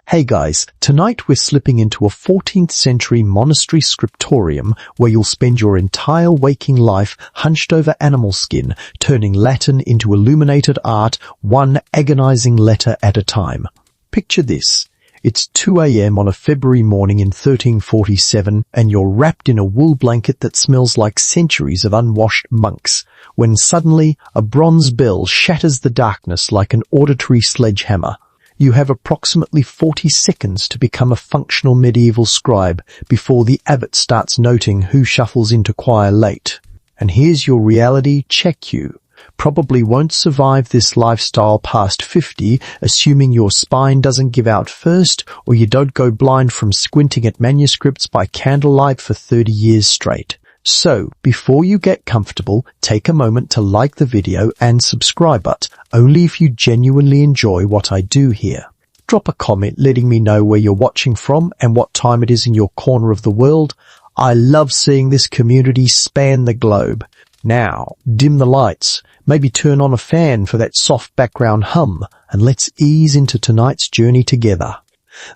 Hey guys, tonight we're slipping into a 14th century monastery scriptorium where you'll spend your entire waking life hunched over animal skin, turning Latin into illuminated art, one agonizing letter at a time. Picture this. It's 2 a.m. on a February morning in 1347 and you're wrapped in a wool blanket that smells like centuries of unwashed monks, when suddenly a bronze bell shatters the darkness like an auditory sledgehammer. You have approximately 40 seconds to become a functional medieval scribe before the abbot starts noting who shuffles into choir late. And here's your reality check you. Probably won't survive this lifestyle past 50, assuming your spine doesn't give out first or you don't go blind from squinting at manuscripts by candlelight for 30 years straight. So, before you get comfortable, take a moment to like the video and subscribe, but only if you genuinely enjoy what I do here. Drop a comment letting me know where you're watching from and what time it is in your corner of the world. I love seeing this community span the globe. Now, dim the lights, maybe turn on a fan for that soft background hum, and let's ease into tonight's journey together.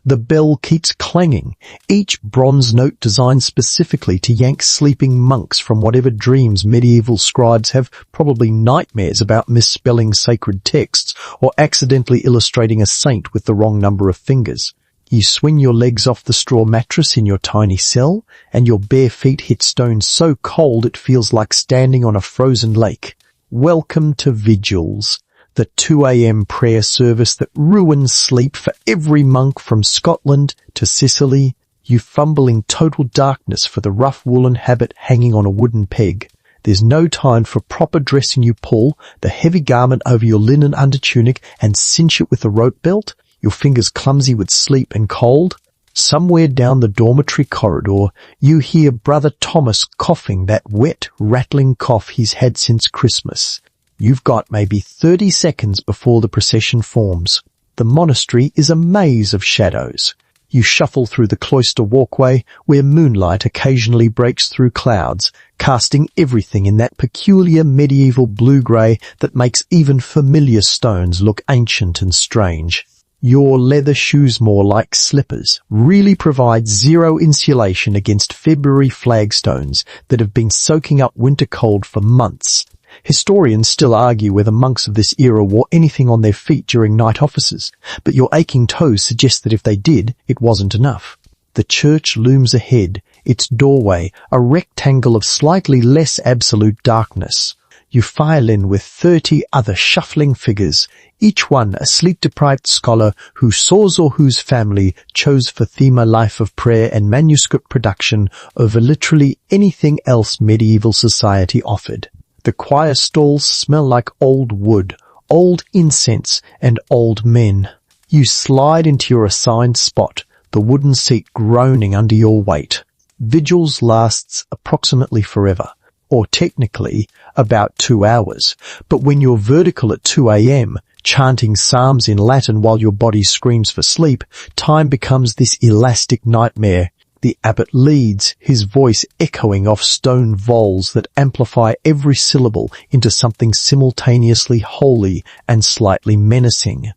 The bell keeps clanging, each bronze note designed specifically to yank sleeping monks from whatever dreams medieval scribes have, probably nightmares about misspelling sacred texts or accidentally illustrating a saint with the wrong number of fingers. You swing your legs off the straw mattress in your tiny cell, and your bare feet hit stone so cold it feels like standing on a frozen lake. Welcome to Vigils, the 2 a.m. prayer service that ruins sleep for every monk from Scotland to Sicily. You fumble in total darkness for the rough woolen habit hanging on a wooden peg. There's no time for proper dressing. You pull the heavy garment over your linen undertunic and cinch it with a rope belt, your fingers clumsy with sleep and cold. Somewhere down the dormitory corridor, you hear Brother Thomas coughing that wet, rattling cough he's had since Christmas. You've got maybe 30 seconds before the procession forms. The monastery is a maze of shadows. You shuffle through the cloister walkway where moonlight occasionally breaks through clouds, casting everything in that peculiar medieval blue-grey that makes even familiar stones look ancient and strange. Your leather shoes, more like slippers, really provide zero insulation against February flagstones that have been soaking up winter cold for months. Historians still argue whether monks of this era wore anything on their feet during night offices, but your aching toes suggest that if they did, it wasn't enough. The church looms ahead, its doorway a rectangle of slightly less absolute darkness. You file in with 30 other shuffling figures, each one a sleep-deprived scholar whose source or whose family chose for theme a life of prayer and manuscript production over literally anything else medieval society offered. The choir stalls smell like old wood, old incense, and old men. You slide into your assigned spot, the wooden seat groaning under your weight. Vigils lasts approximately forever, or technically about 2 hours, but when you're vertical at 2 a.m., chanting psalms in Latin while your body screams for sleep, time becomes this elastic nightmare. The abbot leads, his voice echoing off stone vols that amplify every syllable into something simultaneously holy and slightly menacing.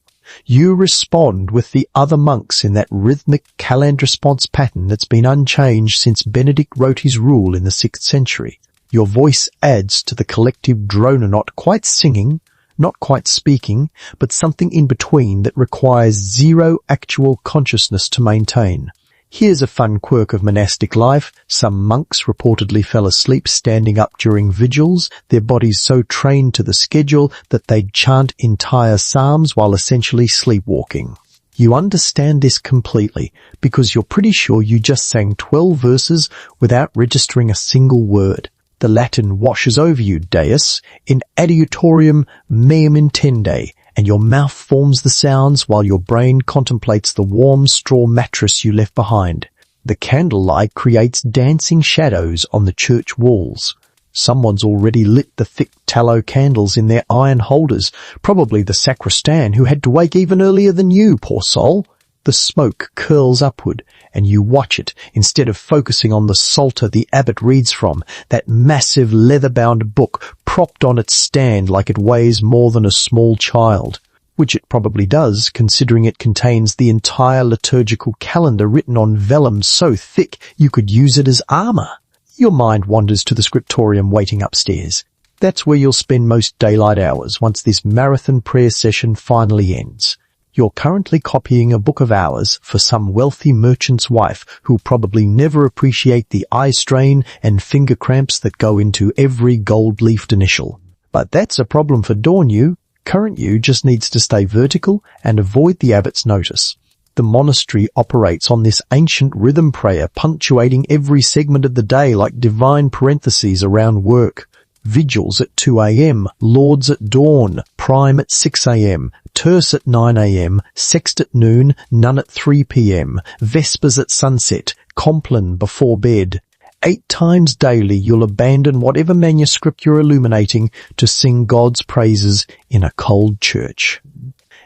You respond with the other monks in that rhythmic calend response pattern that's been unchanged since Benedict wrote his rule in the 6th century. Your voice adds to the collective drone, not quite singing, not quite speaking, but something in between that requires zero actual consciousness to maintain. Here's a fun quirk of monastic life. Some monks reportedly fell asleep standing up during vigils, their bodies so trained to the schedule that they'd chant entire psalms while essentially sleepwalking. You understand this completely because you're pretty sure you just sang 12 verses without registering a single word. The Latin washes over you, Deus, in adiutorium meum intende, and your mouth forms the sounds while your brain contemplates the warm straw mattress you left behind. The candlelight creates dancing shadows on the church walls. Someone's already lit the thick tallow candles in their iron holders, probably the sacristan who had to wake even earlier than you, poor soul. The smoke curls upward, and you watch it instead of focusing on the psalter the abbot reads from, that massive leather-bound book propped on its stand like it weighs more than a small child. which it probably does, considering it contains the entire liturgical calendar written on vellum so thick you could use it as armour. Your mind wanders to the scriptorium waiting upstairs. That's where you'll spend most daylight hours once this marathon prayer session finally ends. You're currently copying a book of hours for some wealthy merchant's wife who'll probably never appreciate the eye strain and finger cramps that go into every gold-leafed initial. But that's a problem for dawn you. Current you just needs to stay vertical and avoid the abbot's notice. The monastery operates on this ancient rhythm prayer, punctuating every segment of the day like divine parentheses around work. Vigils at 2 a.m, lauds at dawn, prime at 6 a.m, terce at 9 a.m, sext at noon, none at 3 p.m, vespers at sunset, compline before bed. 8 times daily you'll abandon whatever manuscript you're illuminating to sing God's praises in a cold church.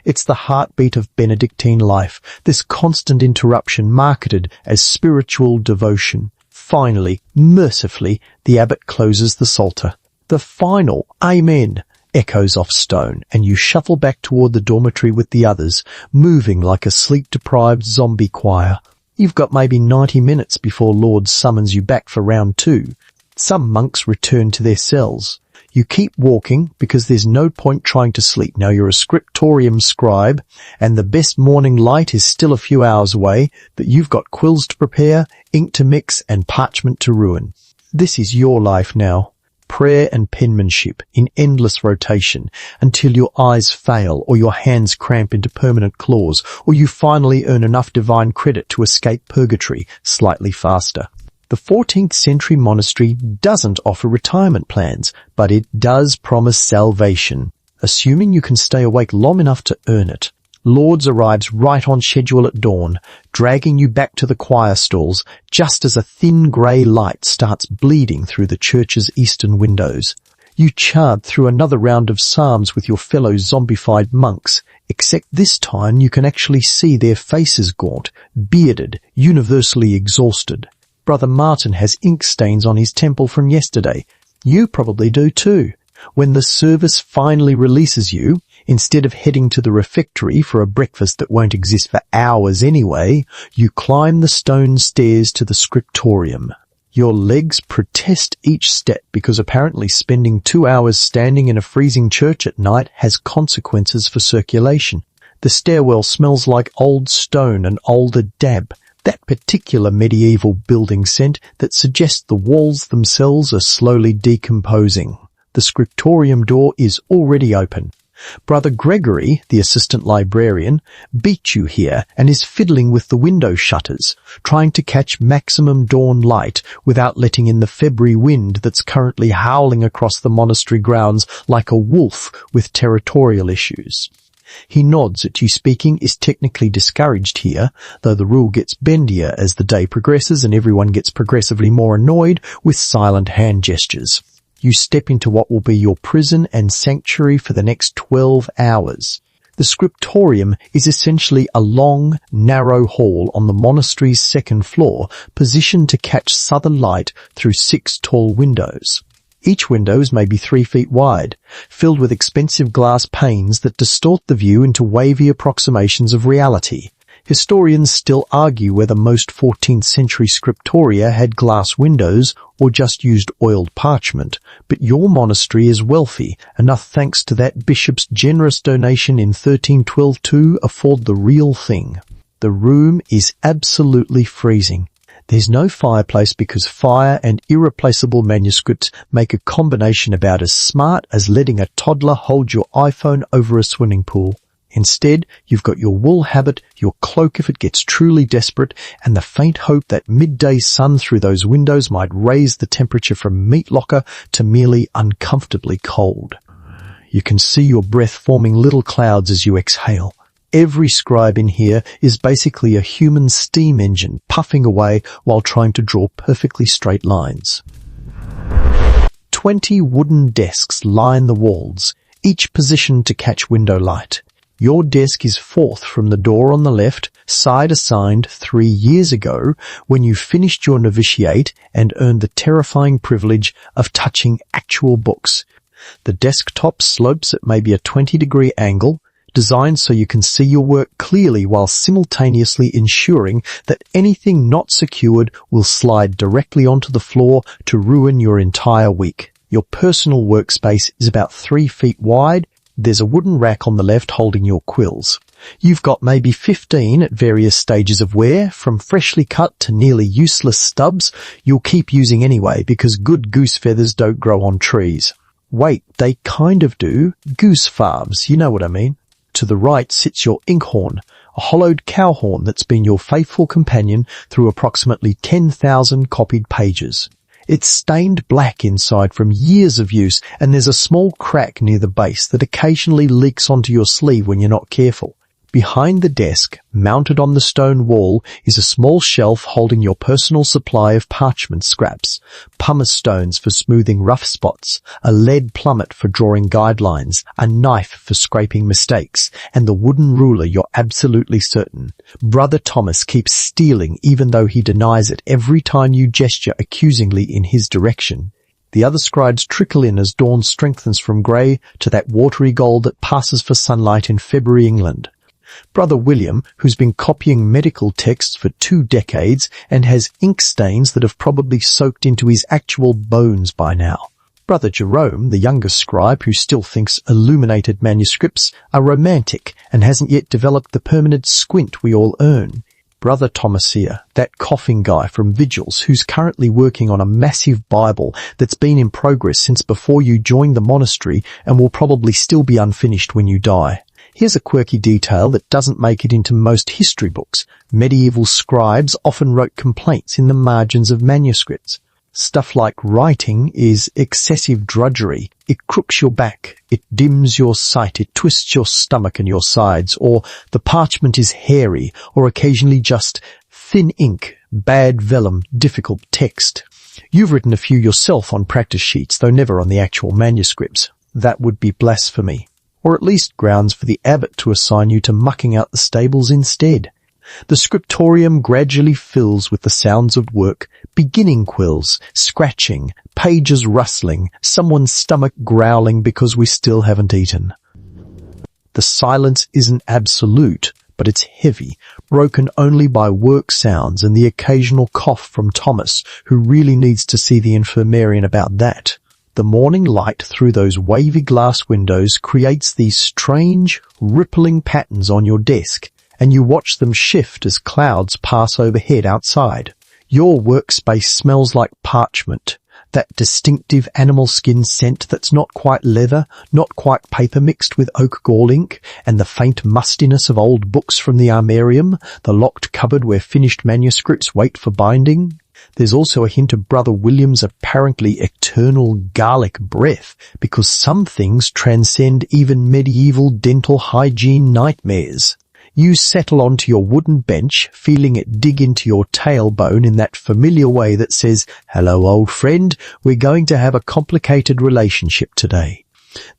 It's the heartbeat of Benedictine life, this constant interruption marketed as spiritual devotion. Finally, mercifully, the abbot closes the psalter. The final Amen echoes off stone, and you shuffle back toward the dormitory with the others, moving like a sleep-deprived zombie choir. You've got maybe 90 minutes before Lord summons you back for round 2. Some monks return to their cells. You keep walking because there's no point trying to sleep. Now you're a scriptorium scribe, and the best morning light is still a few hours away, but you've got quills to prepare, ink to mix, and parchment to ruin. This is your life now. Prayer and penmanship in endless rotation until your eyes fail or your hands cramp into permanent claws, or you finally earn enough divine credit to escape purgatory slightly faster. The 14th century monastery doesn't offer retirement plans, but it does promise salvation, assuming you can stay awake long enough to earn it. Lords arrives right on schedule at dawn, dragging you back to the choir stalls just as a thin grey light starts bleeding through the church's eastern windows. You chant through another round of psalms with your fellow zombified monks, except this time you can actually see their faces gaunt, bearded, universally exhausted. Brother Martin has ink stains on his temple from yesterday. You probably do too. When the service finally releases you, instead of heading to the refectory for a breakfast that won't exist for hours anyway, you climb the stone stairs to the scriptorium. Your legs protest each step because apparently spending 2 hours standing in a freezing church at night has consequences for circulation. The stairwell smells like old stone and older dab, that particular medieval building scent that suggests the walls themselves are slowly decomposing. The scriptorium door is already open. Brother Gregory, the assistant librarian, beat you here and is fiddling with the window shutters, trying to catch maximum dawn light without letting in the February wind that's currently howling across the monastery grounds like a wolf with territorial issues. He nods at you. Speaking is technically discouraged here, though the rule gets bendier as the day progresses and everyone gets progressively more annoyed with silent hand gestures. You step into what will be your prison and sanctuary for the next 12 hours. The scriptorium is essentially a long, narrow hall on the monastery's second floor, positioned to catch southern light through 6 tall windows. Each window is maybe 3 feet wide, filled with expensive glass panes that distort the view into wavy approximations of reality. Historians still argue whether most 14th century scriptoria had glass windows or just used oiled parchment, but your monastery is wealthy, enough thanks to that bishop's generous donation in 1312 to afford the real thing. The room is absolutely freezing. There's no fireplace because fire and irreplaceable manuscripts make a combination about as smart as letting a toddler hold your iPhone over a swimming pool. Instead, you've got your wool habit, your cloak if it gets truly desperate, and the faint hope that midday sun through those windows might raise the temperature from meat locker to merely uncomfortably cold. You can see your breath forming little clouds as you exhale. Every scribe in here is basically a human steam engine puffing away while trying to draw perfectly straight lines. 20 wooden desks line the walls, each positioned to catch window light. Your desk is fourth from the door on the left, side assigned 3 years ago when you finished your novitiate and earned the terrifying privilege of touching actual books. The desktop slopes at maybe a 20-degree angle, designed so you can see your work clearly while simultaneously ensuring that anything not secured will slide directly onto the floor to ruin your entire week. Your personal workspace is about 3 feet wide. There's a wooden rack on the left holding your quills. You've got maybe 15 at various stages of wear, from freshly cut to nearly useless stubs you'll keep using anyway because good goose feathers don't grow on trees. Wait, they kind of do. Goose farms, you know what I mean. To the right sits your inkhorn, a hollowed cow horn that's been your faithful companion through approximately 10,000 copied pages. It's stained black inside from years of use, and there's a small crack near the base that occasionally leaks onto your sleeve when you're not careful. Behind the desk, mounted on the stone wall, is a small shelf holding your personal supply of parchment scraps, pumice stones for smoothing rough spots, a lead plummet for drawing guidelines, a knife for scraping mistakes, and the wooden ruler you're absolutely certain Brother Thomas keeps stealing even though he denies it every time you gesture accusingly in his direction. The other scribes trickle in as dawn strengthens from grey to that watery gold that passes for sunlight in February England. Brother William, who's been copying medical texts for 2 decades and has ink stains that have probably soaked into his actual bones by now. Brother Jerome, the youngest scribe who still thinks illuminated manuscripts are romantic and hasn't yet developed the permanent squint we all earn. Brother Thomasia, that coughing guy from Vigils who's currently working on a massive Bible that's been in progress since before you joined the monastery and will probably still be unfinished when you die. Here's a quirky detail that doesn't make it into most history books. Medieval scribes often wrote complaints in the margins of manuscripts. Stuff like writing is excessive drudgery. It crooks your back, it dims your sight, it twists your stomach and your sides, or the parchment is hairy, or occasionally just thin ink, bad vellum, difficult text. You've written a few yourself on practice sheets, though never on the actual manuscripts. That would be blasphemy, or at least grounds for the abbot to assign you to mucking out the stables instead. The scriptorium gradually fills with the sounds of work, beginning quills, scratching, pages rustling, someone's stomach growling because we still haven't eaten. The silence isn't absolute, but it's heavy, broken only by work sounds and the occasional cough from Thomas, who really needs to see the infirmarian about that. The morning light through those wavy glass windows creates these strange, rippling patterns on your desk, and you watch them shift as clouds pass overhead outside. Your workspace smells like parchment, that distinctive animal skin scent that's not quite leather, not quite paper mixed with oak gall ink, and the faint mustiness of old books from the armarium, the locked cupboard where finished manuscripts wait for binding. There's also a hint of Brother William's apparently eternal garlic breath, because some things transcend even medieval dental hygiene nightmares. You settle onto your wooden bench, feeling it dig into your tailbone in that familiar way that says, "Hello, old friend, we're going to have a complicated relationship today."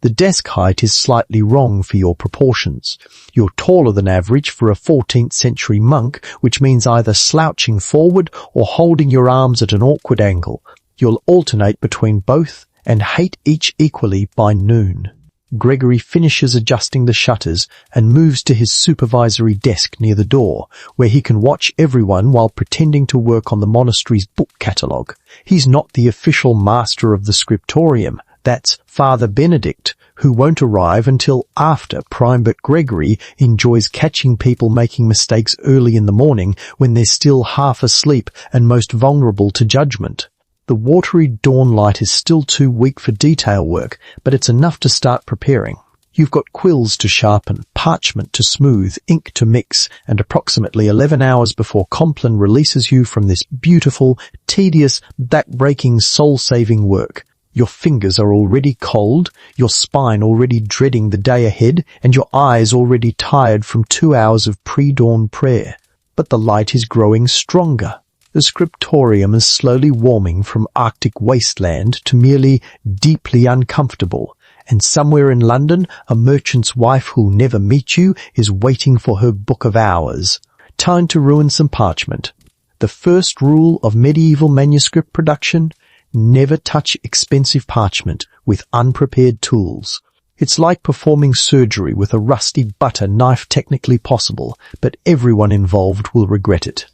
The desk height is slightly wrong for your proportions. You're taller than average for a 14th century monk, which means either slouching forward or holding your arms at an awkward angle. You'll alternate between both and hate each equally by noon. Gregory finishes adjusting the shutters and moves to his supervisory desk near the door, where he can watch everyone while pretending to work on the monastery's book catalogue. He's not the official master of the scriptorium. That's Father Benedict, who won't arrive until after Primate Gregory enjoys catching people making mistakes early in the morning when they're still half asleep and most vulnerable to judgment. The watery dawn light is still too weak for detail work, but it's enough to start preparing. You've got quills to sharpen, parchment to smooth, ink to mix, and approximately 11 hours before Compline releases you from this beautiful, tedious, back-breaking, soul-saving work. Your fingers are already cold, your spine already dreading the day ahead, and your eyes already tired from 2 hours of pre-dawn prayer. But the light is growing stronger. The scriptorium is slowly warming from Arctic wasteland to merely deeply uncomfortable, and somewhere in London a merchant's wife who'll never meet you is waiting for her book of hours. Time to ruin some parchment. The first rule of medieval manuscript production: never touch expensive parchment with unprepared tools. It's like performing surgery with a rusty butter knife, technically possible, but everyone involved will regret it.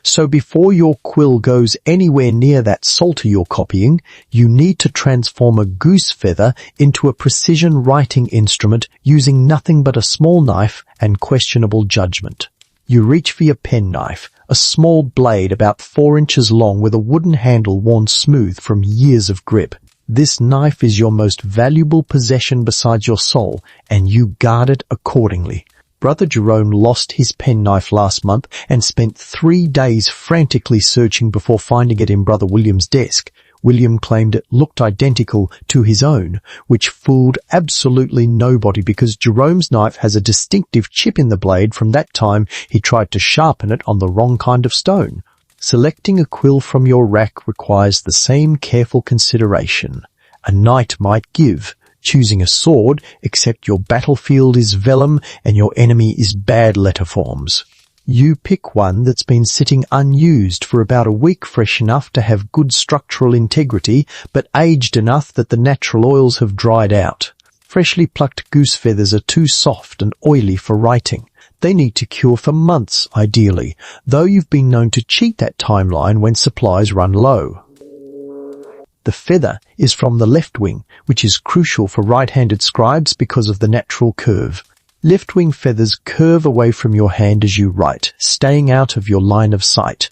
So before your quill goes anywhere near that psalter you're copying, you need to transform a goose feather into a precision writing instrument using nothing but a small knife and questionable judgment. You reach for your penknife, a small blade about 4 inches long with a wooden handle worn smooth from years of grip. This knife is your most valuable possession besides your soul, and you guard it accordingly. Brother Jerome lost his penknife last month and spent 3 days frantically searching before finding it in Brother William's desk. William claimed it looked identical to his own, which fooled absolutely nobody because Jerome's knife has a distinctive chip in the blade from that time he tried to sharpen it on the wrong kind of stone. Selecting a quill from your rack requires the same careful consideration. A knight might give, choosing a sword, except your battlefield is vellum and your enemy is bad letter forms. You pick one that's been sitting unused for about a week, fresh enough to have good structural integrity, but aged enough that the natural oils have dried out. Freshly plucked goose feathers are too soft and oily for writing. They need to cure for months, ideally, though you've been known to cheat that timeline when supplies run low. The feather is from the left wing, which is crucial for right-handed scribes because of the natural curve. Left-wing feathers curve away from your hand as you write, staying out of your line of sight.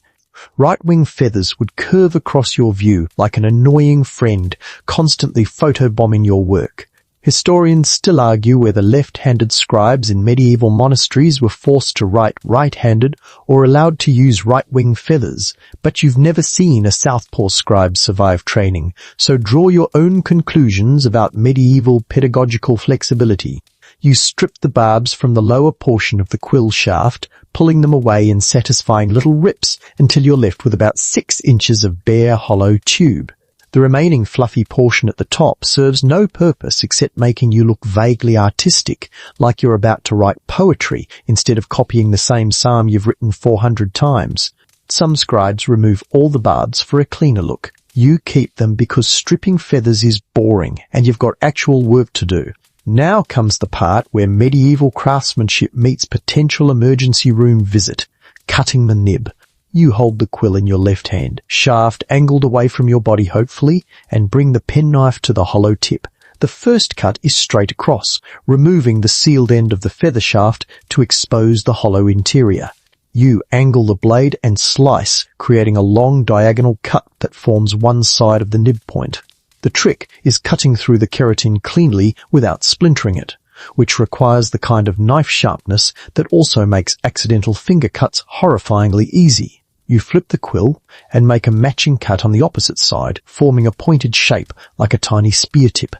Right-wing feathers would curve across your view like an annoying friend, constantly photobombing your work. Historians still argue whether left-handed scribes in medieval monasteries were forced to write right-handed or allowed to use right-wing feathers, but you've never seen a southpaw scribe survive training, so draw your own conclusions about medieval pedagogical flexibility. You strip the barbs from the lower portion of the quill shaft, pulling them away in satisfying little rips until you're left with about 6 inches of bare, hollow tube. The remaining fluffy portion at the top serves no purpose except making you look vaguely artistic, like you're about to write poetry instead of copying the same psalm you've written 400 times. Some scribes remove all the barbs for a cleaner look. You keep them because stripping feathers is boring and you've got actual work to do. Now comes the part where medieval craftsmanship meets potential emergency room visit, cutting the nib. You hold the quill in your left hand, shaft angled away from your body hopefully, and bring the penknife to the hollow tip. The first cut is straight across, removing the sealed end of the feather shaft to expose the hollow interior. You angle the blade and slice, creating a long diagonal cut that forms one side of the nib point. The trick is cutting through the keratin cleanly without splintering it, which requires the kind of knife sharpness that also makes accidental finger cuts horrifyingly easy. You flip the quill and make a matching cut on the opposite side, forming a pointed shape like a tiny spear tip.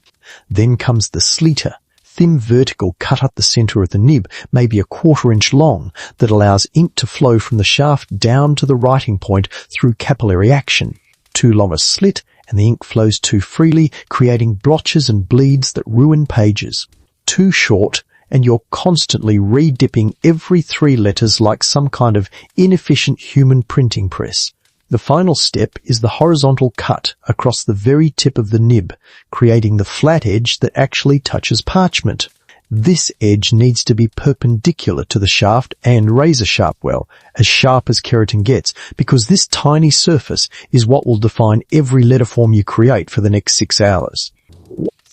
Then comes the sleeter, thin vertical cut up the center of the nib, maybe a 1/4 inch long, that allows ink to flow from the shaft down to the writing point through capillary action. Too long a slit and the ink flows too freely, creating blotches and bleeds that ruin pages. Too short, and you're constantly re-dipping every 3 letters like some kind of inefficient human printing press. The final step is the horizontal cut across the very tip of the nib, creating the flat edge that actually touches parchment. This edge needs to be perpendicular to the shaft and razor sharp, well, as sharp as keratin gets, because this tiny surface is what will define every letter form you create for the next 6 hours.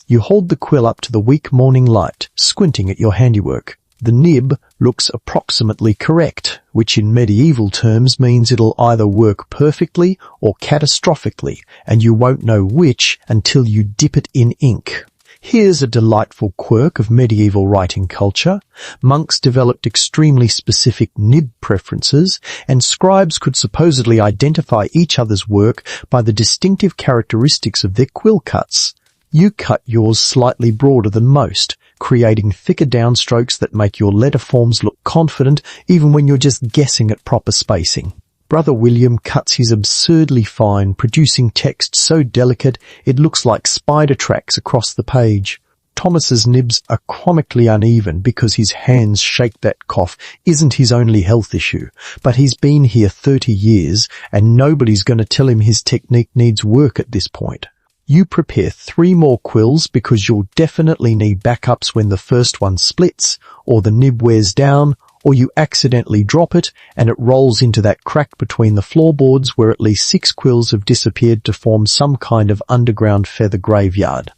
You hold the quill up to the weak morning light, squinting at your handiwork. The nib looks approximately correct, which in medieval terms means it'll either work perfectly or catastrophically, and you won't know which until you dip it in ink. Here's a delightful quirk of medieval writing culture. Monks developed extremely specific nib preferences, and scribes could supposedly identify each other's work by the distinctive characteristics of their quill cuts. You cut yours slightly broader than most, creating thicker downstrokes that make your letter forms look confident even when you're just guessing at proper spacing. Brother William cuts his absurdly fine, producing text so delicate it looks like spider tracks across the page. Thomas's nibs are comically uneven because his hands shake. That cough isn't his only health issue, but he's been here 30 years and nobody's going to tell him his technique needs work at this point. You prepare 3 more quills because you'll definitely need backups when the first one splits, or the nib wears down, or you accidentally drop it and it rolls into that crack between the floorboards where at least 6 quills have disappeared to form some kind of underground feather graveyard.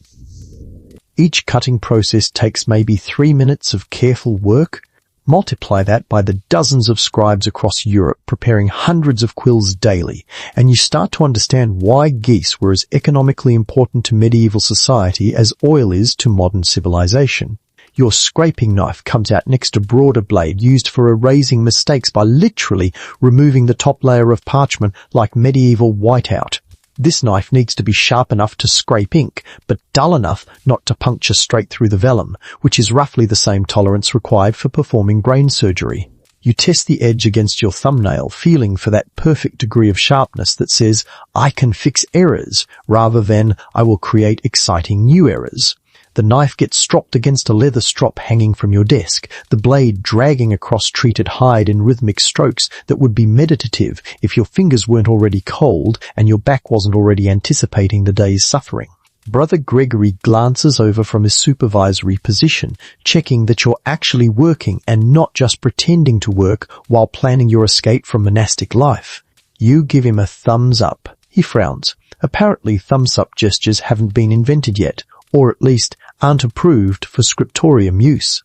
Each cutting process takes maybe 3 minutes of careful work. Multiply that by the dozens of scribes across Europe preparing hundreds of quills daily, and you start to understand why geese were as economically important to medieval society as oil is to modern civilization. Your scraping knife comes out next to broader blade used for erasing mistakes by literally removing the top layer of parchment like medieval whiteout. This knife needs to be sharp enough to scrape ink, but dull enough not to puncture straight through the vellum, which is roughly the same tolerance required for performing brain surgery. You test the edge against your thumbnail, feeling for that perfect degree of sharpness that says, "I can fix errors," rather than, "I will create exciting new errors." The knife gets stropped against a leather strop hanging from your desk, the blade dragging across treated hide in rhythmic strokes that would be meditative if your fingers weren't already cold and your back wasn't already anticipating the day's suffering. Brother Gregory glances over from his supervisory position, checking that you're actually working and not just pretending to work while planning your escape from monastic life. You give him a thumbs up. He frowns. Apparently thumbs-up gestures haven't been invented yet, or at least aren't approved for scriptorium use.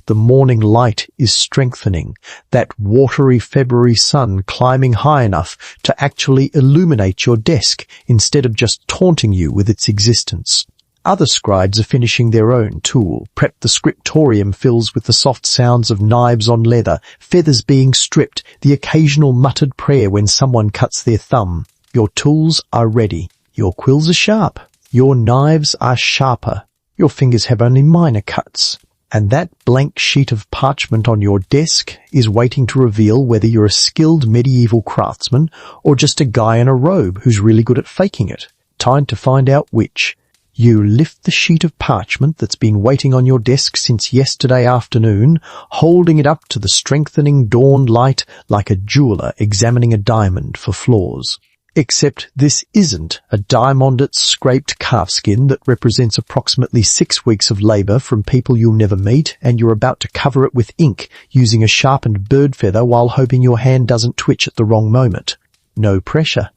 The morning light is strengthening, that watery February sun climbing high enough to actually illuminate your desk instead of just taunting you with its existence. Other scribes are finishing their own tool. Prep the scriptorium fills with the soft sounds of knives on leather, feathers being stripped, the occasional muttered prayer when someone cuts their thumb. Your tools are ready. Your quills are sharp. Your knives are sharper. Your fingers have only minor cuts. And that blank sheet of parchment on your desk is waiting to reveal whether you're a skilled medieval craftsman or just a guy in a robe who's really good at faking it. Time to find out which. You lift the sheet of parchment that's been waiting on your desk since yesterday afternoon, holding it up to the strengthening dawn light like a jeweler examining a diamond for flaws. Except this isn't a diamonded scraped calfskin that represents approximately 6 weeks of labor from people you'll never meet, and you're about to cover it with ink using a sharpened bird feather while hoping your hand doesn't twitch at the wrong moment. No pressure.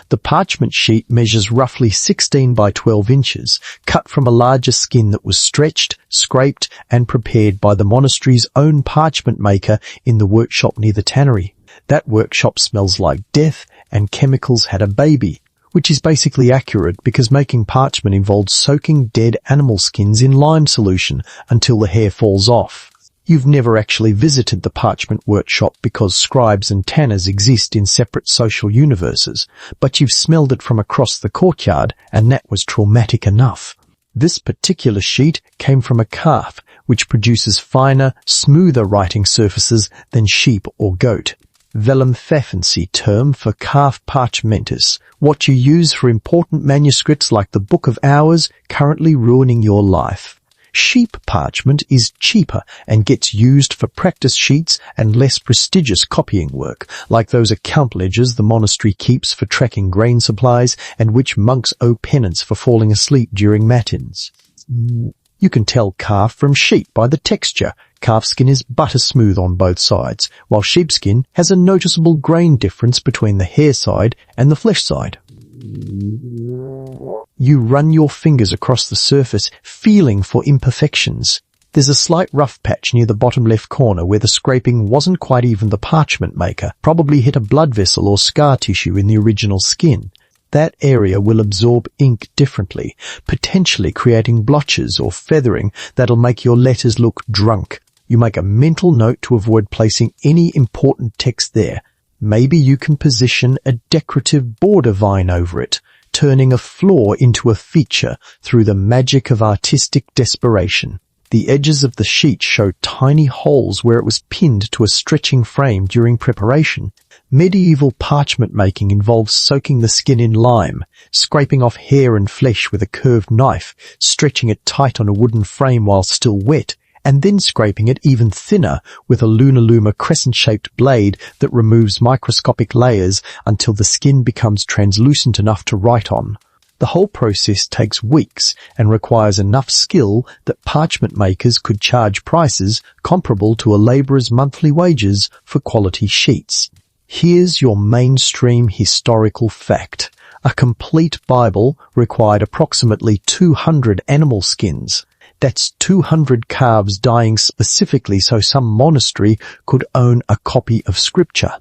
The parchment sheet measures roughly 16 by 12 inches, cut from a larger skin that was stretched, scraped, and prepared by the monastery's own parchment maker in the workshop near the tannery. That workshop smells like death and chemicals had a baby, which is basically accurate because making parchment involves soaking dead animal skins in lime solution until the hair falls off. You've never actually visited the parchment workshop because scribes and tanners exist in separate social universes, but you've smelled it from across the courtyard, and that was traumatic enough. This particular sheet came from a calf, which produces finer, smoother writing surfaces than sheep or goat. Vellum fancy term for calf parchmentus, what you use for important manuscripts like the Book of Hours currently ruining your life. Sheep parchment is cheaper and gets used for practice sheets and less prestigious copying work, like those account ledgers the monastery keeps for tracking grain supplies and which monks owe penance for falling asleep during matins. You can tell calf from sheep by the texture. Calfskin is butter smooth on both sides, while sheepskin has a noticeable grain difference between the hair side and the flesh side. You run your fingers across the surface, feeling for imperfections. There's a slight rough patch near the bottom left corner where the scraping wasn't quite even the parchment maker, probably hit a blood vessel or scar tissue in the original skin. That area will absorb ink differently, potentially creating blotches or feathering that'll make your letters look drunk. You make a mental note to avoid placing any important text there. Maybe you can position a decorative border vine over it, turning a flaw into a feature through the magic of artistic desperation. The edges of the sheet show tiny holes where it was pinned to a stretching frame during preparation. Medieval parchment making involves soaking the skin in lime, scraping off hair and flesh with a curved knife, stretching it tight on a wooden frame while still wet, and then scraping it even thinner with a Lunaluma crescent-shaped blade that removes microscopic layers until the skin becomes translucent enough to write on. The whole process takes weeks and requires enough skill that parchment makers could charge prices comparable to a labourer's monthly wages for quality sheets. Here's your mainstream historical fact. A complete Bible required approximately 200 animal skins. That's 200 calves dying specifically so some monastery could own a copy of Scripture.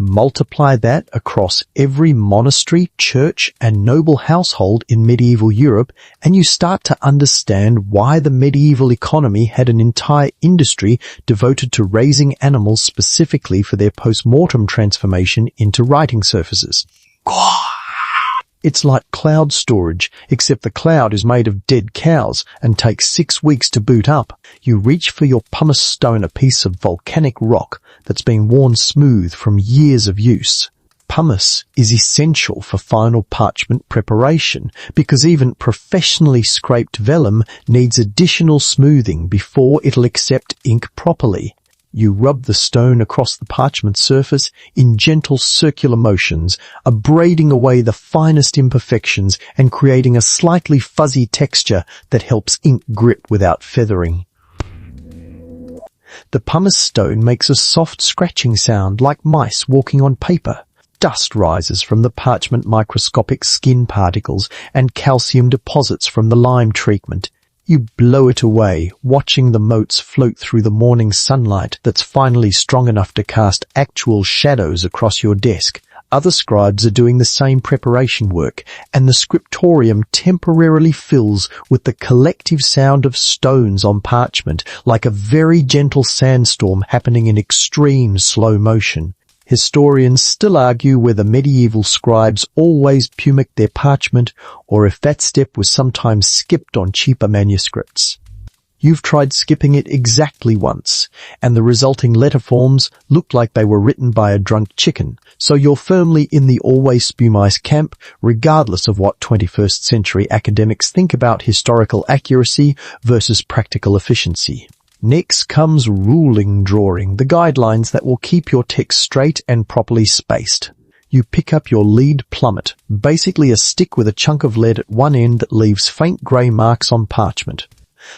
Multiply that across every monastery, church, and noble household in medieval Europe, and you start to understand why the medieval economy had an entire industry devoted to raising animals specifically for their post-mortem transformation into writing surfaces. It's like cloud storage, except the cloud is made of dead cows and takes 6 weeks to boot up. You reach for your pumice stone, a piece of volcanic rock that's been worn smooth from years of use. Pumice is essential for final parchment preparation because even professionally scraped vellum needs additional smoothing before it'll accept ink properly. You rub the stone across the parchment surface in gentle circular motions, abrading away the finest imperfections and creating a slightly fuzzy texture that helps ink grip without feathering. The pumice stone makes a soft scratching sound like mice walking on paper. Dust rises from the parchment, microscopic skin particles, and calcium deposits from the lime treatment. You blow it away, watching the motes float through the morning sunlight that's finally strong enough to cast actual shadows across your desk. Other scribes are doing the same preparation work, and the scriptorium temporarily fills with the collective sound of stones on parchment, like a very gentle sandstorm happening in extreme slow motion. Historians still argue whether medieval scribes always pumicked their parchment or if that step was sometimes skipped on cheaper manuscripts. You've tried skipping it exactly once, and the resulting letter forms look like they were written by a drunk chicken, so you're firmly in the always spew mice camp, regardless of what 21st century academics think about historical accuracy versus practical efficiency. Next comes ruling drawing, the guidelines that will keep your text straight and properly spaced. You pick up your lead plummet, basically a stick with a chunk of lead at one end that leaves faint grey marks on parchment.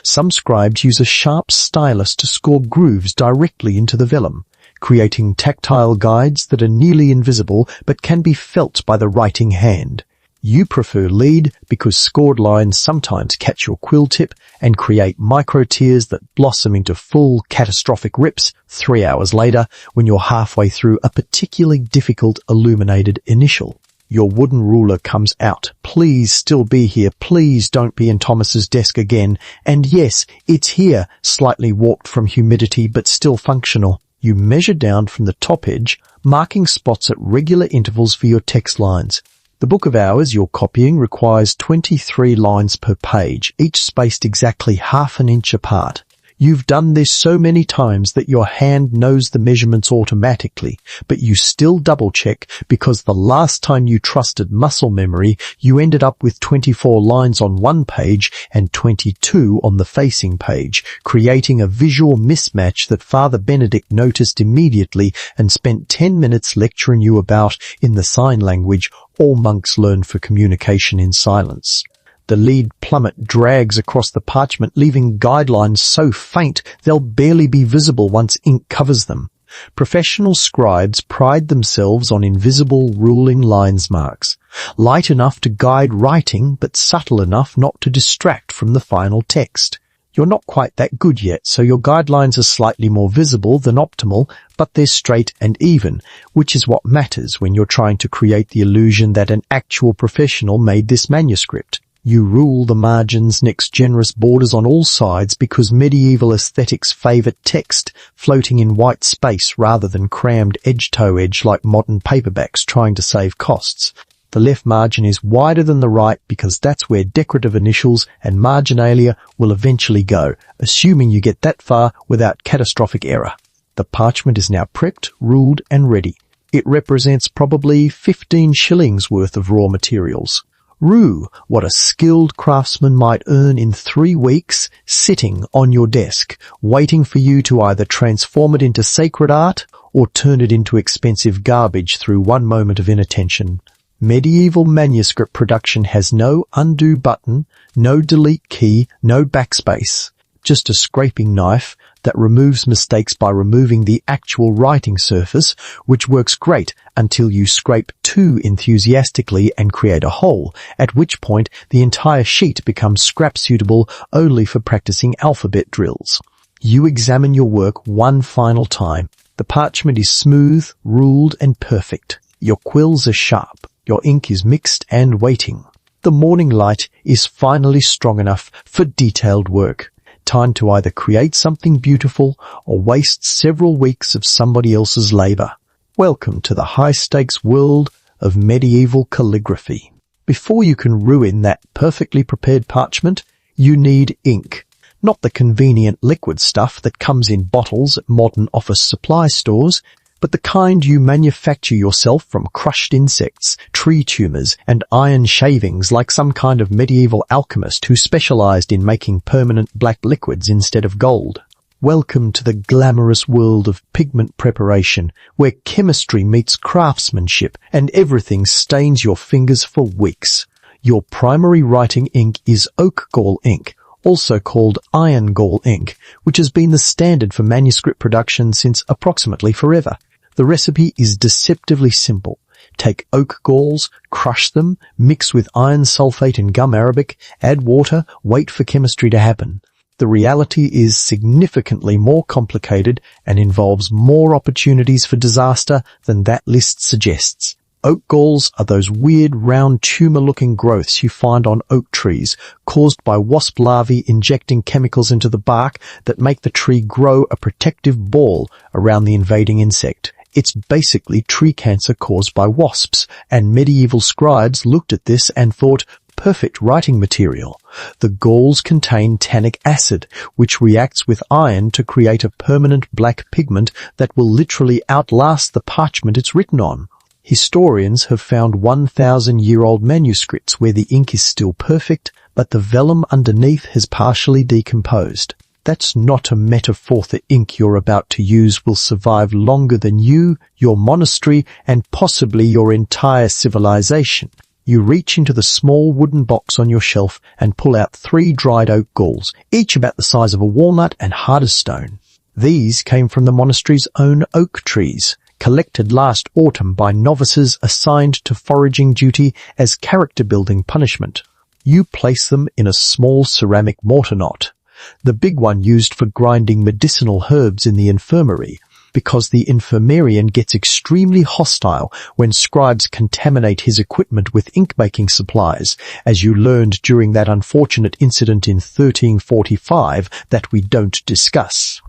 Some scribes use a sharp stylus to score grooves directly into the vellum, creating tactile guides that are nearly invisible but can be felt by the writing hand. You prefer lead because scored lines sometimes catch your quill tip and create micro tears that blossom into full catastrophic rips 3 hours later when you're halfway through a particularly difficult illuminated initial. Your wooden ruler comes out. Please still be here. Please don't be in Thomas's desk again. And yes, it's here, slightly warped from humidity but still functional. You measure down from the top edge, marking spots at regular intervals for your text lines. The book of hours you're copying requires 23 lines per page, each spaced exactly half an inch apart. You've done this so many times that your hand knows the measurements automatically, but you still double-check because the last time you trusted muscle memory, you ended up with 24 lines on one page and 22 on the facing page, creating a visual mismatch that Father Benedict noticed immediately and spent 10 minutes lecturing you about in the sign language all monks learn for communication in silence. The lead plummet drags across the parchment, leaving guidelines so faint they'll barely be visible once ink covers them. Professional scribes pride themselves on invisible ruling lines marks, light enough to guide writing but subtle enough not to distract from the final text. You're not quite that good yet, so your guidelines are slightly more visible than optimal, but they're straight and even, which is what matters when you're trying to create the illusion that an actual professional made this manuscript. You rule the margins next generous borders on all sides because medieval aesthetics favour text floating in white space rather than crammed edge-to-edge like modern paperbacks trying to save costs. The left margin is wider than the right because that's where decorative initials and marginalia will eventually go, assuming you get that far without catastrophic error. The parchment is now prepped, ruled and ready. It represents probably 15 shillings worth of raw materials. Rue, what a skilled craftsman might earn in 3 weeks sitting on your desk, waiting for you to either transform it into sacred art or turn it into expensive garbage through one moment of inattention. Medieval manuscript production has no undo button, no delete key, no backspace, just a scraping knife that removes mistakes by removing the actual writing surface, which works great until you scrape too enthusiastically and create a hole, at which point the entire sheet becomes scrap suitable only for practicing alphabet drills. You examine your work one final time. The parchment is smooth, ruled and perfect. Your quills are sharp. Your ink is mixed and waiting. The morning light is finally strong enough for detailed work. Time to either create something beautiful or waste several weeks of somebody else's labor. Welcome to the high-stakes world of medieval calligraphy. Before you can ruin that perfectly prepared parchment, you need ink. Not the convenient liquid stuff that comes in bottles at modern office supply stores, but the kind you manufacture yourself from crushed insects, tree tumors, and iron shavings like some kind of medieval alchemist who specialized in making permanent black liquids instead of gold. Welcome to the glamorous world of pigment preparation, where chemistry meets craftsmanship and everything stains your fingers for weeks. Your primary writing ink is oak gall ink, also called iron gall ink, which has been the standard for manuscript production since approximately forever. The recipe is deceptively simple. Take oak galls, crush them, mix with iron sulfate and gum arabic, add water, wait for chemistry to happen. The reality is significantly more complicated and involves more opportunities for disaster than that list suggests. Oak galls are those weird round tumor-looking growths you find on oak trees, caused by wasp larvae injecting chemicals into the bark that make the tree grow a protective ball around the invading insect. It's basically tree cancer caused by wasps, and medieval scribes looked at this and thought, perfect writing material. The galls contain tannic acid, which reacts with iron to create a permanent black pigment that will literally outlast the parchment it's written on. Historians have found 1,000-year-old manuscripts where the ink is still perfect, but the vellum underneath has partially decomposed. That's not a metaphor. The ink you're about to use will survive longer than you, your monastery, and possibly your entire civilization. You reach into the small wooden box on your shelf and pull out 3 dried oak galls, each about the size of a walnut and hard as stone. These came from the monastery's own oak trees, collected last autumn by novices assigned to foraging duty as character-building punishment. You place them in a small ceramic mortar knot, the big one used for grinding medicinal herbs in the infirmary, because the infirmarian gets extremely hostile when scribes contaminate his equipment with ink-making supplies, as you learned during that unfortunate incident in 1345 that we don't discuss.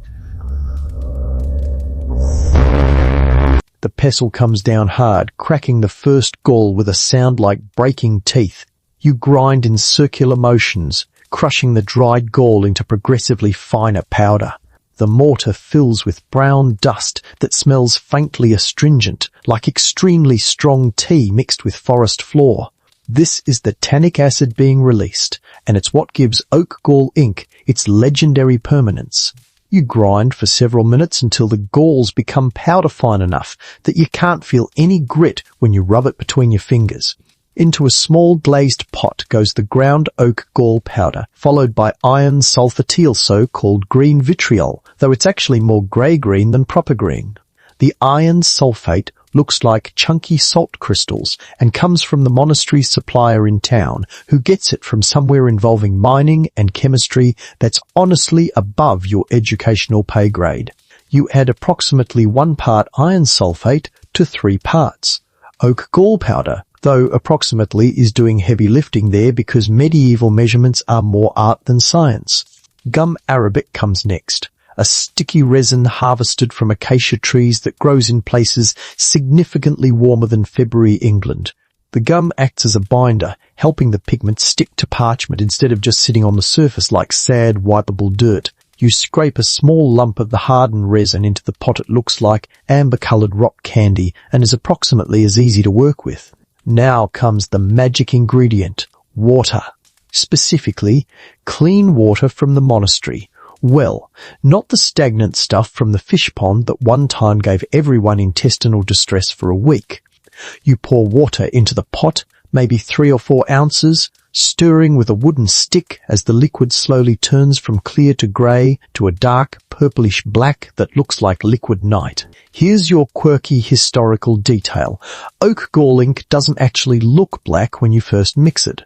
The pestle comes down hard, cracking the first gall with a sound like breaking teeth. You grind in circular motions, crushing the dried gall into progressively finer powder. The mortar fills with brown dust that smells faintly astringent, like extremely strong tea mixed with forest floor. This is the tannic acid being released, and it's what gives oak gall ink its legendary permanence. You grind for several minutes until the galls become powder fine enough that you can't feel any grit when you rub it between your fingers. Into a small glazed pot goes the ground oak gall powder, followed by iron sulfate, so-called green vitriol, though it's actually more grey-green than proper green. The iron sulfate looks like chunky salt crystals and comes from the monastery supplier in town, who gets it from somewhere involving mining and chemistry that's honestly above your educational pay grade. You add approximately 1 part iron sulfate to 3 parts. Oak gall powder, though approximately, is doing heavy lifting there because medieval measurements are more art than science. Gum arabic comes next, a sticky resin harvested from acacia trees that grows in places significantly warmer than February England. The gum acts as a binder, helping the pigment stick to parchment instead of just sitting on the surface like sad, wipeable dirt. You scrape a small lump of the hardened resin into the pot. It looks like amber-coloured rock candy and is approximately as easy to work with. Now comes the magic ingredient, water. Specifically, clean water from the monastery. Well, not the stagnant stuff from the fish pond that one time gave everyone intestinal distress for a week. You pour water into the pot, maybe 3 or 4 ounces, stirring with a wooden stick as the liquid slowly turns from clear to grey to a dark purplish black that looks like liquid night. Here's your quirky historical detail. Oak gall ink doesn't actually look black when you first mix it.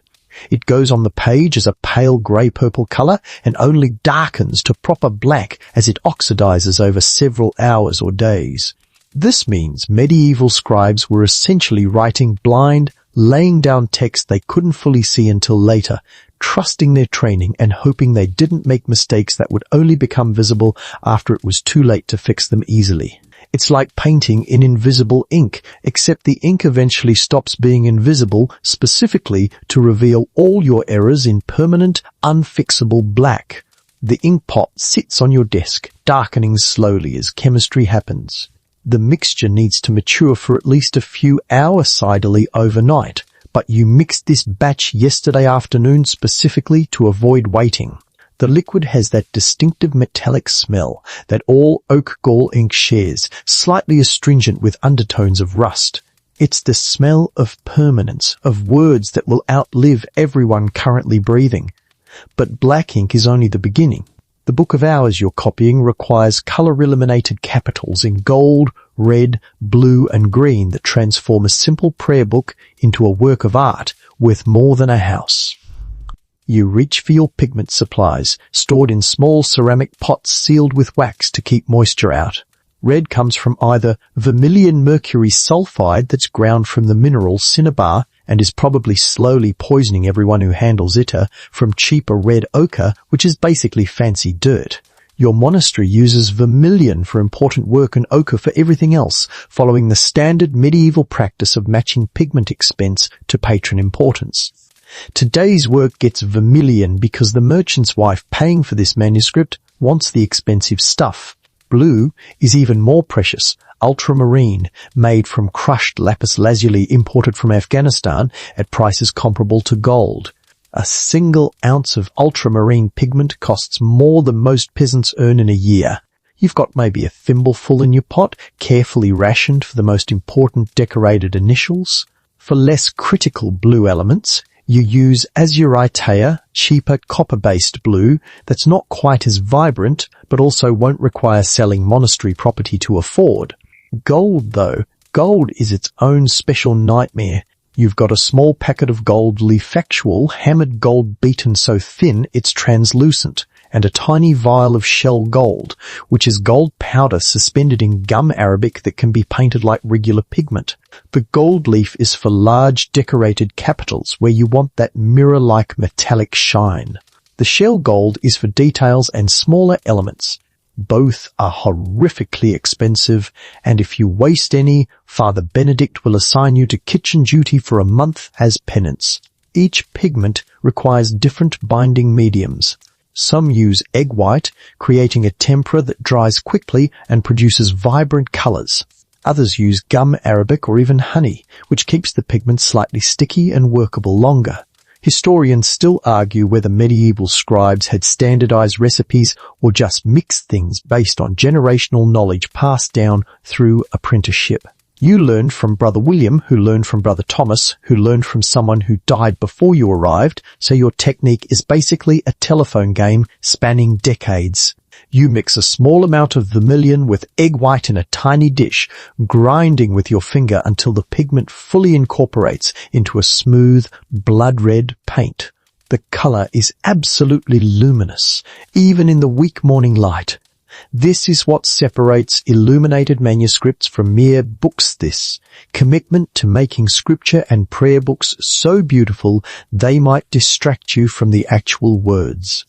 It goes on the page as a pale grey-purple colour and only darkens to proper black as it oxidizes over several hours or days. This means medieval scribes were essentially writing blind, laying down text they couldn't fully see until later, trusting their training and hoping they didn't make mistakes that would only become visible after it was too late to fix them easily. It's like painting in invisible ink, except the ink eventually stops being invisible specifically to reveal all your errors in permanent, unfixable black. The ink pot sits on your desk, darkening slowly as chemistry happens. The mixture needs to mature for at least a few hours sidily overnight, but you mixed this batch yesterday afternoon specifically to avoid waiting. The liquid has that distinctive metallic smell that all oak gall ink shares, slightly astringent with undertones of rust. It's the smell of permanence, of words that will outlive everyone currently breathing. But black ink is only the beginning. The Book of Hours you're copying requires color-illuminated capitals in gold, red, blue and green that transform a simple prayer book into a work of art worth more than a house. You reach for your pigment supplies, stored in small ceramic pots sealed with wax to keep moisture out. Red comes from either vermilion mercury sulfide that's ground from the mineral cinnabar and is probably slowly poisoning everyone who handles it, from cheaper red ochre, which is basically fancy dirt. Your monastery uses vermilion for important work and ochre for everything else, following the standard medieval practice of matching pigment expense to patron importance. Today's work gets vermilion because the merchant's wife paying for this manuscript wants the expensive stuff. Blue is even more precious, ultramarine, made from crushed lapis lazuli imported from Afghanistan at prices comparable to gold. A single ounce of ultramarine pigment costs more than most peasants earn in a year. You've got maybe a thimbleful in your pot, carefully rationed for the most important decorated initials. For less critical blue elements, you use azuritea, cheaper copper-based blue that's not quite as vibrant, but also won't require selling monastery property to afford. Gold, though, gold is its own special nightmare. You've got a small packet of gold leaf factual, hammered gold beaten so thin it's translucent, and a tiny vial of shell gold, which is gold powder suspended in gum arabic that can be painted like regular pigment. The gold leaf is for large decorated capitals where you want that mirror-like metallic shine. The shell gold is for details and smaller elements. Both are horrifically expensive, and if you waste any, Father Benedict will assign you to kitchen duty for a month as penance. Each pigment requires different binding mediums. Some use egg white, creating a tempera that dries quickly and produces vibrant colors. Others use gum arabic or even honey, which keeps the pigment slightly sticky and workable longer. Historians still argue whether medieval scribes had standardized recipes or just mixed things based on generational knowledge passed down through apprenticeship. You learned from Brother William, who learned from Brother Thomas, who learned from someone who died before you arrived, so your technique is basically a telephone game spanning decades. You mix a small amount of vermilion with egg white in a tiny dish, grinding with your finger until the pigment fully incorporates into a smooth, blood-red paint. The color is absolutely luminous, even in the weak morning light. This is what separates illuminated manuscripts from mere books. This commitment to making scripture and prayer books so beautiful they might distract you from the actual words.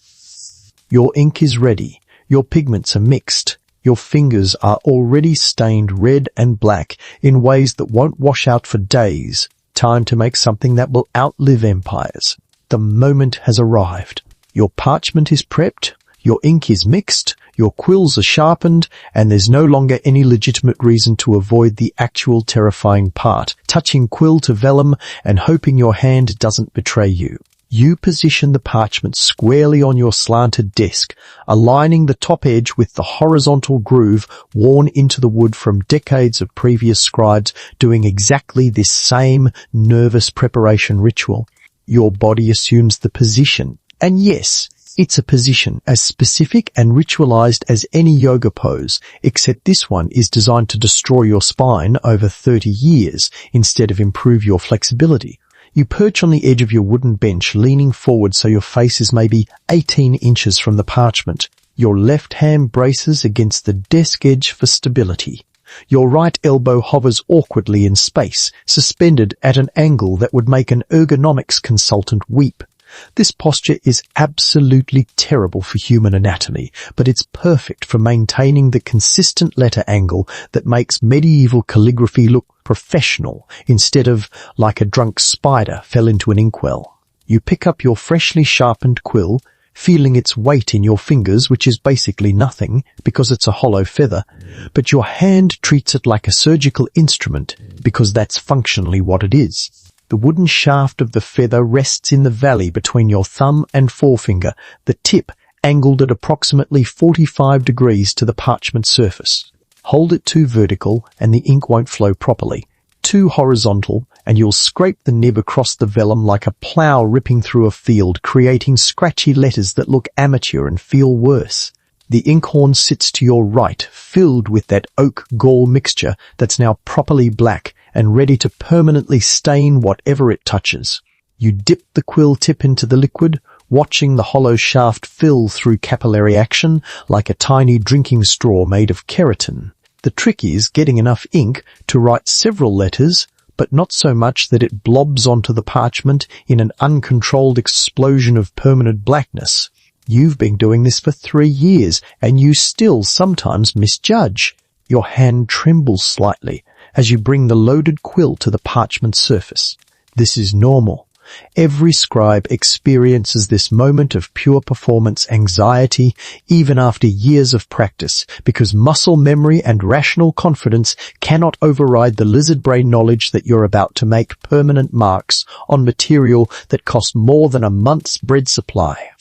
Your ink is ready. Your pigments are mixed. Your fingers are already stained red and black in ways that won't wash out for days. Time to make something that will outlive empires. The moment has arrived. Your parchment is prepped. Your ink is mixed. Your quills are sharpened, and there's no longer any legitimate reason to avoid the actual terrifying part, touching quill to vellum and hoping your hand doesn't betray you. You position the parchment squarely on your slanted desk, aligning the top edge with the horizontal groove worn into the wood from decades of previous scribes doing exactly this same nervous preparation ritual. Your body assumes the position, and yes, it's a position as specific and ritualized as any yoga pose, except this one is designed to destroy your spine over 30 years instead of improve your flexibility. You perch on the edge of your wooden bench, leaning forward so your face is maybe 18 inches from the parchment. Your left hand braces against the desk edge for stability. Your right elbow hovers awkwardly in space, suspended at an angle that would make an ergonomics consultant weep. This posture is absolutely terrible for human anatomy, but it's perfect for maintaining the consistent letter angle that makes medieval calligraphy look professional instead of like a drunk spider fell into an inkwell. You pick up your freshly sharpened quill, feeling its weight in your fingers, which is basically nothing because it's a hollow feather, but your hand treats it like a surgical instrument because that's functionally what it is. The wooden shaft of the feather rests in the valley between your thumb and forefinger, the tip angled at approximately 45 degrees to the parchment surface. Hold it too vertical and the ink won't flow properly. Too horizontal and you'll scrape the nib across the vellum like a plough ripping through a field, creating scratchy letters that look amateur and feel worse. The inkhorn sits to your right, filled with that oak gall mixture that's now properly black and ready to permanently stain whatever it touches. You dip the quill tip into the liquid, watching the hollow shaft fill through capillary action like a tiny drinking straw made of keratin. The trick is getting enough ink to write several letters, but not so much that it blobs onto the parchment in an uncontrolled explosion of permanent blackness. You've been doing this for 3 years, and you still sometimes misjudge. Your hand trembles slightly as you bring the loaded quill to the parchment surface. This is normal. Every scribe experiences this moment of pure performance anxiety even after years of practice, because muscle memory and rational confidence cannot override the lizard brain knowledge that you're about to make permanent marks on material that cost more than a month's bread supply.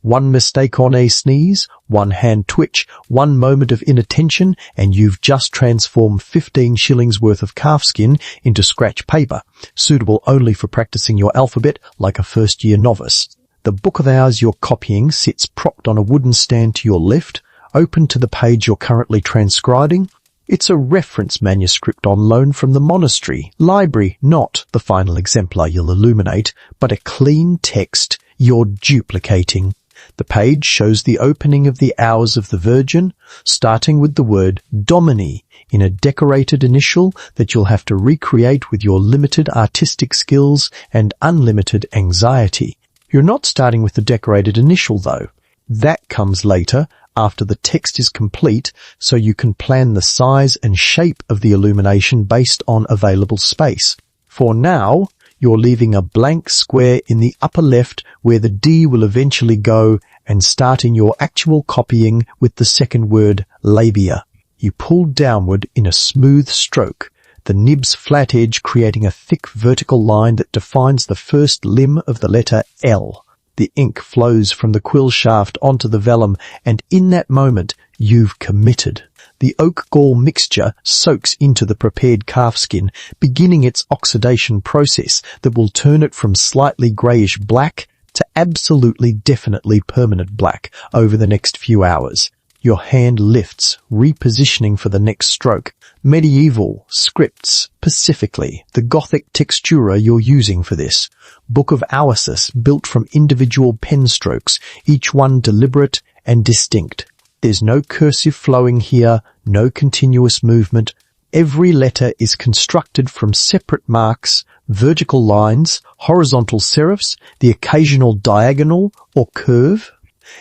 One mistake on a sneeze, one hand twitch, one moment of inattention, and you've just transformed 15 shillings worth of calfskin into scratch paper, suitable only for practicing your alphabet like a first-year novice. The book of hours you're copying sits propped on a wooden stand to your left, open to the page you're currently transcribing. It's a reference manuscript on loan from the monastery library, not the final exemplar you'll illuminate, but a clean text you're duplicating. The page shows the opening of the Hours of the Virgin, starting with the word Domini in a decorated initial that you'll have to recreate with your limited artistic skills and unlimited anxiety. You're not starting with the decorated initial, though. That comes later, after the text is complete, so you can plan the size and shape of the illumination based on available space. For now, you're leaving a blank square in the upper left where the D will eventually go, and starting your actual copying with the second word, labia. You pull downward in a smooth stroke, the nib's flat edge creating a thick vertical line that defines the first limb of the letter L. The ink flows from the quill shaft onto the vellum, and in that moment, you've committed. The oak gall mixture soaks into the prepared calfskin, beginning its oxidation process that will turn it from slightly greyish black to absolutely definitely permanent black over the next few hours. Your hand lifts, repositioning for the next stroke. Medieval, scripts, specifically, the Gothic textura you're using for this. Book of Hours built from individual pen strokes, each one deliberate and distinct. There's no cursive flowing here, no continuous movement. Every letter is constructed from separate marks, vertical lines, horizontal serifs, the occasional diagonal or curve.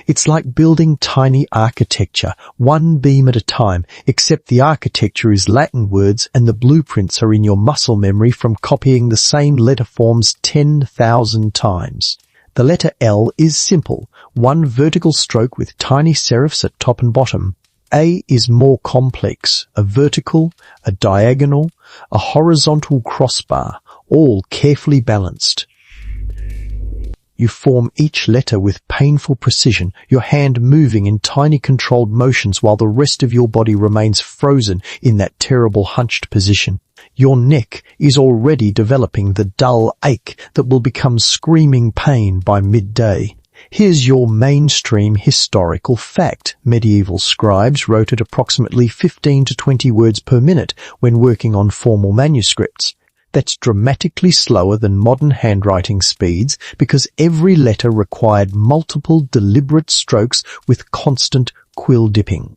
It's like building tiny architecture, one beam at a time, except the architecture is Latin words and the blueprints are in your muscle memory from copying the same letter forms 10,000 times. The letter L is simple, one vertical stroke with tiny serifs at top and bottom. A is more complex, a vertical, a diagonal, a horizontal crossbar, all carefully balanced. You form each letter with painful precision, your hand moving in tiny controlled motions while the rest of your body remains frozen in that terrible hunched position. Your neck is already developing the dull ache that will become screaming pain by midday. Here's your mainstream historical fact. Medieval scribes wrote at approximately 15 to 20 words per minute when working on formal manuscripts. That's dramatically slower than modern handwriting speeds because every letter required multiple deliberate strokes with constant quill dipping.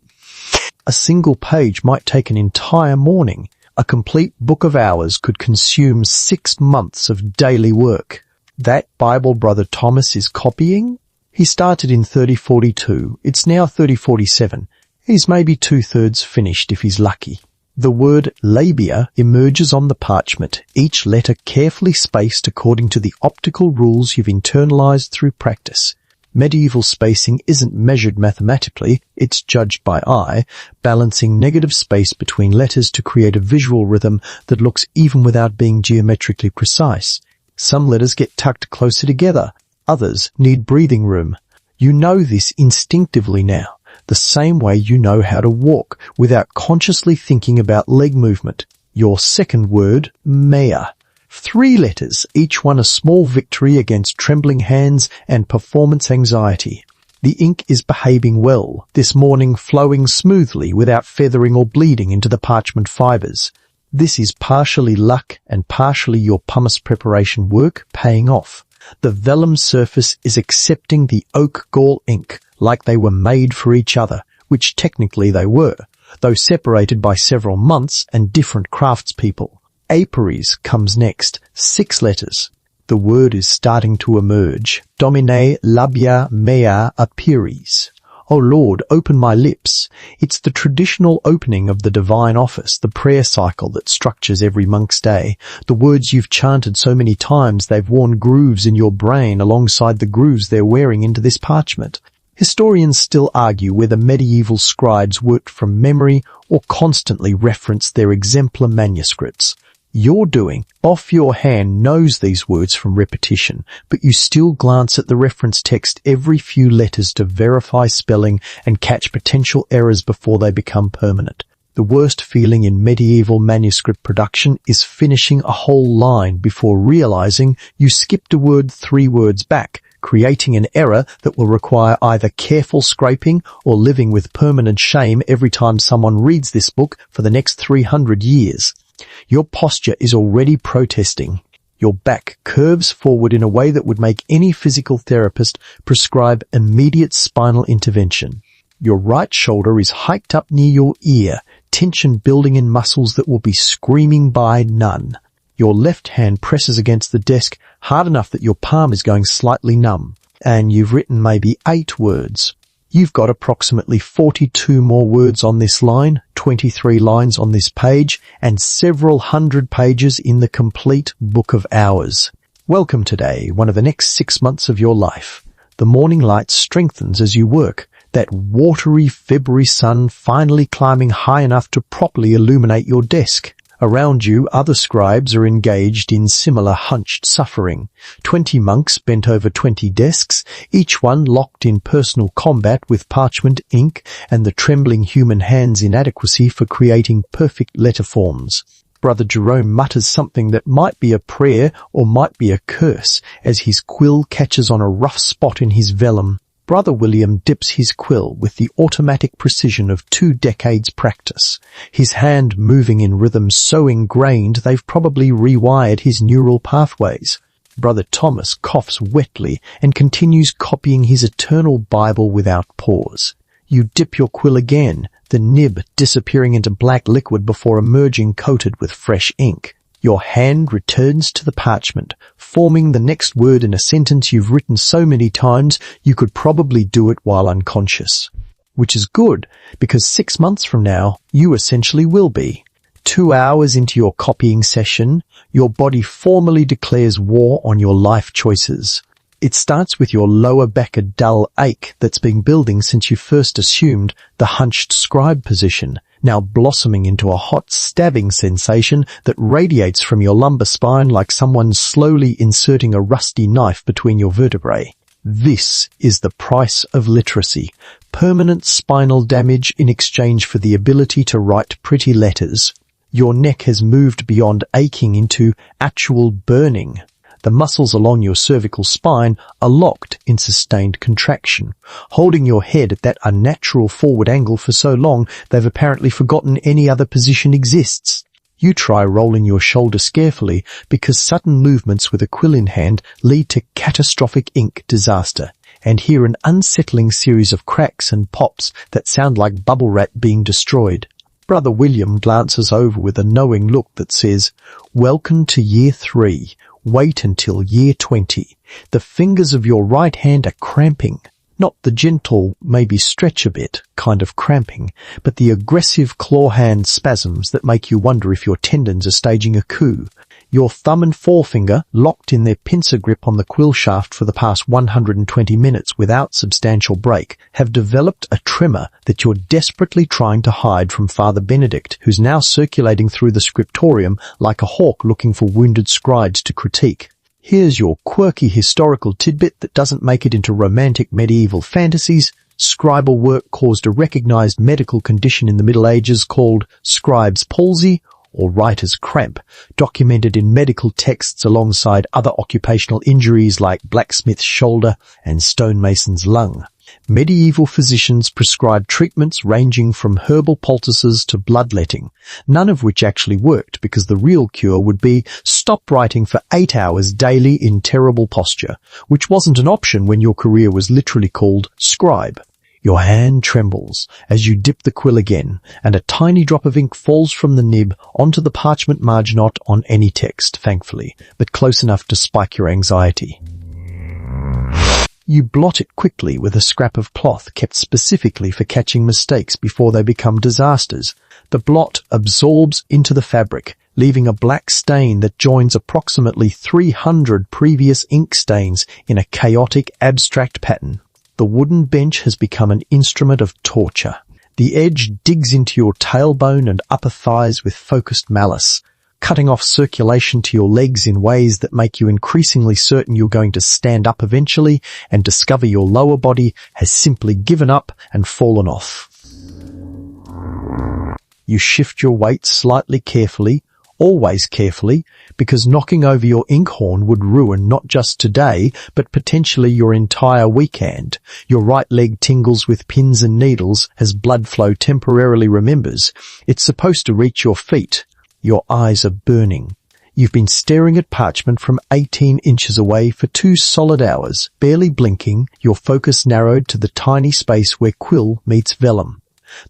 A single page might take an entire morning. A complete book of hours could consume 6 months of daily work. That Bible Brother Thomas is copying? He started in 3042. It's now 3047. He's maybe 2/3 finished if he's lucky. The word labia emerges on the parchment, each letter carefully spaced according to the optical rules you've internalized through practice. Medieval spacing isn't measured mathematically, it's judged by eye, balancing negative space between letters to create a visual rhythm that looks even without being geometrically precise. Some letters get tucked closer together, others need breathing room. You know this instinctively now, the same way you know how to walk without consciously thinking about leg movement. Your second word, mea. 3 letters, each one a small victory against trembling hands and performance anxiety. The ink is behaving well, this morning flowing smoothly without feathering or bleeding into the parchment fibers. This is partially luck and partially your pumice preparation work paying off. The vellum surface is accepting the oak gall ink like they were made for each other, which technically they were, though separated by several months and different craftspeople. Aperies comes next, 6 letters. The word is starting to emerge. Domine labia mea aperis. O Lord, open my lips. It's the traditional opening of the divine office, the prayer cycle that structures every monk's day. The words you've chanted so many times they've worn grooves in your brain alongside the grooves they're wearing into this parchment. Historians still argue whether medieval scribes worked from memory or constantly referenced their exemplar manuscripts. Your doing, off your hand, knows these words from repetition, but you still glance at the reference text every few letters to verify spelling and catch potential errors before they become permanent. The worst feeling in medieval manuscript production is finishing a whole line before realizing you skipped a word 3 words back, creating an error that will require either careful scraping or living with permanent shame every time someone reads this book for the next 300 years. Your posture is already protesting. Your back curves forward in a way that would make any physical therapist prescribe immediate spinal intervention. Your right shoulder is hiked up near your ear, tension building in muscles that will be screaming by none. Your left hand presses against the desk hard enough that your palm is going slightly numb, and you've written maybe 8 words. You've got approximately 42 more words on this line, 23 lines on this page, and several hundred pages in the complete Book of Hours. Welcome today, one of the next 6 months of your life. The morning light strengthens as you work, that watery February sun finally climbing high enough to properly illuminate your desk. Around you, other scribes are engaged in similar hunched suffering. 20 monks bent over 20 desks, each one locked in personal combat with parchment, ink, and the trembling human hand's inadequacy for creating perfect letter forms. Brother Jerome mutters something that might be a prayer or might be a curse as his quill catches on a rough spot in his vellum. Brother William dips his quill with the automatic precision of 2 decades practice, his hand moving in rhythms so ingrained they've probably rewired his neural pathways. Brother Thomas coughs wetly and continues copying his eternal Bible without pause. You dip your quill again, the nib disappearing into black liquid before emerging coated with fresh ink. Your hand returns to the parchment, forming the next word in a sentence you've written so many times you could probably do it while unconscious. Which is good, because 6 months from now, you essentially will be. 2 hours into your copying session, your body formally declares war on your life choices. It starts with your lower back a dull ache that's been building since you first assumed the hunched scribe position, now blossoming into a hot stabbing sensation that radiates from your lumbar spine like someone slowly inserting a rusty knife between your vertebrae. This is the price of literacy. Permanent spinal damage in exchange for the ability to write pretty letters. Your neck has moved beyond aching into actual burning. The muscles along your cervical spine are locked in sustained contraction, holding your head at that unnatural forward angle for so long they've apparently forgotten any other position exists. You try rolling your shoulders carefully because sudden movements with a quill in hand lead to catastrophic ink disaster, and hear an unsettling series of cracks and pops that sound like bubble wrap being destroyed. Brother William glances over with a knowing look that says, "Welcome to year 3. Wait until year 20. The fingers of your right hand are cramping. Not the gentle, maybe stretch a bit kind of cramping, but the aggressive claw hand spasms that make you wonder if your tendons are staging a coup. Your thumb and forefinger, locked in their pincer grip on the quill shaft for the past 120 minutes without substantial break, have developed a tremor that you're desperately trying to hide from Father Benedict, who's now circulating through the scriptorium like a hawk looking for wounded scribes to critique. Here's your quirky historical tidbit that doesn't make it into romantic medieval fantasies. Scribal work caused a recognized medical condition in the Middle Ages called scribe's palsy, or writer's cramp, documented in medical texts alongside other occupational injuries like blacksmith's shoulder and stonemason's lung. Medieval physicians prescribed treatments ranging from herbal poultices to bloodletting, none of which actually worked because the real cure would be stop writing for 8 hours daily in terrible posture, which wasn't an option when your career was literally called scribe. Your hand trembles as you dip the quill again, and a tiny drop of ink falls from the nib onto the parchment marge not on any text, thankfully, but close enough to spike your anxiety. You blot it quickly with a scrap of cloth kept specifically for catching mistakes before they become disasters. The blot absorbs into the fabric, leaving a black stain that joins approximately 300 previous ink stains in a chaotic, abstract pattern. The wooden bench has become an instrument of torture. The edge digs into your tailbone and upper thighs with focused malice, cutting off circulation to your legs in ways that make you increasingly certain you're going to stand up eventually and discover your lower body has simply given up and fallen off. You shift your weight slightly carefully, always carefully, because knocking over your inkhorn would ruin not just today, but potentially your entire weekend. Your right leg tingles with pins and needles as blood flow temporarily remembers. It's supposed to reach your feet. Your eyes are burning. You've been staring at parchment from 18 inches away for 2 solid hours, barely blinking, your focus narrowed to the tiny space where quill meets vellum.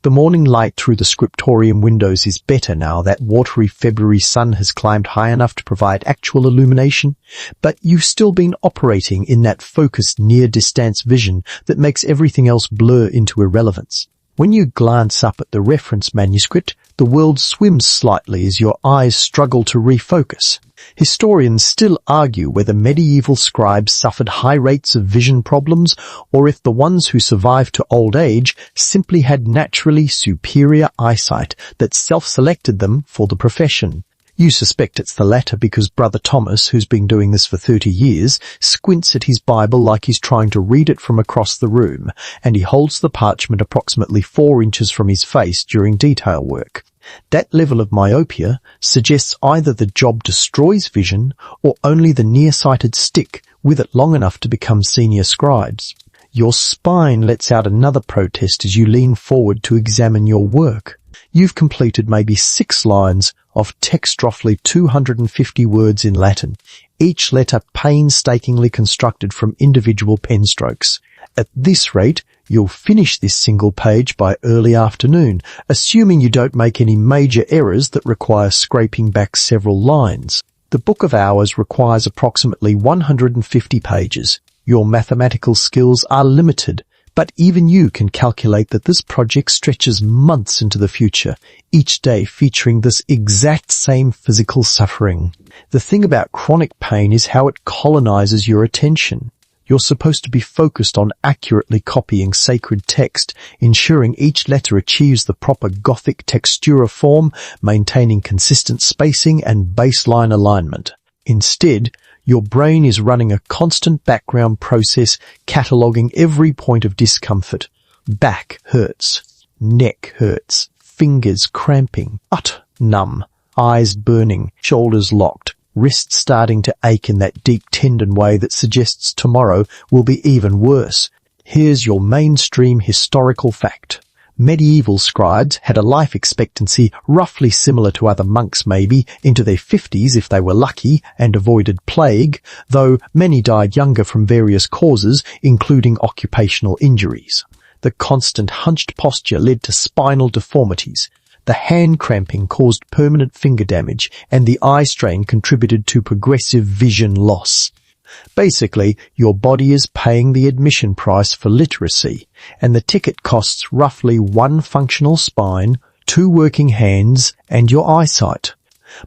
The morning light through the scriptorium windows is better now that watery February sun has climbed high enough to provide actual illumination, but you've still been operating in that focused near-distance vision that makes everything else blur into irrelevance. When you glance up at the reference manuscript, the world swims slightly as your eyes struggle to refocus. Historians still argue whether medieval scribes suffered high rates of vision problems or if the ones who survived to old age simply had naturally superior eyesight that self-selected them for the profession. You suspect it's the latter because Brother Thomas, who's been doing this for 30 years, squints at his Bible like he's trying to read it from across the room, and he holds the parchment approximately 4 inches from his face during detail work. That level of myopia suggests either the job destroys vision or only the nearsighted stick with it long enough to become senior scribes. Your spine lets out another protest as you lean forward to examine your work. You've completed maybe 6 lines of text roughly 250 words in Latin, each letter painstakingly constructed from individual pen strokes. At this rate, you'll finish this single page by early afternoon, assuming you don't make any major errors that require scraping back several lines. The Book of Hours requires approximately 150 pages. Your mathematical skills are limited, but even you can calculate that this project stretches months into the future, each day featuring this exact same physical suffering. The thing about chronic pain is how it colonizes your attention. You're supposed to be focused on accurately copying sacred text, ensuring each letter achieves the proper Gothic textura form, maintaining consistent spacing and baseline alignment. Instead, your brain is running a constant background process, cataloguing every point of discomfort. Back hurts, neck hurts, fingers cramping, butt numb, eyes burning, shoulders locked, wrists starting to ache in that deep tendon way that suggests tomorrow will be even worse. Here's your mainstream historical fact. Medieval scribes had a life expectancy roughly similar to other monks, maybe into their 50s if they were lucky and avoided plague, though many died younger from various causes, including occupational injuries. The constant hunched posture led to spinal deformities. The hand cramping caused permanent finger damage, and the eye strain contributed to progressive vision loss. Basically, your body is paying the admission price for literacy, and the ticket costs roughly 1 functional spine, 2 working hands, and your eyesight.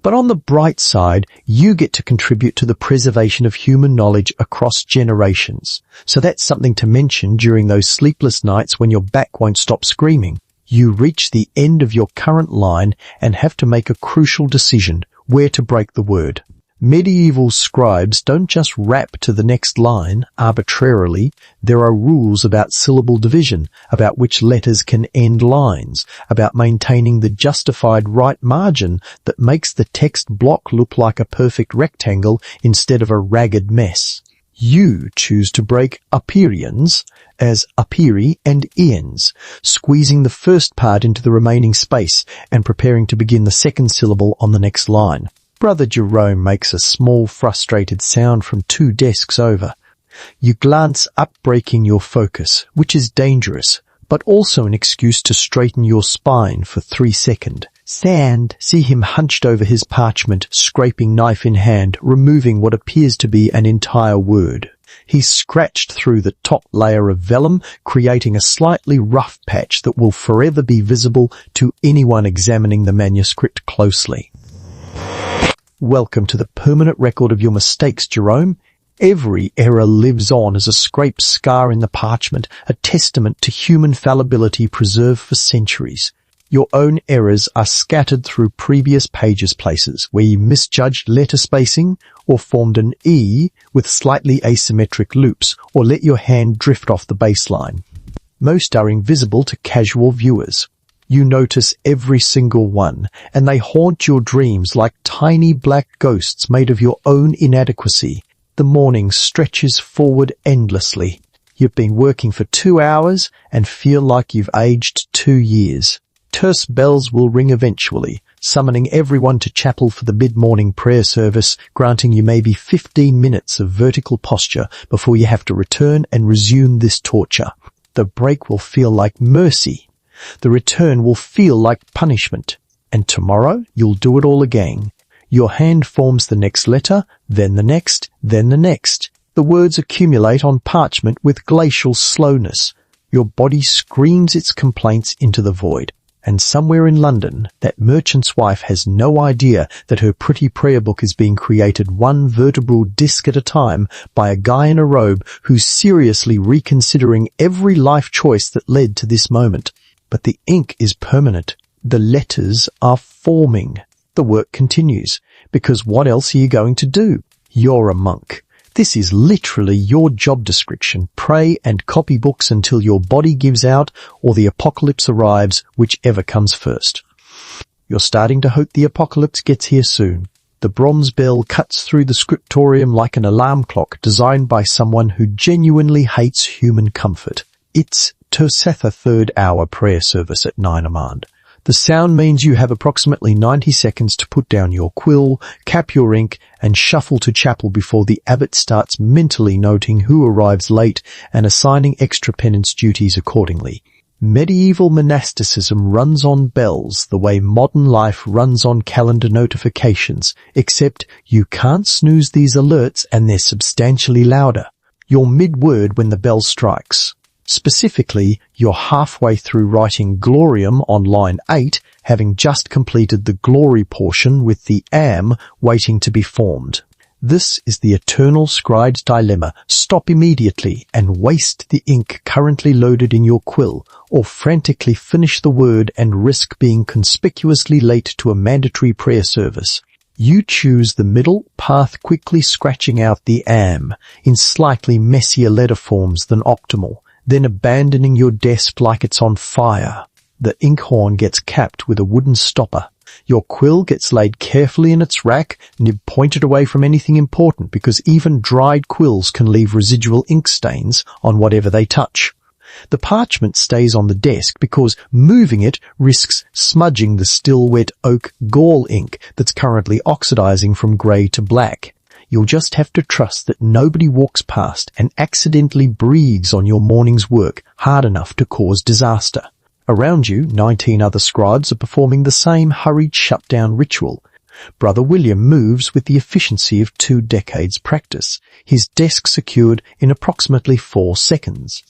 But on the bright side, you get to contribute to the preservation of human knowledge across generations. So that's something to mention during those sleepless nights when your back won't stop screaming. You reach the end of your current line and have to make a crucial decision, where to break the word. Medieval scribes don't just rap to the next line arbitrarily. There are rules about syllable division, about which letters can end lines, about maintaining the justified right margin that makes the text block look like a perfect rectangle instead of a ragged mess. You choose to break aperions as aperi and ians, squeezing the first part into the remaining space and preparing to begin the second syllable on the next line. Brother Jerome makes a small frustrated sound from 2 desks over. You glance up, breaking your focus, which is dangerous, but also an excuse to straighten your spine for 3 seconds. Sand. See him hunched over his parchment, scraping knife in hand, removing what appears to be an entire word. He's scratched through the top layer of vellum, creating a slightly rough patch that will forever be visible to anyone examining the manuscript closely. Welcome to the permanent record of your mistakes, Jerome. Every error lives on as a scraped scar in the parchment, a testament to human fallibility preserved for centuries. Your own errors are scattered through previous pages places where you misjudged letter spacing or formed an E with slightly asymmetric loops or let your hand drift off the baseline. Most are invisible to casual viewers. You notice every single one, and they haunt your dreams like tiny black ghosts made of your own inadequacy. The morning stretches forward endlessly. You've been working for 2 hours and feel like you've aged 2 years. Terse bells will ring eventually, summoning everyone to chapel for the mid-morning prayer service, granting you maybe 15 minutes of vertical posture before you have to return and resume this torture. The break will feel like mercy. The return will feel like punishment. And tomorrow you'll do it all again. Your hand forms the next letter, then the next, then the next. The words accumulate on parchment with glacial slowness. Your body screams its complaints into the void. And somewhere in London, that merchant's wife has no idea that her pretty prayer book is being created 1 vertebral disc at a time by a guy in a robe who's seriously reconsidering every life choice that led to this moment. But the ink is permanent. The letters are forming. The work continues, because what else are you going to do? You're a monk. This is literally your job description. Pray and copy books until your body gives out or the apocalypse arrives, whichever comes first. You're starting to hope the apocalypse gets here soon. The bronze bell cuts through the scriptorium like an alarm clock designed by someone who genuinely hates human comfort. It's Tercetha 3rd hour prayer service at 9 Amand. The sound means you have approximately 90 seconds to put down your quill, cap your ink, and shuffle to chapel before the abbot starts mentally noting who arrives late and assigning extra penance duties accordingly. Medieval monasticism runs on bells the way modern life runs on calendar notifications, except you can't snooze these alerts and they're substantially louder. You're mid-word when the bell strikes. Specifically, you're halfway through writing gloriam on line 8, having just completed the glory portion with the am waiting to be formed. This is the eternal scribe's dilemma. Stop immediately and waste the ink currently loaded in your quill, or frantically finish the word and risk being conspicuously late to a mandatory prayer service. You choose the middle path, quickly scratching out the am in slightly messier letter forms than optimal, then abandoning your desk like it's on fire. The inkhorn gets capped with a wooden stopper. Your quill gets laid carefully in its rack, nib pointed away from anything important, because even dried quills can leave residual ink stains on whatever they touch. The parchment stays on the desk because moving it risks smudging the still wet oak gall ink that's currently oxidizing from grey to black. You'll just have to trust that nobody walks past and accidentally breathes on your morning's work hard enough to cause disaster. Around you, 19 other scribes are performing the same hurried shutdown ritual. Brother William moves with the efficiency of 2 decades' practice, his desk secured in approximately 4 seconds.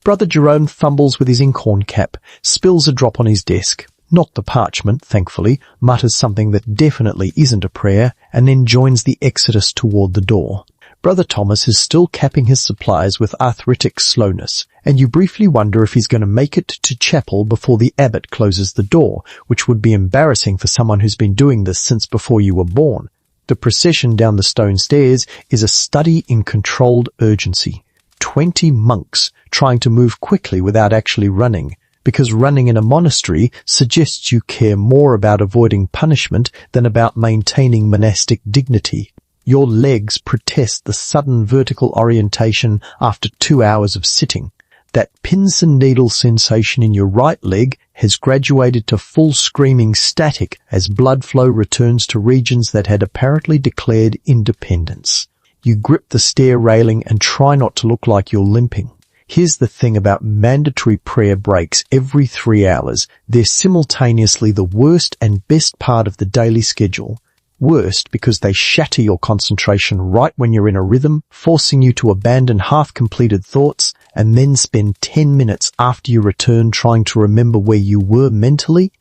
Brother Jerome fumbles with his inkhorn cap, spills a drop on his desk, not the parchment, thankfully, mutters something that definitely isn't a prayer, and then joins the exodus toward the door. Brother Thomas is still capping his supplies with arthritic slowness, and you briefly wonder if he's going to make it to chapel before the abbot closes the door, which would be embarrassing for someone who's been doing this since before you were born. The procession down the stone stairs is a study in controlled urgency. 20 monks trying to move quickly without actually running, because running in a monastery suggests you care more about avoiding punishment than about maintaining monastic dignity. Your legs protest the sudden vertical orientation after 2 hours of sitting. That pins and needles sensation in your right leg has graduated to full screaming static as blood flow returns to regions that had apparently declared independence. You grip the stair railing and try not to look like you're limping. Here's the thing about mandatory prayer breaks every 3 hours. They're simultaneously the worst and best part of the daily schedule. Worst because they shatter your concentration right when you're in a rhythm, forcing you to abandon half-completed thoughts and then spend 10 minutes after you return trying to remember where you were mentally.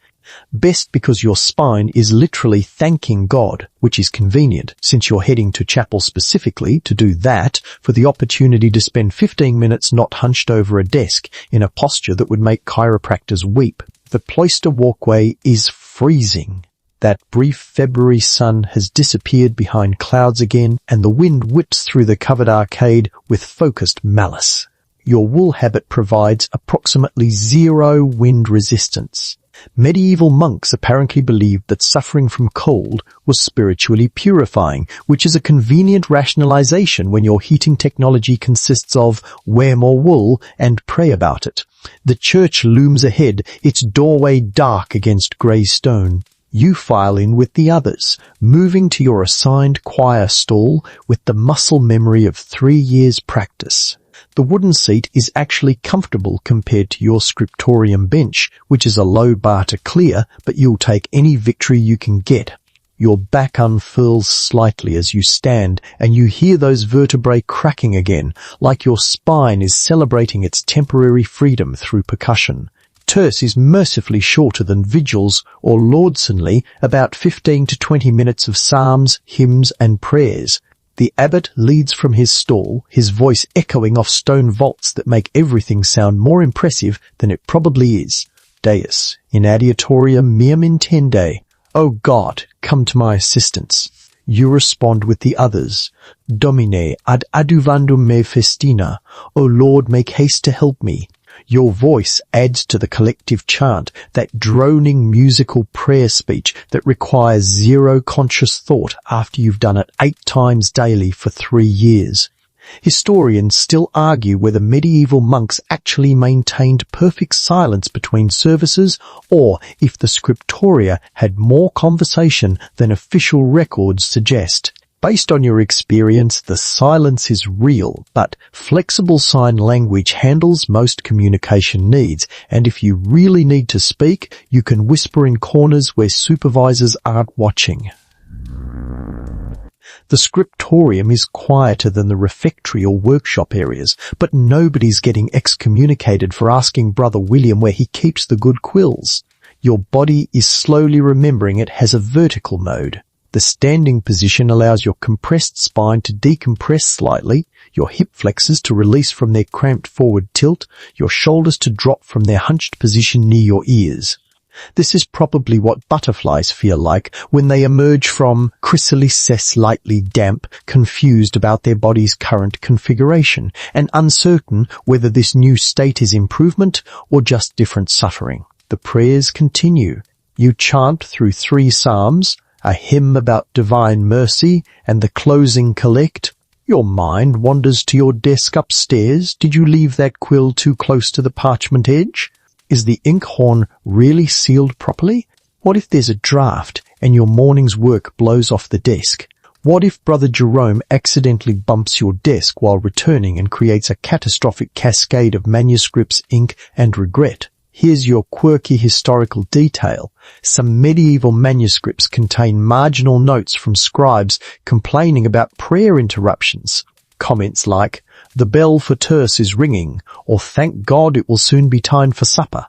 Best because your spine is literally thanking God, which is convenient since you're heading to chapel specifically to do that, for the opportunity to spend 15 minutes not hunched over a desk in a posture that would make chiropractors weep. The cloister walkway is freezing. That brief February sun has disappeared behind clouds again, and the wind whips through the covered arcade with focused malice. Your wool habit provides approximately 0 wind resistance. Medieval monks apparently believed that suffering from cold was spiritually purifying, which is a convenient rationalization when your heating technology consists of wear more wool and pray about it. The church looms ahead, its doorway dark against grey stone. You file in with the others, moving to your assigned choir stall with the muscle memory of 3 years' practice. The wooden seat is actually comfortable compared to your scriptorium bench, which is a low bar to clear, but you'll take any victory you can get. Your back unfurls slightly as you stand, and you hear those vertebrae cracking again, like your spine is celebrating its temporary freedom through percussion. Terce is mercifully shorter than vigils or lordsonly, about 15 to 20 minutes of psalms, hymns, and prayers. The abbot leads from his stall, his voice echoing off stone vaults that make everything sound more impressive than it probably is. Deus, in adiatorium meam intende. O God, come to my assistance. You respond with the others. Domine, ad adjuvandum me festina. O Lord, make haste to help me. Your voice adds to the collective chant, that droning musical prayer speech that requires 0 conscious thought after you've done it 8 times daily for 3 years. Historians still argue whether medieval monks actually maintained perfect silence between services, or if the scriptoria had more conversation than official records suggest. Based on your experience, the silence is real, but flexible sign language handles most communication needs, and if you really need to speak, you can whisper in corners where supervisors aren't watching. The scriptorium is quieter than the refectory or workshop areas, but nobody's getting excommunicated for asking Brother William where he keeps the good quills. Your body is slowly remembering it has a vertical mode. The standing position allows your compressed spine to decompress slightly, your hip flexors to release from their cramped forward tilt, your shoulders to drop from their hunched position near your ears. This is probably what butterflies feel like when they emerge from chrysalis slightly damp, confused about their body's current configuration, and uncertain whether this new state is improvement or just different suffering. The prayers continue. You chant through 3 psalms, a hymn about divine mercy, and the closing collect. Your mind wanders to your desk upstairs. Did you leave that quill too close to the parchment edge? Is the inkhorn really sealed properly? What if there's a draft and your morning's work blows off the desk? What if Brother Jerome accidentally bumps your desk while returning and creates a catastrophic cascade of manuscripts, ink, and regret? Here's your quirky historical detail. Some medieval manuscripts contain marginal notes from scribes complaining about prayer interruptions. Comments like, "The bell for terce is ringing," or "Thank God it will soon be time for supper,"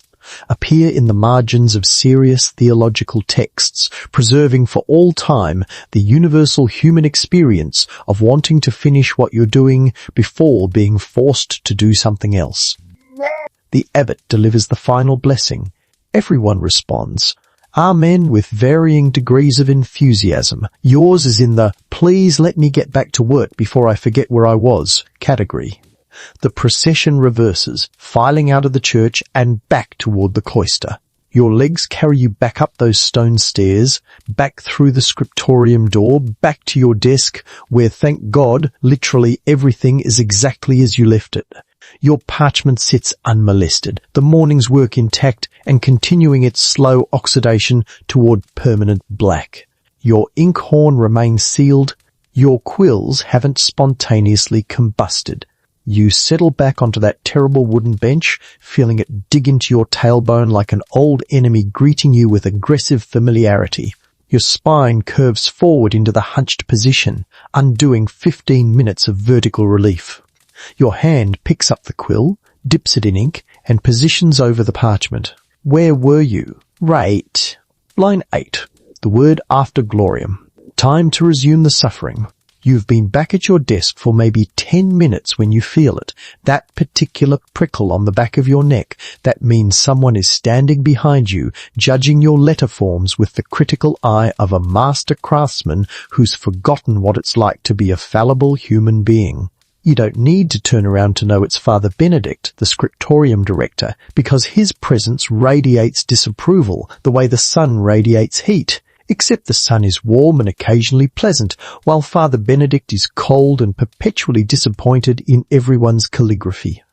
appear in the margins of serious theological texts, preserving for all time the universal human experience of wanting to finish what you're doing before being forced to do something else. The abbot delivers the final blessing. Everyone responds, "Amen," with varying degrees of enthusiasm. Yours is in the "please let me get back to work before I forget where I was" category. The procession reverses, filing out of the church and back toward the cloister. Your legs carry you back up those stone stairs, back through the scriptorium door, back to your desk, where, thank God, literally everything is exactly as you left it. Your parchment sits unmolested, the morning's work intact and continuing its slow oxidation toward permanent black. Your inkhorn remains sealed. Your quills haven't spontaneously combusted. You settle back onto that terrible wooden bench, feeling it dig into your tailbone like an old enemy greeting you with aggressive familiarity. Your spine curves forward into the hunched position, undoing 15 minutes of vertical relief. Your hand picks up the quill, dips it in ink, and positions over the parchment. Where were you? Right. Line 8. The word after gloriam. Time to resume the suffering. You've been back at your desk for maybe 10 minutes when you feel it. That particular prickle on the back of your neck, that means someone is standing behind you, judging your letter forms with the critical eye of a master craftsman who's forgotten what it's like to be a fallible human being. You don't need to turn around to know it's Father Benedict, the scriptorium director, because his presence radiates disapproval the way the sun radiates heat. Except the sun is warm and occasionally pleasant, while Father Benedict is cold and perpetually disappointed in everyone's calligraphy.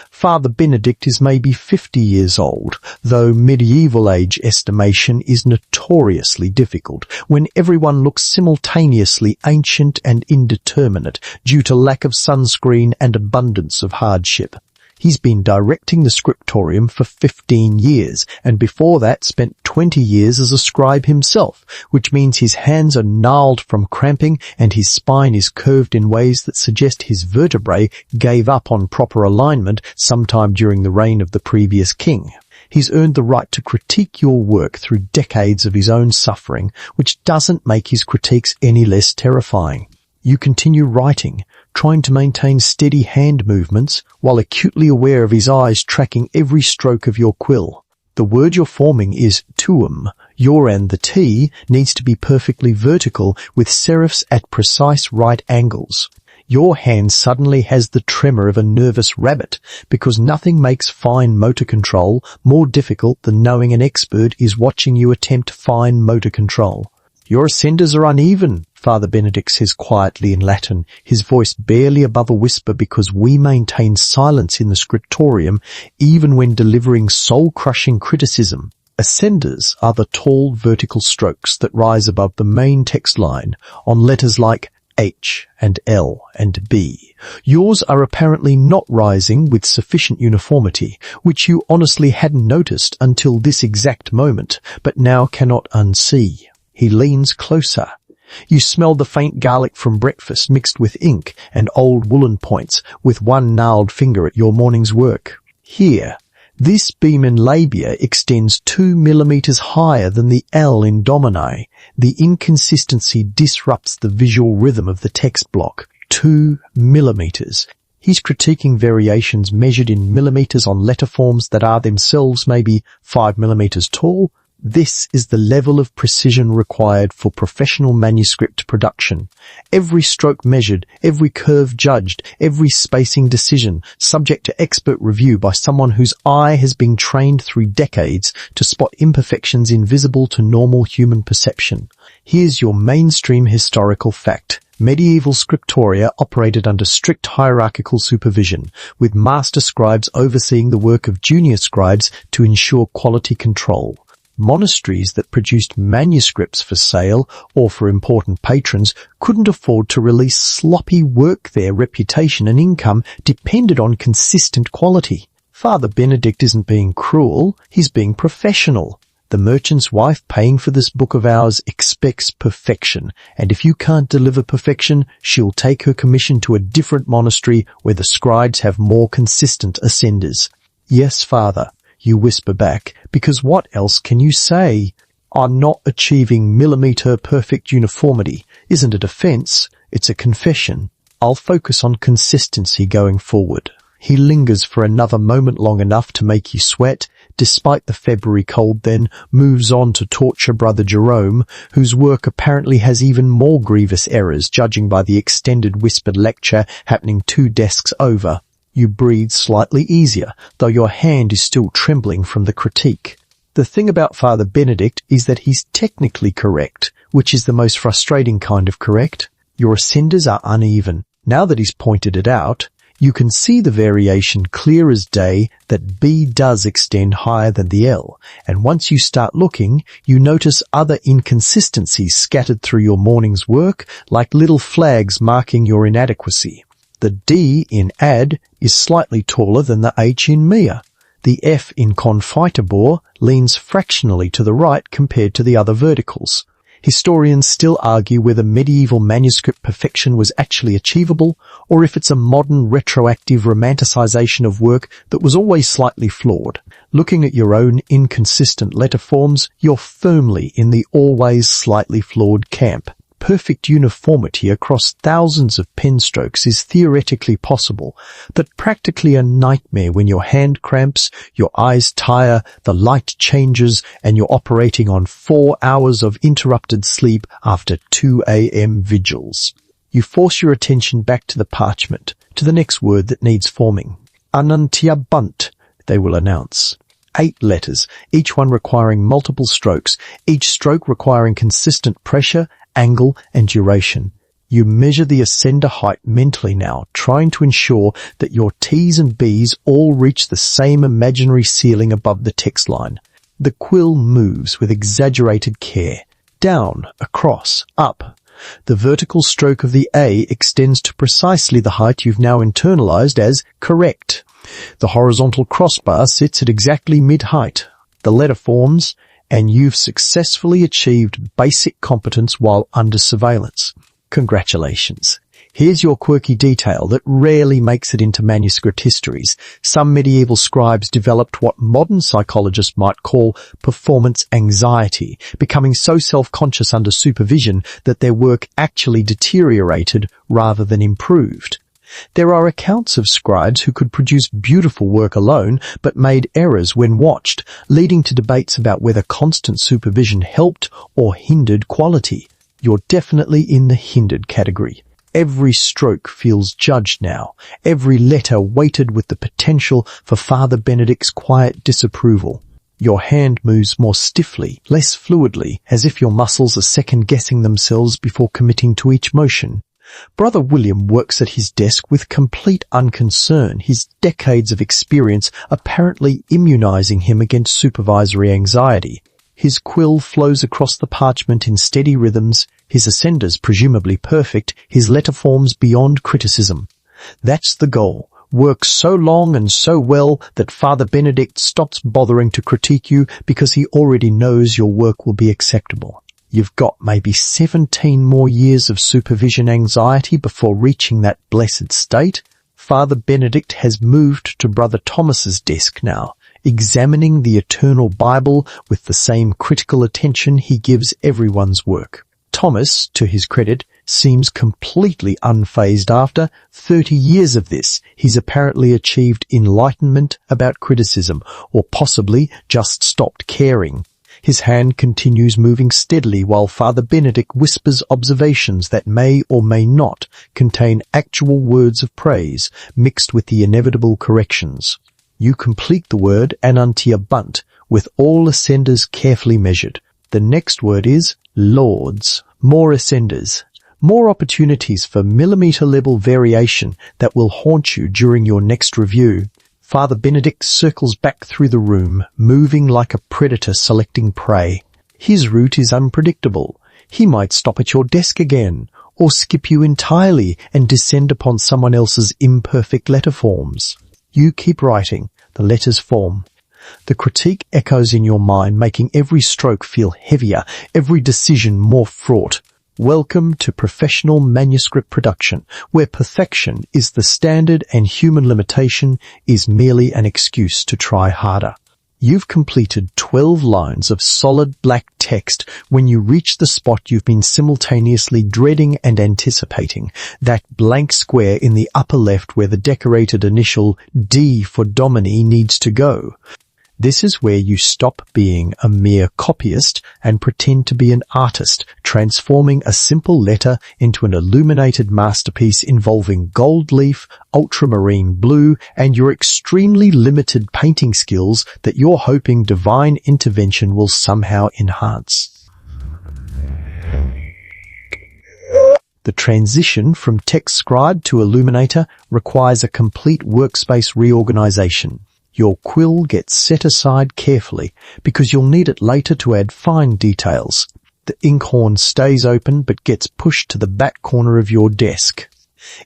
Father Benedict is maybe 50 years old, though medieval age estimation is notoriously difficult when everyone looks simultaneously ancient and indeterminate due to lack of sunscreen and abundance of hardship. He's been directing the scriptorium for 15 years, and before that spent 20 years as a scribe himself, which means his hands are gnarled from cramping and his spine is curved in ways that suggest his vertebrae gave up on proper alignment sometime during the reign of the previous king. He's earned the right to critique your work through decades of his own suffering, which doesn't make his critiques any less terrifying. You continue writing, trying to maintain steady hand movements while acutely aware of his eyes tracking every stroke of your quill. The word you're forming is tuum. Your and the T needs to be perfectly vertical with serifs at precise right angles. Your hand suddenly has the tremor of a nervous rabbit because nothing makes fine motor control more difficult than knowing an expert is watching you attempt fine motor control. Your ascenders are uneven, Father Benedict says quietly in Latin, his voice barely above a whisper because we maintain silence in the scriptorium even when delivering soul-crushing criticism. Ascenders are the tall vertical strokes that rise above the main text line on letters like H and L and B. Yours are apparently not rising with sufficient uniformity, which you honestly hadn't noticed until this exact moment, but now cannot unsee. He leans closer. You smell the faint garlic from breakfast mixed with ink and old woolen points with one gnarled finger at your morning's work. Here, This beam in labia extends 2 millimeters higher than the L in Domini. The inconsistency disrupts the visual rhythm of the text block. 2 millimeters. He's critiquing variations measured in millimeters on letter forms that are themselves maybe 5 millimeters tall. This is the level of precision required for professional manuscript production. Every stroke measured, every curve judged, every spacing decision subject to expert review by someone whose eye has been trained through decades to spot imperfections invisible to normal human perception. Here's your mainstream historical fact. Medieval scriptoria operated under strict hierarchical supervision, with master scribes overseeing the work of junior scribes to ensure quality control. Monasteries that produced manuscripts for sale or for important patrons couldn't afford to release sloppy work. Their reputation and income depended on consistent quality. Father Benedict isn't being cruel, he's being professional. The merchant's wife paying for this book of ours expects perfection, and if you can't deliver perfection, she'll take her commission to a different monastery where the scribes have more consistent ascenders. Yes, Father, you whisper back, because what else can you say? I'm not achieving millimeter perfect uniformity isn't a defense, it's a confession. I'll focus on consistency going forward. He lingers for another moment long enough to make you sweat, despite the February cold, then moves on to torture Brother Jerome, whose work apparently has even more grievous errors, judging by the extended whispered lecture happening 2 desks over. You breathe slightly easier, though your hand is still trembling from the critique. The thing about Father Benedict is that he's technically correct, which is the most frustrating kind of correct. Your ascenders are uneven. Now that he's pointed it out, you can see the variation clear as day that B does extend higher than the L, and once you start looking, you notice other inconsistencies scattered through your morning's work, like little flags marking your inadequacy. The D in add is slightly taller than the H in mea. The F in confiteor leans fractionally to the right compared to the other verticals. Historians still argue whether medieval manuscript perfection was actually achievable, or if it's a modern retroactive romanticization of work that was always slightly flawed. Looking at your own inconsistent letter forms, you're firmly in the always slightly flawed camp. Perfect uniformity across thousands of pen strokes is theoretically possible, but practically a nightmare when your hand cramps, your eyes tire, the light changes, and you're operating on 4 hours of interrupted sleep after 2 a.m. vigils. You force your attention back to the parchment, to the next word that needs forming. Anuntiabunt, they will announce. 8 letters, each one requiring multiple strokes, each stroke requiring consistent pressure, angle, and duration. You measure the ascender height mentally now, trying to ensure that your T's and B's all reach the same imaginary ceiling above the text line. The quill moves with exaggerated care. Down, across, up. The vertical stroke of the A extends to precisely the height you've now internalized as correct. The horizontal crossbar sits at exactly mid-height. The letter forms, and you've successfully achieved basic competence while under surveillance. Congratulations. Here's your quirky detail that rarely makes it into manuscript histories. Some medieval scribes developed what modern psychologists might call performance anxiety, becoming so self-conscious under supervision that their work actually deteriorated rather than improved. There are accounts of scribes who could produce beautiful work alone, but made errors when watched, leading to debates about whether constant supervision helped or hindered quality. You're definitely in the hindered category. Every stroke feels judged now, every letter weighted with the potential for Father Benedict's quiet disapproval. Your hand moves more stiffly, less fluidly, as if your muscles are second-guessing themselves before committing to each motion. Brother William works at his desk with complete unconcern, his decades of experience apparently immunizing him against supervisory anxiety. His quill flows across the parchment in steady rhythms, his ascenders presumably perfect, his letter forms beyond criticism. That's the goal. Work so long and so well that Father Benedict stops bothering to critique you because he already knows your work will be acceptable. You've got maybe 17 more years of supervision anxiety before reaching that blessed state. Father Benedict has moved to Brother Thomas's desk now. examining the eternal Bible with the same critical attention he gives everyone's work. Thomas, to his credit, seems completely unfazed after 30 years of this. He's apparently achieved enlightenment about criticism, or possibly just stopped caring. His hand continues moving steadily while Father Benedict whispers observations that may or may not contain actual words of praise mixed with the inevitable corrections. You complete the word anuntia bunt, with all ascenders carefully measured. The next word is Lords, more ascenders, more opportunities for millimeter-level variation that will haunt you during your next review. Father Benedict circles back through the room, moving like a predator selecting prey. His route is unpredictable. He might stop at your desk again, or skip you entirely and descend upon someone else's imperfect letter forms. You keep writing. The letters form. The critique echoes in your mind, making every stroke feel heavier, every decision more fraught. Welcome to professional manuscript production, where perfection is the standard and human limitation is merely an excuse to try harder. You've completed 12 lines of solid black text when you reach the spot you've been simultaneously dreading and anticipating, that blank square in the upper left where the decorated initial D for Domini needs to go. This is where you stop being a mere copyist and pretend to be an artist, transforming a simple letter into an illuminated masterpiece involving gold leaf, ultramarine blue, and your extremely limited painting skills that you're hoping divine intervention will somehow enhance. The transition from text scribe to illuminator requires a complete workspace reorganization. Your quill gets set aside carefully because you'll need it later to add fine details. The inkhorn stays open but gets pushed to the back corner of your desk.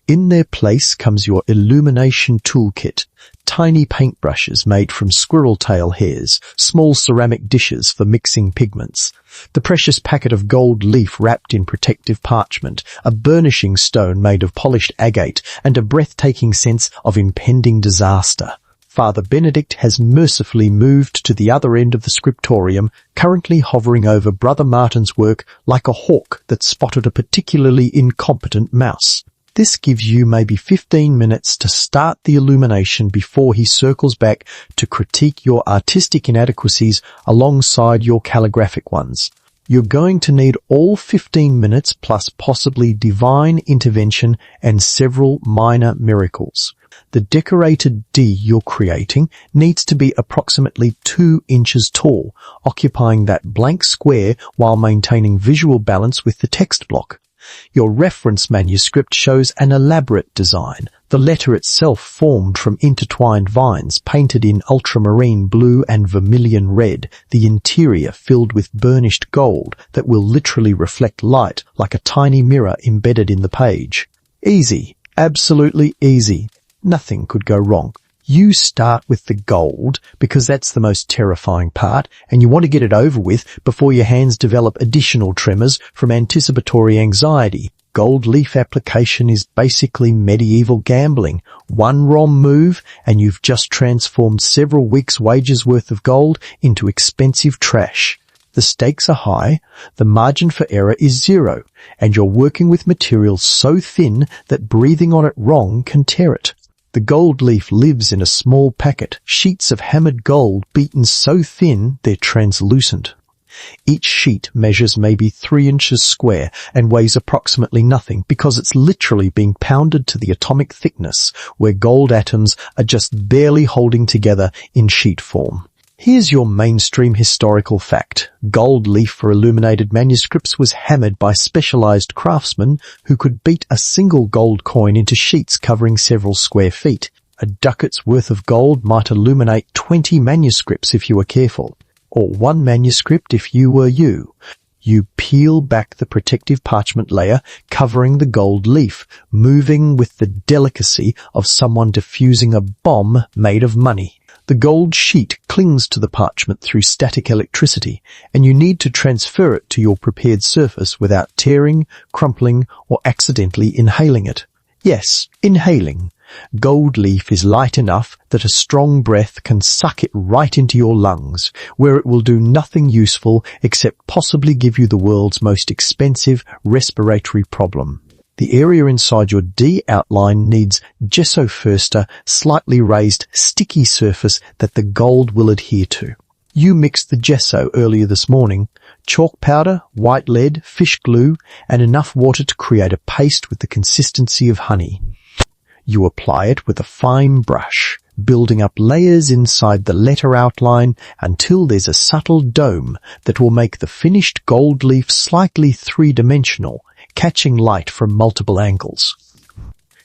In their place comes your illumination toolkit, tiny paintbrushes made from squirrel tail hairs, small ceramic dishes for mixing pigments, the precious packet of gold leaf wrapped in protective parchment, a burnishing stone made of polished agate, and a breathtaking sense of impending disaster. Father Benedict has mercifully moved to the other end of the scriptorium, currently hovering over Brother Martin's work like a hawk that spotted a particularly incompetent mouse. This gives you maybe 15 minutes to start the illumination before he circles back to critique your artistic inadequacies alongside your calligraphic ones. You're going to need all 15 minutes plus possibly divine intervention and several minor miracles. The decorated D you're creating needs to be approximately 2 inches tall, occupying that blank square while maintaining visual balance with the text block. Your reference manuscript shows an elaborate design, the letter itself formed from intertwined vines painted in ultramarine blue and vermilion red, the interior filled with burnished gold that will literally reflect light like a tiny mirror embedded in the page. Easy, absolutely easy. Nothing could go wrong. You start with the gold because that's the most terrifying part, and you want to get it over with before your hands develop additional tremors from anticipatory anxiety. Gold leaf application is basically medieval gambling. One wrong move and you've just transformed several weeks' wages worth of gold into expensive trash. The stakes are high, the margin for error is 0, and you're working with materials so thin that breathing on it wrong can tear it. The gold leaf lives in a small packet, sheets of hammered gold beaten so thin they're translucent. Each sheet measures maybe 3 inches square and weighs approximately nothing because it's literally being pounded to the atomic thickness where gold atoms are just barely holding together in sheet form. Here's your mainstream historical fact. Gold leaf for illuminated manuscripts was hammered by specialized craftsmen who could beat a single gold coin into sheets covering several square feet. A ducat's worth of gold might illuminate 20 manuscripts if you were careful, or 1 manuscript if you were you. You peel back the protective parchment layer covering the gold leaf, moving with the delicacy of someone diffusing a bomb made of money. The gold sheet clings to the parchment through static electricity, and you need to transfer it to your prepared surface without tearing, crumpling, or accidentally inhaling it. Yes, inhaling. Gold leaf is light enough that a strong breath can suck it right into your lungs, where it will do nothing useful except possibly give you the world's most expensive respiratory problem. The area inside your D outline needs gesso first, a slightly raised, sticky surface that the gold will adhere to. You mixed the gesso earlier this morning, chalk powder, white lead, fish glue, and enough water to create a paste with the consistency of honey. You apply it with a fine brush, building up layers inside the letter outline until there's a subtle dome that will make the finished gold leaf slightly three-dimensional, catching light from multiple angles.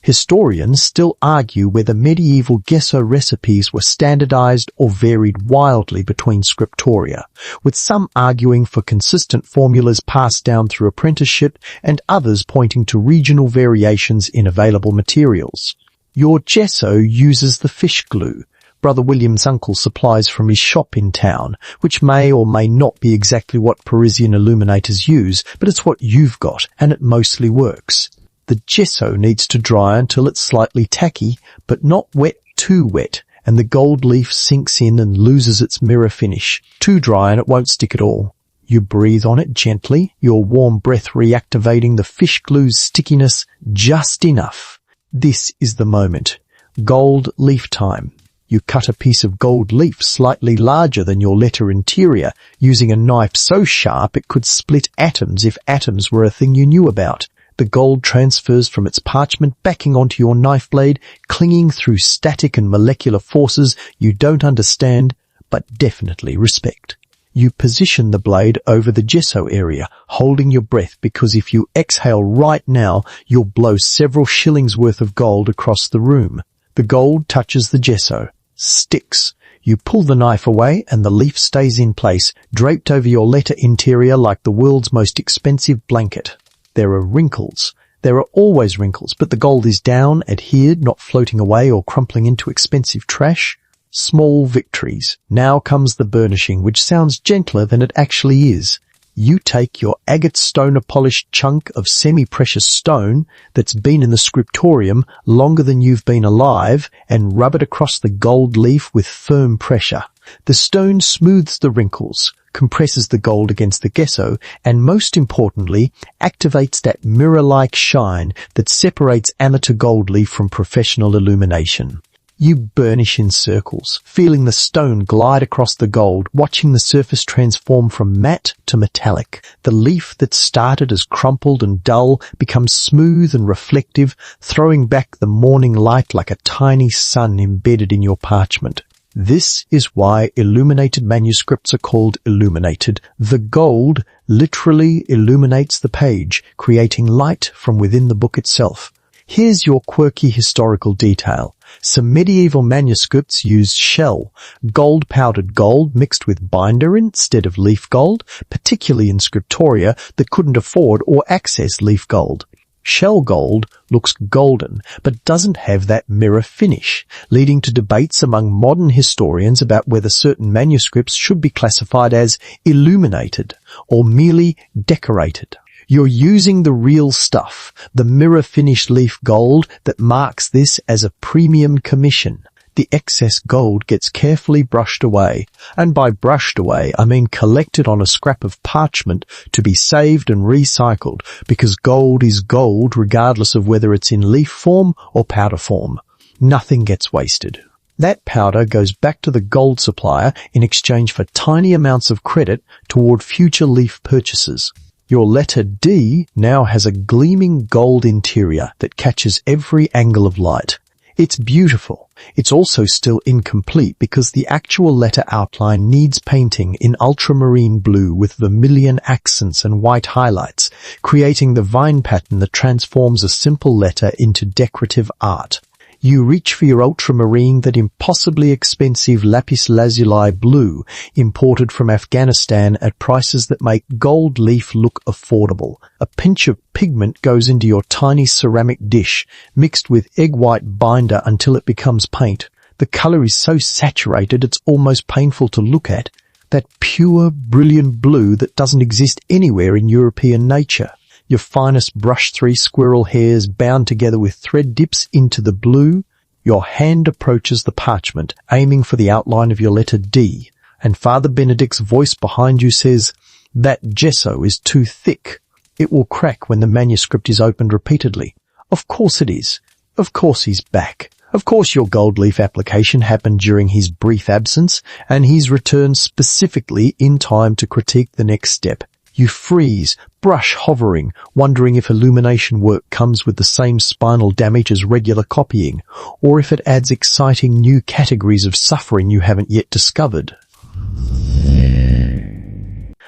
Historians still argue whether medieval gesso recipes were standardized or varied wildly between scriptoria, with some arguing for consistent formulas passed down through apprenticeship and others pointing to regional variations in available materials. Your gesso uses the fish glue Brother William's uncle supplies from his shop in town, which may or may not be exactly what Parisian illuminators use, but it's what you've got, and it mostly works. The gesso needs to dry until it's slightly tacky, but not wet too wet, and the gold leaf sinks in and loses its mirror finish. Too dry and it won't stick at all. You breathe on it gently, your warm breath reactivating the fish glue's stickiness just enough. This is the moment. Gold leaf time. You cut a piece of gold leaf slightly larger than your letter interior, using a knife so sharp it could split atoms if atoms were a thing you knew about. The gold transfers from its parchment backing onto your knife blade, clinging through static and molecular forces you don't understand, but definitely respect. You position the blade over the gesso area, holding your breath because if you exhale right now, you'll blow several shillings worth of gold across the room. The gold touches the gesso, sticks. You pull the knife away and the leaf stays in place, draped over your letter interior like the world's most expensive blanket. There are wrinkles. There are always wrinkles, but the gold is down, adhered, not floating away or crumpling into expensive trash. Small victories. Now comes the burnishing, which sounds gentler than it actually is. You take your agate stone, a polished chunk of semi-precious stone that's been in the scriptorium longer than you've been alive, and rub it across the gold leaf with firm pressure. The stone smooths the wrinkles, compresses the gold against the gesso, and most importantly, activates that mirror-like shine that separates amateur gold leaf from professional illumination. You burnish in circles, feeling the stone glide across the gold, watching the surface transform from matte to metallic. The leaf that started as crumpled and dull becomes smooth and reflective, throwing back the morning light like a tiny sun embedded in your parchment. This is why illuminated manuscripts are called illuminated. The gold literally illuminates the page, creating light from within the book itself. Here's your quirky historical detail. Some medieval manuscripts used shell, gold-powdered gold mixed with binder instead of leaf gold, particularly in scriptoria that couldn't afford or access leaf gold. Shell gold looks golden, but doesn't have that mirror finish, leading to debates among modern historians about whether certain manuscripts should be classified as illuminated or merely decorated. You're using the real stuff, the mirror-finished leaf gold that marks this as a premium commission. The excess gold gets carefully brushed away, and by brushed away I mean collected on a scrap of parchment to be saved and recycled, because gold is gold regardless of whether it's in leaf form or powder form. Nothing gets wasted. That powder goes back to the gold supplier in exchange for tiny amounts of credit toward future leaf purchases. Your letter D now has a gleaming gold interior that catches every angle of light. It's beautiful. It's also still incomplete because the actual letter outline needs painting in ultramarine blue with vermilion accents and white highlights, creating the vine pattern that transforms a simple letter into decorative art. You reach for your ultramarine, that impossibly expensive lapis lazuli blue imported from Afghanistan at prices that make gold leaf look affordable. A pinch of pigment goes into your tiny ceramic dish, mixed with egg white binder until it becomes paint. The color is so saturated it's almost painful to look at. That pure, brilliant blue that doesn't exist anywhere in European nature. Your finest brush 3 squirrel hairs bound together with thread dips into the blue, Your hand approaches the parchment, aiming for the outline of your letter D, and Father Benedict's voice behind you says, "That gesso is too thick. It will crack when the manuscript is opened repeatedly." Of course it is. Of course he's back. Of course your gold leaf application happened during his brief absence, and he's returned specifically in time to critique the next step. You freeze, brush hovering, wondering if illumination work comes with the same spinal damage as regular copying, or if it adds exciting new categories of suffering you haven't yet discovered.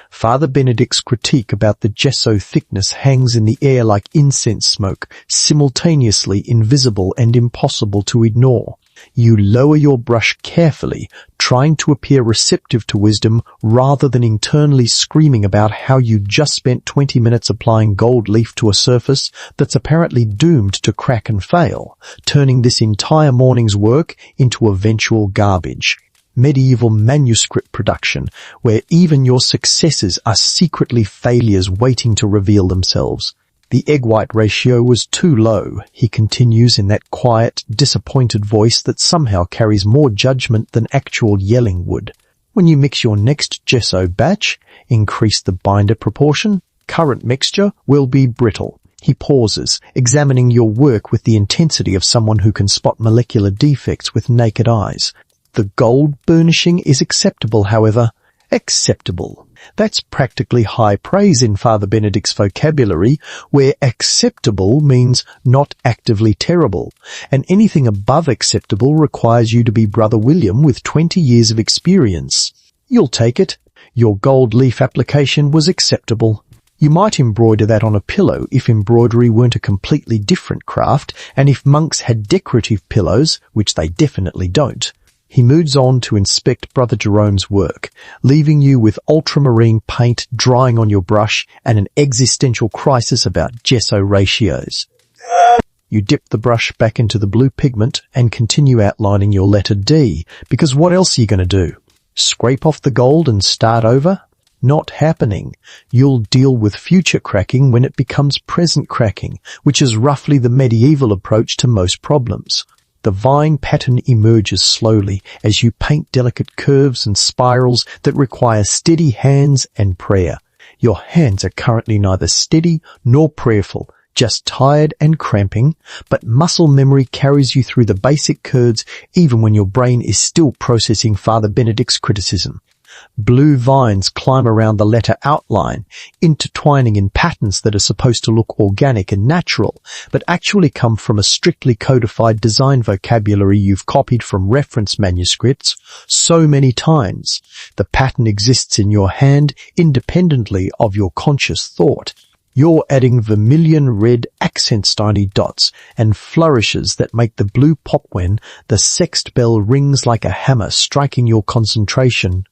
Father Benedict's critique about the gesso thickness hangs in the air like incense smoke, simultaneously invisible and impossible to ignore. You lower your brush carefully, trying to appear receptive to wisdom rather than internally screaming about how you just spent 20 minutes applying gold leaf to a surface that's apparently doomed to crack and fail, turning this entire morning's work into eventual garbage. Medieval manuscript production, where even your successes are secretly failures waiting to reveal themselves. The egg-white ratio was too low, he continues in that quiet, disappointed voice that somehow carries more judgment than actual yelling would. When you mix your next gesso batch, increase the binder proportion. Current mixture will be brittle. He pauses, examining your work with the intensity of someone who can spot molecular defects with naked eyes. The gold burnishing is acceptable, however. Acceptable. That's practically high praise in Father Benedict's vocabulary, where acceptable means not actively terrible, and anything above acceptable requires you to be Brother William with 20 years of experience. You'll take it. Your gold leaf application was acceptable. You might embroider that on a pillow if embroidery weren't a completely different craft, and if monks had decorative pillows, which they definitely don't. He moves on to inspect Brother Jerome's work, leaving you with ultramarine paint drying on your brush and an existential crisis about gesso ratios. You dip the brush back into the blue pigment and continue outlining your letter D, because what else are you going to do? Scrape off the gold and start over? Not happening. You'll deal with future cracking when it becomes present cracking, which is roughly the medieval approach to most problems. The vine pattern emerges slowly as you paint delicate curves and spirals that require steady hands and prayer. Your hands are currently neither steady nor prayerful, just tired and cramping, but muscle memory carries you through the basic curves even when your brain is still processing Father Benedict's criticism. Blue vines climb around the letter outline, intertwining in patterns that are supposed to look organic and natural, but actually come from a strictly codified design vocabulary you've copied from reference manuscripts so many times. The pattern exists in your hand independently of your conscious thought. You're adding vermilion red accent-styly dots and flourishes that make the blue pop when the sext bell rings like a hammer, striking your concentration.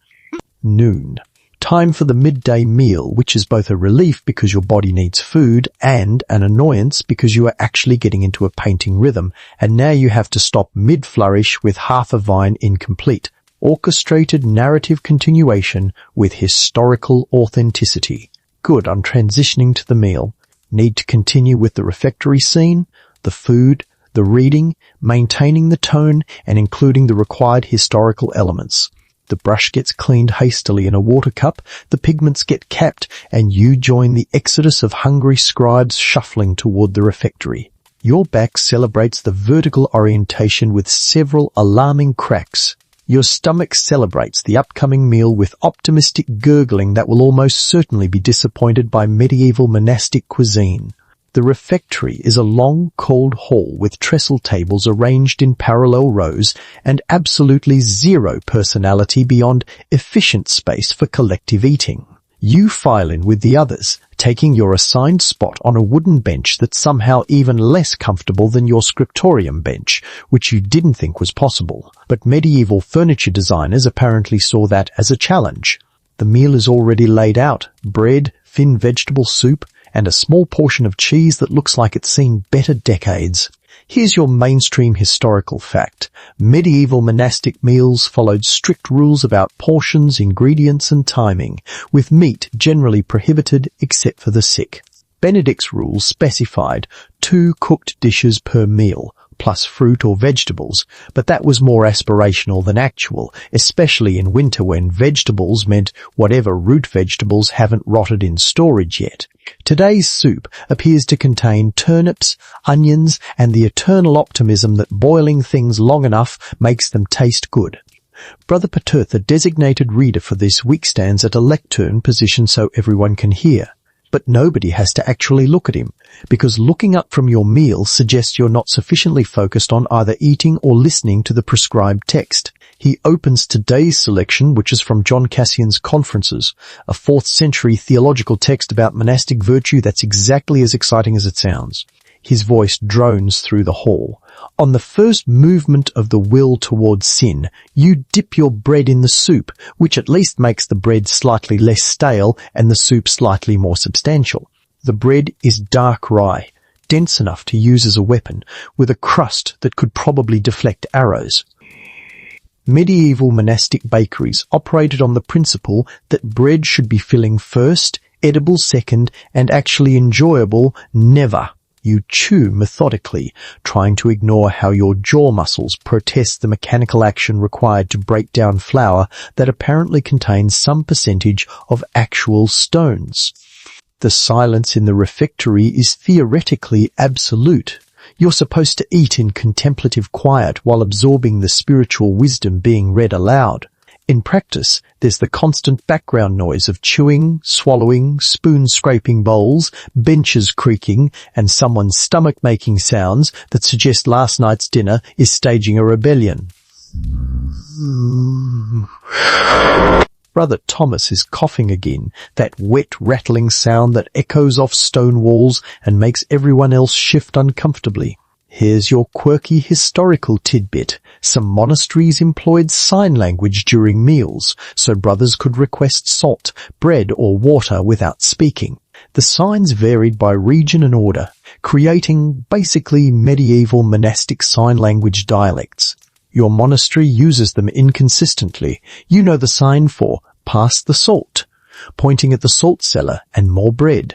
Noon. Time for the midday meal, which is both a relief because your body needs food and an annoyance because you are actually getting into a painting rhythm, and now you have to stop mid-flourish with half a vine incomplete. Orchestrated narrative continuation with historical authenticity. Good, I'm transitioning to the meal. Need to continue with the refectory scene, the food, the reading, maintaining the tone, and including the required historical elements. The brush gets cleaned hastily in a water cup, the pigments get capped, and you join the exodus of hungry scribes shuffling toward the refectory. Your back celebrates the vertical orientation with several alarming cracks. Your stomach celebrates the upcoming meal with optimistic gurgling that will almost certainly be disappointed by medieval monastic cuisine. The refectory is a long, cold hall with trestle tables arranged in parallel rows and absolutely zero personality beyond efficient space for collective eating. You file in with the others, taking your assigned spot on a wooden bench that's somehow even less comfortable than your scriptorium bench, which you didn't think was possible. But medieval furniture designers apparently saw that as a challenge. The meal is already laid out: bread, thin vegetable soup, and a small portion of cheese that looks like it's seen better decades. Here's your mainstream historical fact. Medieval monastic meals followed strict rules about portions, ingredients, and timing, with meat generally prohibited except for the sick. Benedict's rule specified 2 cooked dishes per meal, plus fruit or vegetables, but that was more aspirational than actual, especially in winter when vegetables meant whatever root vegetables haven't rotted in storage yet. Today's soup appears to contain turnips, onions, and the eternal optimism that boiling things long enough makes them taste good. Brother Paterth, the designated reader for this week, stands at a lectern position so everyone can hear. But nobody has to actually look at him, because looking up from your meal suggests you're not sufficiently focused on either eating or listening to the prescribed text. He opens today's selection, which is from John Cassian's Conferences, a 4th century theological text about monastic virtue that's exactly as exciting as it sounds. His voice drones through the hall. On the first movement of the will towards sin, you dip your bread in the soup, which at least makes the bread slightly less stale and the soup slightly more substantial. The bread is dark rye, dense enough to use as a weapon, with a crust that could probably deflect arrows. Medieval monastic bakeries operated on the principle that bread should be filling first, edible second, and actually enjoyable never. You chew methodically, trying to ignore how your jaw muscles protest the mechanical action required to break down flour that apparently contains some percentage of actual stones. The silence in the refectory is theoretically absolute. You're supposed to eat in contemplative quiet while absorbing the spiritual wisdom being read aloud. In practice, there's the constant background noise of chewing, swallowing, spoon-scraping bowls, benches creaking, and someone's stomach making sounds that suggest last night's dinner is staging a rebellion. Brother Thomas is coughing again, that wet, rattling sound that echoes off stone walls and makes everyone else shift uncomfortably. Here's your quirky historical tidbit. Some monasteries employed sign language during meals, so brothers could request salt, bread, or water without speaking. The signs varied by region and order, creating basically medieval monastic sign language dialects. Your monastery uses them inconsistently. You know the sign for "pass the salt," pointing at the salt cellar, and more bread.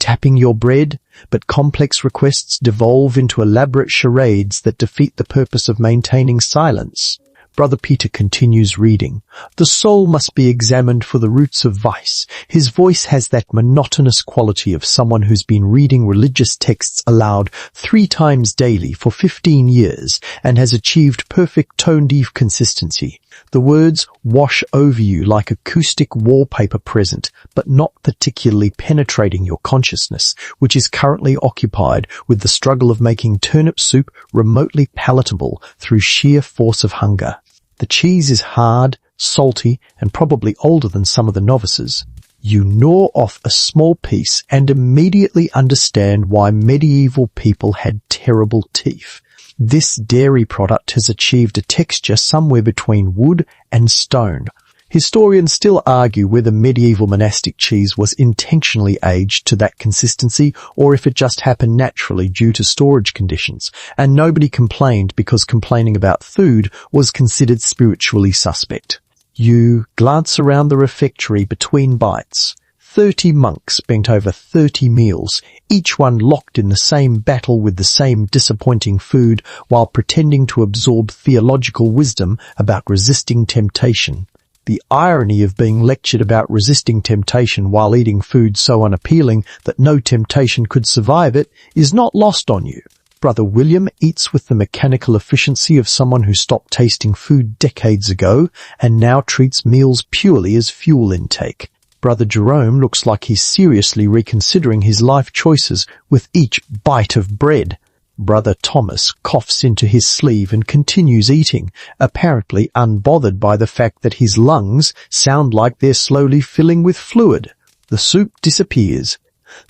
Tapping your bread, but complex requests devolve into elaborate charades that defeat the purpose of maintaining silence. Brother Peter continues reading. The soul must be examined for the roots of vice. His voice has that monotonous quality of someone who's been reading religious texts aloud 3 times daily for 15 years and has achieved perfect tone-deaf consistency. The words wash over you like acoustic wallpaper present, but not particularly penetrating your consciousness, which is currently occupied with the struggle of making turnip soup remotely palatable through sheer force of hunger. The cheese is hard, salty, and probably older than some of the novices. You gnaw off a small piece and immediately understand why medieval people had terrible teeth. This dairy product has achieved a texture somewhere between wood and stone. Historians still argue whether medieval monastic cheese was intentionally aged to that consistency or if it just happened naturally due to storage conditions, and nobody complained because complaining about food was considered spiritually suspect. You glance around the refectory between bites. 30 monks bent over 30 meals, each one locked in the same battle with the same disappointing food while pretending to absorb theological wisdom about resisting temptation. The irony of being lectured about resisting temptation while eating food so unappealing that no temptation could survive it is not lost on you. Brother William eats with the mechanical efficiency of someone who stopped tasting food decades ago and now treats meals purely as fuel intake. Brother Jerome looks like he's seriously reconsidering his life choices with each bite of bread. Brother Thomas coughs into his sleeve and continues eating, apparently unbothered by the fact that his lungs sound like they're slowly filling with fluid. The soup disappears.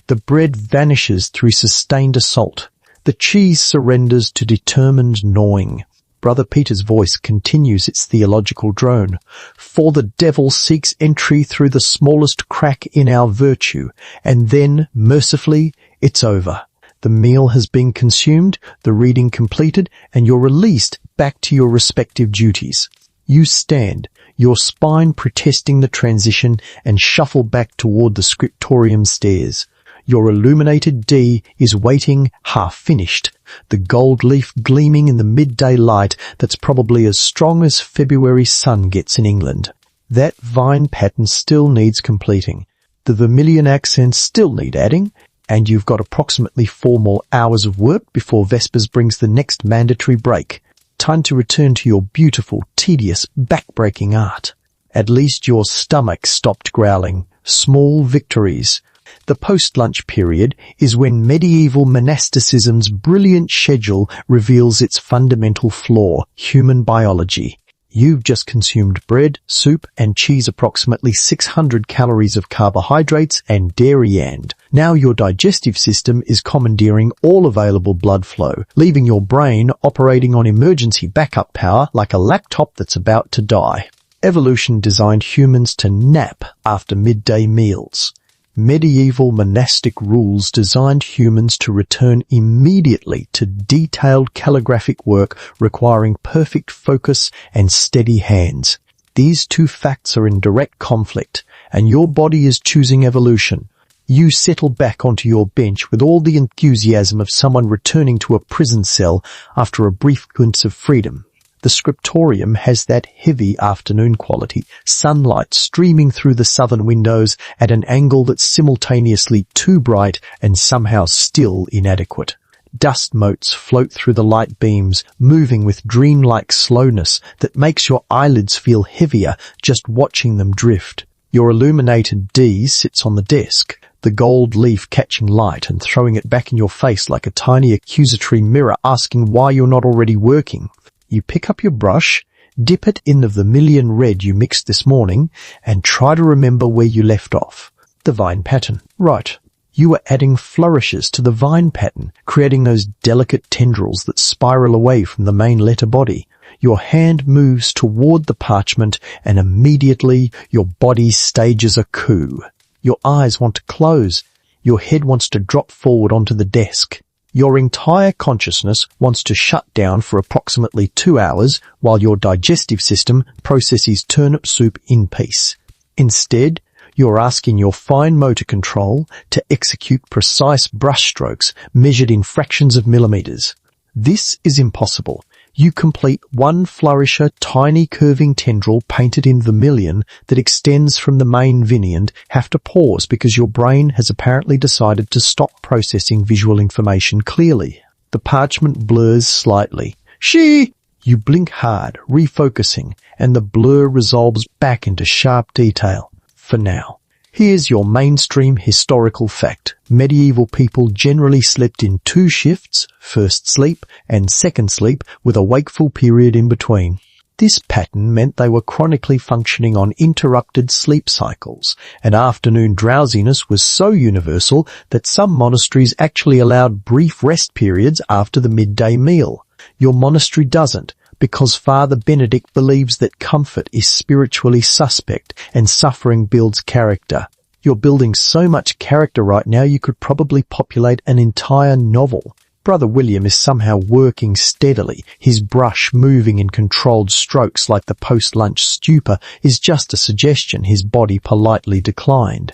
The bread vanishes through sustained assault. The cheese surrenders to determined gnawing. Brother Peter's voice continues its theological drone. For the devil seeks entry through the smallest crack in our virtue, and then, mercifully, it's over. The meal has been consumed, the reading completed, and you're released back to your respective duties. You stand, your spine protesting the transition, and shuffle back toward the scriptorium stairs. Your illuminated D is waiting half-finished, the gold leaf gleaming in the midday light that's probably as strong as February's sun gets in England. That vine pattern still needs completing. The vermilion accents still need adding, and you've got approximately 4 more hours of work before Vespers brings the next mandatory break. Time to return to your beautiful, tedious, back-breaking art. At least your stomach stopped growling. Small victories. The post-lunch period is when medieval monasticism's brilliant schedule reveals its fundamental flaw, human biology. You've just consumed bread, soup, and cheese, approximately 600 calories of carbohydrates and dairy, and now your digestive system is commandeering all available blood flow, leaving your brain operating on emergency backup power like a laptop that's about to die. Evolution designed humans to nap after midday meals. Medieval monastic rules designed humans to return immediately to detailed calligraphic work requiring perfect focus and steady hands. These two facts are in direct conflict, and your body is choosing evolution. You settle back onto your bench with all the enthusiasm of someone returning to a prison cell after a brief glimpse of freedom. The scriptorium has that heavy afternoon quality, sunlight streaming through the southern windows at an angle that's simultaneously too bright and somehow still inadequate. Dust motes float through the light beams, moving with dreamlike slowness that makes your eyelids feel heavier just watching them drift. Your illuminated D sits on the desk, the gold leaf catching light and throwing it back in your face like a tiny accusatory mirror asking why you're not already working. You pick up your brush, dip it in the vermilion red you mixed this morning, and try to remember where you left off. The vine pattern. Right. You are adding flourishes to the vine pattern, creating those delicate tendrils that spiral away from the main letter body. Your hand moves toward the parchment, and immediately your body stages a coup. Your eyes want to close. Your head wants to drop forward onto the desk. Your entire consciousness wants to shut down for approximately 2 hours while your digestive system processes turnip soup in peace. Instead, you're asking your fine motor control to execute precise brushstrokes measured in fractions of millimeters. This is impossible. You complete one flourish, a tiny curving tendril painted in vermilion that extends from the main vein, and have to pause because your brain has apparently decided to stop processing visual information clearly. The parchment blurs slightly. You blink hard, refocusing, and the blur resolves back into sharp detail. For now. Here's your mainstream historical fact. Medieval people generally slept in 2 shifts, first sleep and second sleep, with a wakeful period in between. This pattern meant they were chronically functioning on interrupted sleep cycles, and afternoon drowsiness was so universal that some monasteries actually allowed brief rest periods after the midday meal. Your monastery doesn't, because Father Benedict believes that comfort is spiritually suspect and suffering builds character. You're building so much character right now you could probably populate an entire novel. Brother William is somehow working steadily, his brush moving in controlled strokes like the post-lunch stupor is just a suggestion his body politely declined.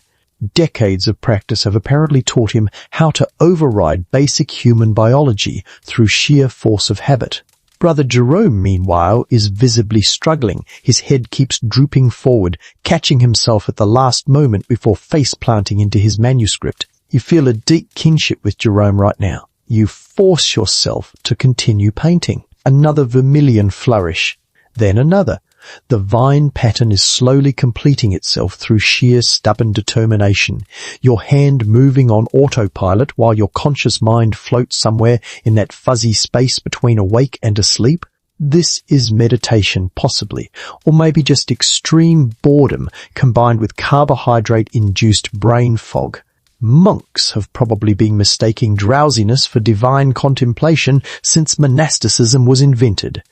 Decades of practice have apparently taught him how to override basic human biology through sheer force of habit. Brother Jerome, meanwhile, is visibly struggling. His head keeps drooping forward, catching himself at the last moment before face-planting into his manuscript. You feel a deep kinship with Jerome right now. You force yourself to continue painting. Another vermilion flourish. Then another. The vine pattern is slowly completing itself through sheer stubborn determination, your hand moving on autopilot while your conscious mind floats somewhere in that fuzzy space between awake and asleep. This is meditation, possibly, or maybe just extreme boredom combined with carbohydrate-induced brain fog. Monks have probably been mistaking drowsiness for divine contemplation since monasticism was invented.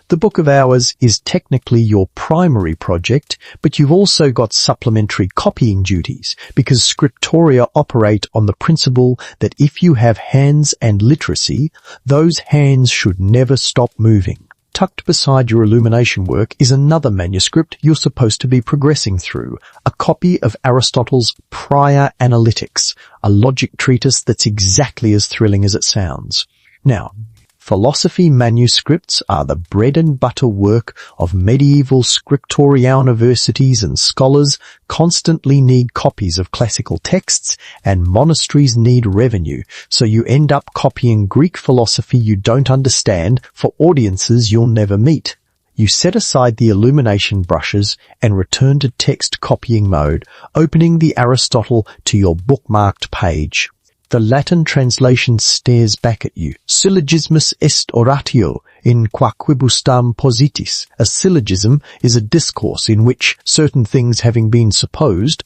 The Book of Hours is technically your primary project, but you've also got supplementary copying duties because scriptoria operate on the principle that if you have hands and literacy, those hands should never stop moving. Tucked beside your illumination work is another manuscript you're supposed to be progressing through, a copy of Aristotle's Prior Analytics, a logic treatise that's exactly as thrilling as it sounds. Now, philosophy manuscripts are the bread and butter work of medieval scriptorium universities, and scholars constantly need copies of classical texts, and monasteries need revenue, so you end up copying Greek philosophy you don't understand for audiences you'll never meet. You set aside the illumination brushes and return to text copying mode, opening the Aristotle to your bookmarked page. The Latin translation stares back at you. Syllogismus est oratio in qua quibus tam positis. A syllogism is a discourse in which, certain things having been supposed,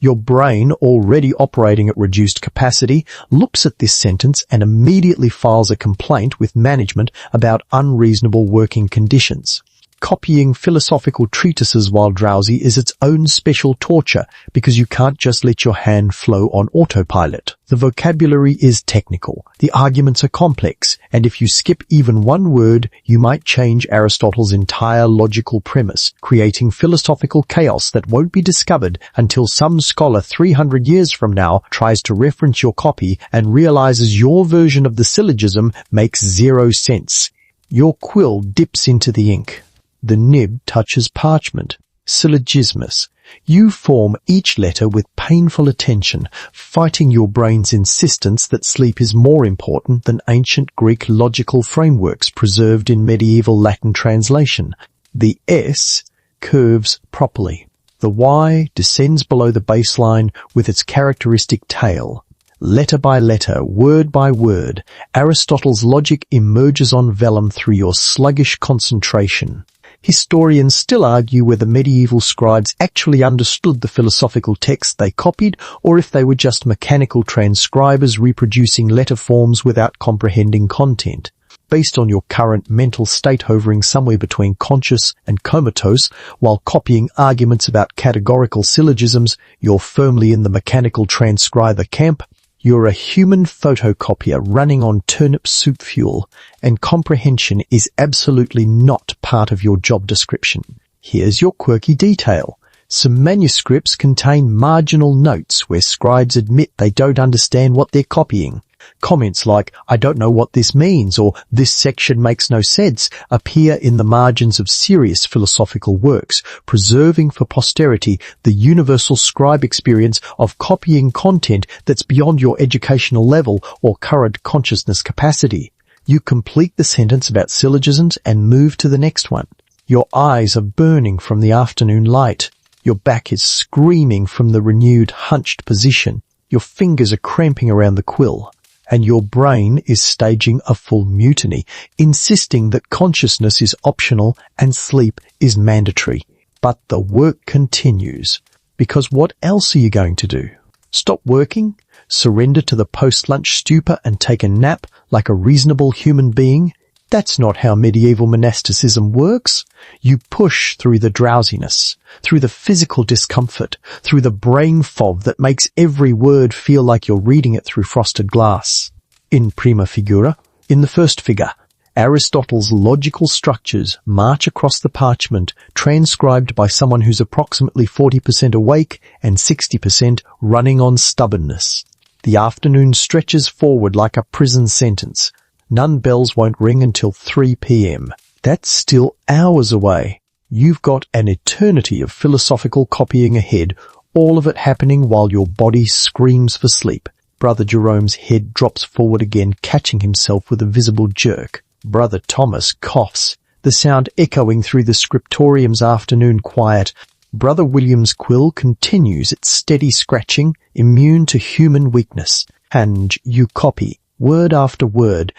your brain, already operating at reduced capacity, looks at this sentence and immediately files a complaint with management about unreasonable working conditions. Copying philosophical treatises while drowsy is its own special torture because you can't just let your hand flow on autopilot. The vocabulary is technical, the arguments are complex, and if you skip even one word, you might change Aristotle's entire logical premise, creating philosophical chaos that won't be discovered until some scholar 300 years from now tries to reference your copy and realizes your version of the syllogism makes zero sense. Your quill dips into the ink. The nib touches parchment. Syllogismus. You form each letter with painful attention, fighting your brain's insistence that sleep is more important than ancient Greek logical frameworks preserved in medieval Latin translation. The S curves properly. The Y descends below the baseline with its characteristic tail. Letter by letter, word by word, Aristotle's logic emerges on vellum through your sluggish concentration. Historians still argue whether medieval scribes actually understood the philosophical texts they copied, or if they were just mechanical transcribers reproducing letter forms without comprehending content. Based on your current mental state hovering somewhere between conscious and comatose, while copying arguments about categorical syllogisms, you're firmly in the mechanical transcriber camp. You're a human photocopier running on turnip soup fuel, and comprehension is absolutely not part of your job description. Here's your quirky detail. Some manuscripts contain marginal notes where scribes admit they don't understand what they're copying. Comments like, "I don't know what this means," or "this section makes no sense," appear in the margins of serious philosophical works, preserving for posterity the universal scribe experience of copying content that's beyond your educational level or current consciousness capacity. You complete the sentence about syllogisms and move to the next one. Your eyes are burning from the afternoon light. Your back is screaming from the renewed hunched position. Your fingers are cramping around the quill. And your brain is staging a full mutiny, insisting that consciousness is optional and sleep is mandatory. But the work continues, because what else are you going to do? Stop working? Surrender to the post-lunch stupor and take a nap like a reasonable human being? That's not how medieval monasticism works. You push through the drowsiness, through the physical discomfort, through the brain fog that makes every word feel like you're reading it through frosted glass. In prima figura, in the first figure, Aristotle's logical structures march across the parchment, transcribed by someone who's approximately 40% awake and 60% running on stubbornness. The afternoon stretches forward like a prison sentence. None bells won't ring until 3 p.m. That's still hours away. You've got an eternity of philosophical copying ahead, all of it happening while your body screams for sleep. Brother Jerome's head drops forward again, catching himself with a visible jerk. Brother Thomas coughs, the sound echoing through the scriptorium's afternoon quiet. Brother William's quill continues its steady scratching, immune to human weakness. And you copy, word after word,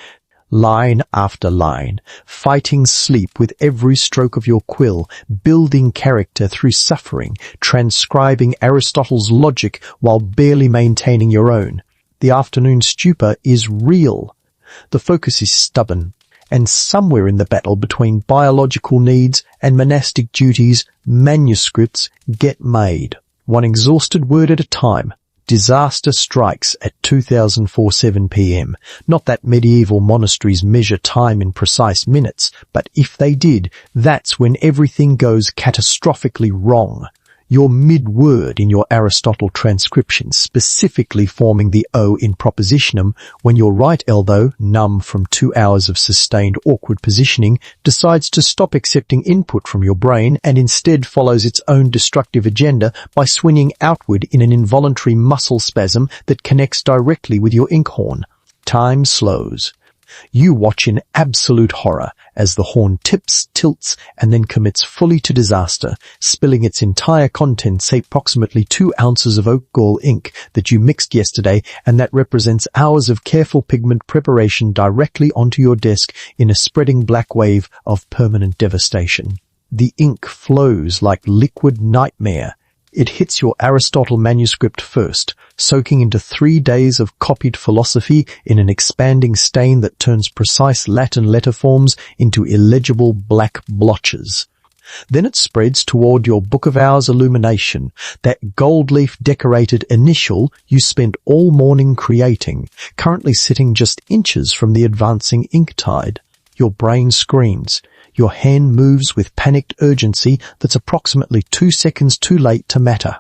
line after line, fighting sleep with every stroke of your quill, building character through suffering, transcribing Aristotle's logic while barely maintaining your own. The afternoon stupor is real. The focus is stubborn, and somewhere in the battle between biological needs and monastic duties, manuscripts get made, one exhausted word at a time, Disaster strikes at 2047 p.m. Not that medieval monasteries measure time in precise minutes, but if they did, that's when everything goes catastrophically wrong. You're mid-word in your Aristotle transcription, specifically forming the O in propositionum when your right elbow, numb from 2 hours of sustained awkward positioning, decides to stop accepting input from your brain and instead follows its own destructive agenda by swinging outward in an involuntary muscle spasm that connects directly with your inkhorn. Time slows. You watch in absolute horror as the horn tips, tilts, and then commits fully to disaster, spilling its entire contents, approximately 2 ounces of oak gall ink that you mixed yesterday, and that represents hours of careful pigment preparation directly onto your desk in a spreading black wave of permanent devastation. The ink flows like liquid nightmare. It hits your Aristotle manuscript first, soaking into 3 days of copied philosophy in an expanding stain that turns precise Latin letter forms into illegible black blotches. Then it spreads toward your Book of Hours illumination, that gold leaf decorated initial you spent all morning creating, currently sitting just inches from the advancing ink tide. Your brain screams. Your hand moves with panicked urgency that's approximately 2 seconds too late to matter.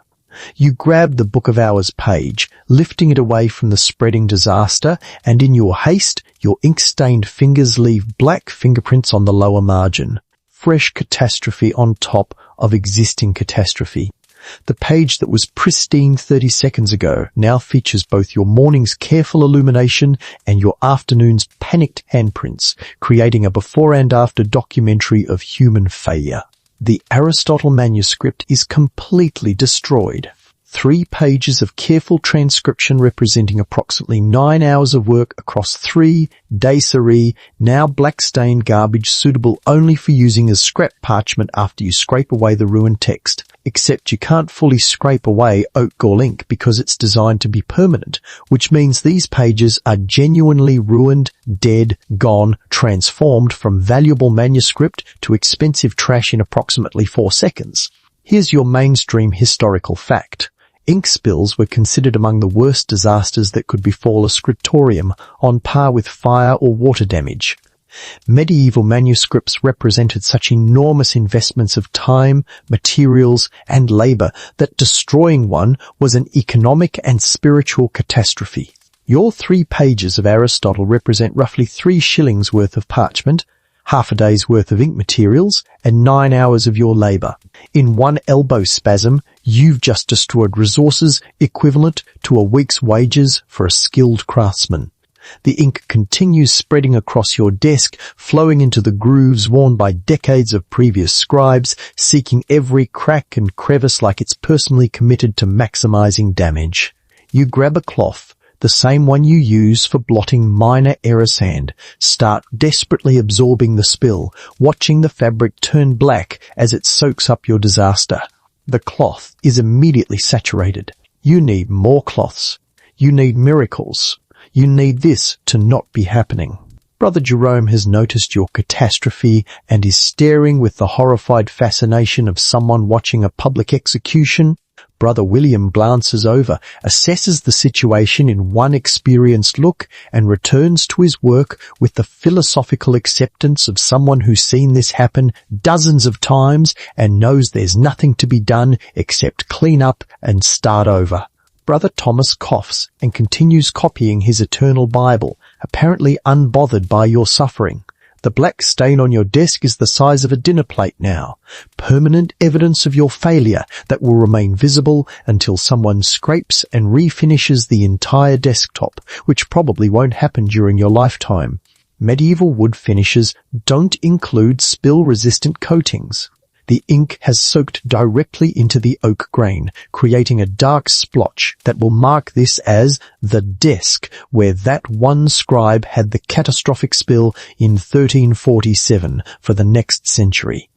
You grab the Book of Hours page, lifting it away from the spreading disaster, and in your haste, your ink-stained fingers leave black fingerprints on the lower margin. Fresh catastrophe on top of existing catastrophe. The page that was pristine 30 seconds ago now features both your morning's careful illumination and your afternoon's panicked handprints, creating a before and after documentary of human failure. The Aristotle manuscript is completely destroyed. 3 pages of careful transcription representing approximately 9 hours of work across 3 Dacery, now black-stained garbage suitable only for using as scrap parchment after you scrape away the ruined text. Except you can't fully scrape away oak gall ink because it's designed to be permanent, which means these pages are genuinely ruined, dead, gone, transformed from valuable manuscript to expensive trash in approximately 4 seconds. Here's your mainstream historical fact. Ink spills were considered among the worst disasters that could befall a scriptorium, on par with fire or water damage. Medieval manuscripts represented such enormous investments of time, materials, and labor that destroying one was an economic and spiritual catastrophe. Your 3 pages of Aristotle represent roughly 3 shillings worth of parchment, half a day's worth of ink materials, and 9 hours of your labor. In one elbow spasm, you've just destroyed resources equivalent to a week's wages for a skilled craftsman. The ink continues spreading across your desk, flowing into the grooves worn by decades of previous scribes, seeking every crack and crevice like it's personally committed to maximizing damage. You grab a cloth, the same one you use for blotting minor error sand, start desperately absorbing the spill, watching the fabric turn black as it soaks up your disaster. The cloth is immediately saturated. You need more cloths. You need miracles. You need this to not be happening. Brother Jerome has noticed your catastrophe and is staring with the horrified fascination of someone watching a public execution. Brother William glances over, assesses the situation in one experienced look, and returns to his work with the philosophical acceptance of someone who's seen this happen dozens of times and knows there's nothing to be done except clean up and start over. Brother Thomas coughs and continues copying his eternal Bible, apparently unbothered by your suffering. The black stain on your desk is the size of a dinner plate now, permanent evidence of your failure that will remain visible until someone scrapes and refinishes the entire desktop, which probably won't happen during your lifetime. Medieval wood finishes don't include spill-resistant coatings. The ink has soaked directly into the oak grain, creating a dark splotch that will mark this as the desk where that one scribe had the catastrophic spill in 1347 for the next century.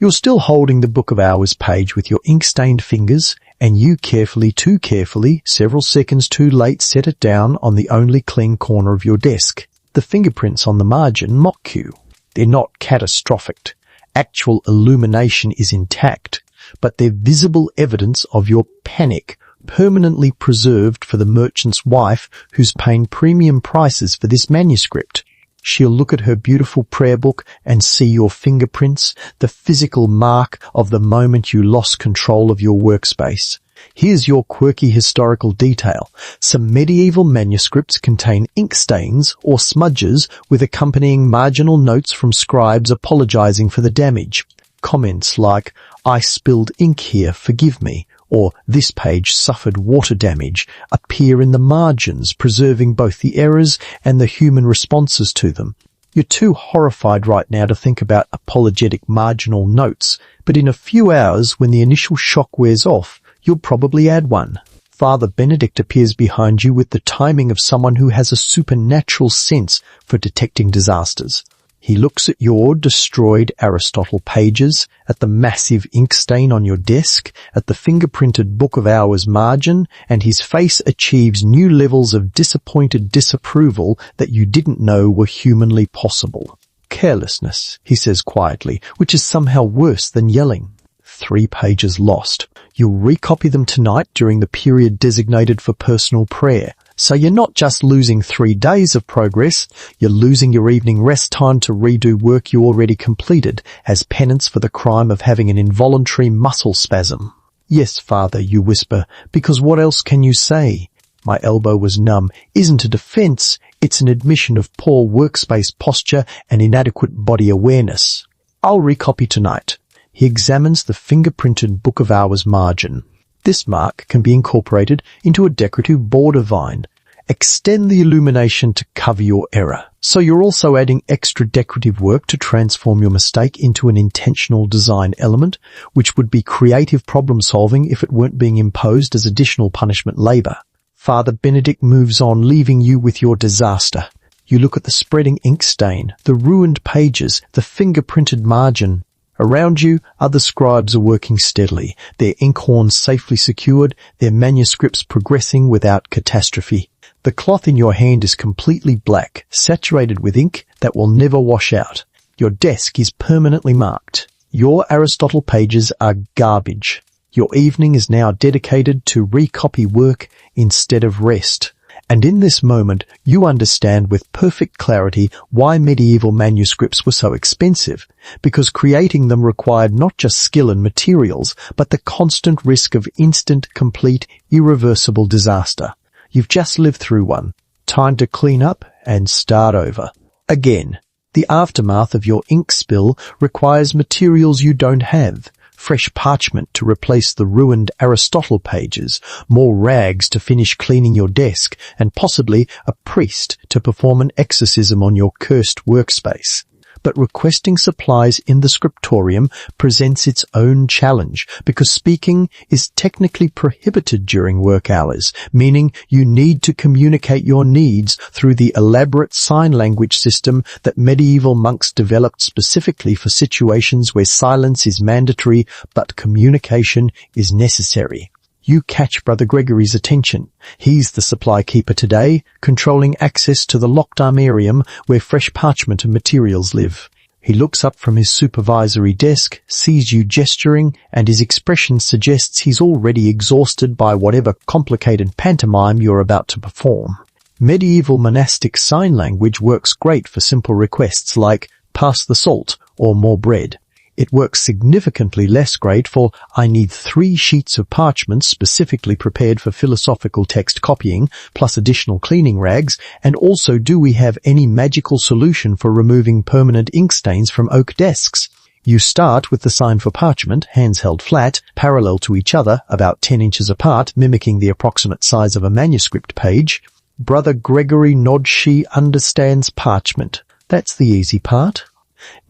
You're still holding the Book of Hours page with your ink-stained fingers, and you too carefully, several seconds too late, set it down on the only clean corner of your desk. The fingerprints on the margin mock you. They're not catastrophic. Actual illumination is intact, but they're visible evidence of your panic, permanently preserved for the merchant's wife who's paying premium prices for this manuscript. She'll look at her beautiful prayer book and see your fingerprints, the physical mark of the moment you lost control of your workspace. Here's your quirky historical detail. Some medieval manuscripts contain ink stains or smudges with accompanying marginal notes from scribes apologizing for the damage. Comments like, "I spilled ink here, forgive me," or "this page suffered water damage," appear in the margins, preserving both the errors and the human responses to them. You're too horrified right now to think about apologetic marginal notes, but in a few hours, when the initial shock wears off, you'll probably add one. Father Benedict appears behind you with the timing of someone who has a supernatural sense for detecting disasters. He looks at your destroyed Aristotle pages, at the massive ink stain on your desk, at the fingerprinted Book of Hours margin, and his face achieves new levels of disappointed disapproval that you didn't know were humanly possible. "Carelessness," he says quietly, which is somehow worse than yelling. 3 pages lost. You'll recopy them tonight during the period designated for personal prayer. So you're not just losing 3 days of progress, you're losing your evening rest time to redo work you already completed as penance for the crime of having an involuntary muscle spasm. "Yes, Father," you whisper, "because what else can you say?" My elbow was numb. Isn't a defense, it's an admission of poor workspace posture and inadequate body awareness. "I'll recopy tonight." He examines the fingerprinted Book of Hours margin. This mark can be incorporated into a decorative border vine. Extend the illumination to cover your error. So you're also adding extra decorative work to transform your mistake into an intentional design element, which would be creative problem solving if it weren't being imposed as additional punishment labor. Father Benedict moves on, leaving you with your disaster. You look at the spreading ink stain, the ruined pages, the fingerprinted margin. Around you, other scribes are working steadily, their inkhorns safely secured, their manuscripts progressing without catastrophe. The cloth in your hand is completely black, saturated with ink that will never wash out. Your desk is permanently marked. Your Aristotle pages are garbage. Your evening is now dedicated to recopy work instead of rest. And in this moment, you understand with perfect clarity why medieval manuscripts were so expensive, because creating them required not just skill and materials, but the constant risk of instant, complete, irreversible disaster. You've just lived through one. Time to clean up and start over. Again, the aftermath of your ink spill requires materials you don't have. Fresh parchment to replace the ruined Aristotle pages, more rags to finish cleaning your desk, and possibly a priest to perform an exorcism on your cursed workspace. But requesting supplies in the scriptorium presents its own challenge, because speaking is technically prohibited during work hours, meaning you need to communicate your needs through the elaborate sign language system that medieval monks developed specifically for situations where silence is mandatory but communication is necessary. You catch Brother Gregory's attention. He's the supply keeper today, controlling access to the locked armarium where fresh parchment and materials live. He looks up from his supervisory desk, sees you gesturing, and his expression suggests he's already exhausted by whatever complicated pantomime you're about to perform. Medieval monastic sign language works great for simple requests like, "pass the salt," or "more bread." It works significantly less great for, "I need 3 sheets of parchment specifically prepared for philosophical text copying, plus additional cleaning rags, and also do we have any magical solution for removing permanent ink stains from oak desks?" You start with the sign for parchment, hands held flat, parallel to each other, about 10 inches apart, mimicking the approximate size of a manuscript page. Brother Gregory nods. She understands parchment. That's the easy part.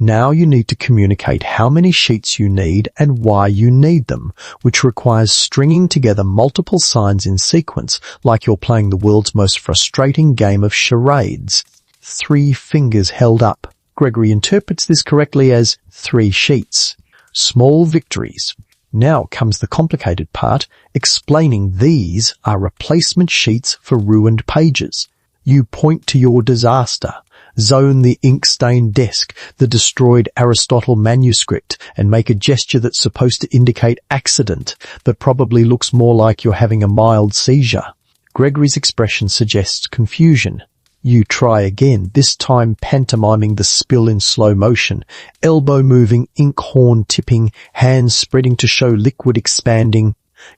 Now you need to communicate how many sheets you need and why you need them, which requires stringing together multiple signs in sequence, like you're playing the world's most frustrating game of charades. 3 fingers held up. Gregory interprets this correctly as 3 sheets. Small victories. Now comes the complicated part, explaining these are replacement sheets for ruined pages. You point to your disaster. zone the ink-stained desk, the destroyed Aristotle manuscript, and make a gesture that's supposed to indicate accident, but probably looks more like you're having a mild seizure. Gregory's expression suggests confusion. You try again, this time pantomiming the spill in slow motion, elbow moving, ink horn tipping, hands spreading to show liquid expanding.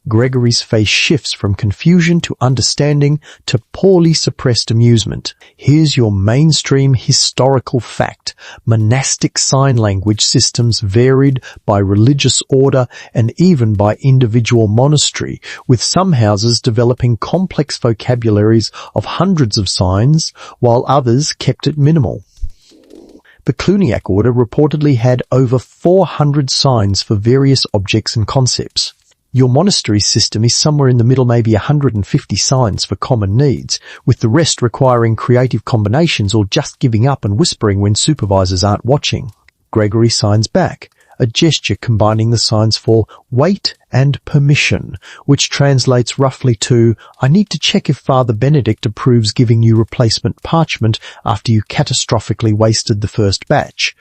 Gregory's face shifts from confusion to understanding to poorly suppressed amusement. Here's your mainstream historical fact. Monastic sign language systems varied by religious order and even by individual monastery, with some houses developing complex vocabularies of hundreds of signs, while others kept it minimal. The Cluniac order reportedly had over 400 signs for various objects and concepts. Your monastery system is somewhere in the middle, maybe 150 signs for common needs, with the rest requiring creative combinations or just giving up and whispering when supervisors aren't watching. Gregory signs back, a gesture combining the signs for wait and permission, which translates roughly to, I need to check if Father Benedict approves giving you replacement parchment after you catastrophically wasted the first batch.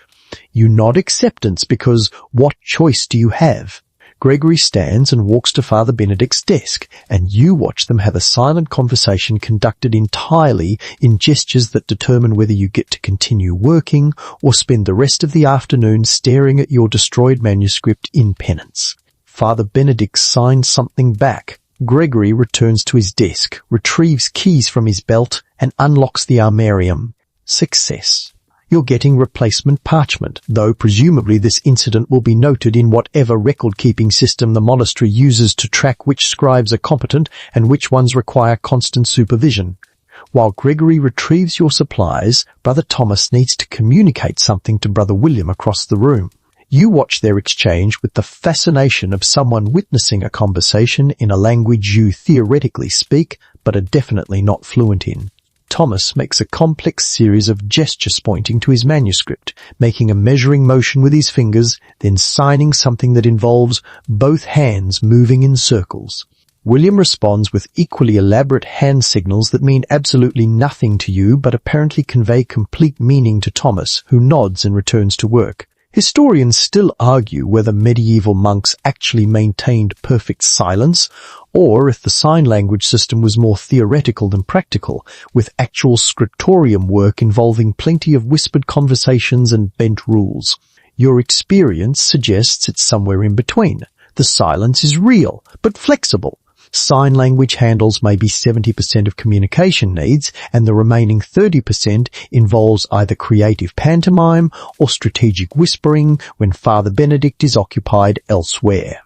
You nod acceptance because what choice do you have? Gregory stands and walks to Father Benedict's desk, and you watch them have a silent conversation conducted entirely in gestures that determine whether you get to continue working or spend the rest of the afternoon staring at your destroyed manuscript in penance. Father Benedict signs something back. Gregory returns to his desk, retrieves keys from his belt, and unlocks the armarium. Success. You're getting replacement parchment, though presumably this incident will be noted in whatever record-keeping system the monastery uses to track which scribes are competent and which ones require constant supervision. While Gregory retrieves your supplies, Brother Thomas needs to communicate something to Brother William across the room. You watch their exchange with the fascination of someone witnessing a conversation in a language you theoretically speak, but are definitely not fluent in. Thomas makes a complex series of gestures pointing to his manuscript, making a measuring motion with his fingers, then signing something that involves both hands moving in circles. William responds with equally elaborate hand signals that mean absolutely nothing to you but apparently convey complete meaning to Thomas, who nods and returns to work. Historians still argue whether medieval monks actually maintained perfect silence, or if the sign language system was more theoretical than practical, with actual scriptorium work involving plenty of whispered conversations and bent rules. Your experience suggests it's somewhere in between. The silence is real, but flexible. Sign language handles maybe 70% of communication needs, and the remaining 30% involves either creative pantomime or strategic whispering when Father Benedict is occupied elsewhere.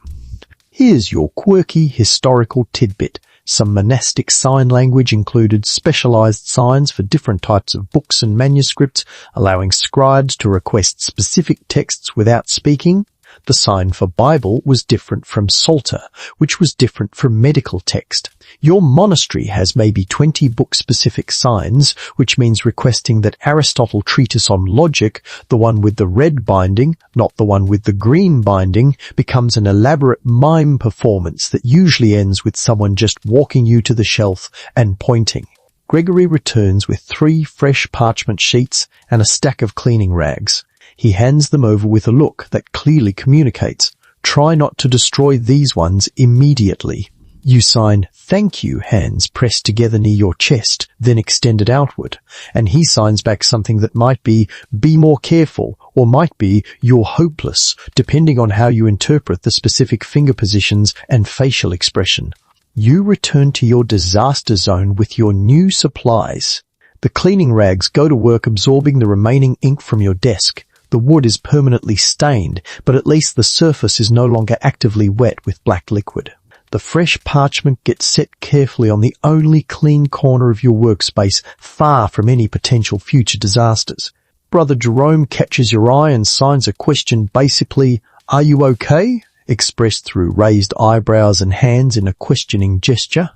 Here's your quirky historical tidbit. Some monastic sign language included specialized signs for different types of books and manuscripts, allowing scribes to request specific texts without speaking. The sign for Bible was different from Psalter, which was different from medical text. Your monastery has maybe 20 book-specific signs, which means requesting that Aristotle treatise on logic, the one with the red binding, not the one with the green binding, becomes an elaborate mime performance that usually ends with someone just walking you to the shelf and pointing. Gregory returns with 3 fresh parchment sheets and a stack of cleaning rags. He hands them over with a look that clearly communicates, try not to destroy these ones immediately. You sign thank you, hands pressed together near your chest, then extended outward, and he signs back something that might be more careful, or might be you're hopeless, depending on how you interpret the specific finger positions and facial expression. You return to your disaster zone with your new supplies. The cleaning rags go to work absorbing the remaining ink from your desk. The wood is permanently stained, but at least the surface is no longer actively wet with black liquid. The fresh parchment gets set carefully on the only clean corner of your workspace, far from any potential future disasters. Brother Jerome catches your eye and signs a question basically, "Are you okay?" expressed through raised eyebrows and hands in a questioning gesture.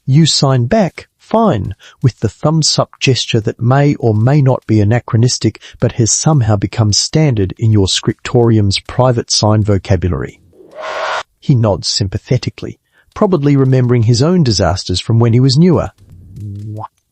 You sign back, fine, with the thumbs-up gesture that may or may not be anachronistic but has somehow become standard in your scriptorium's private sign vocabulary. He nods sympathetically, probably remembering his own disasters from when he was newer.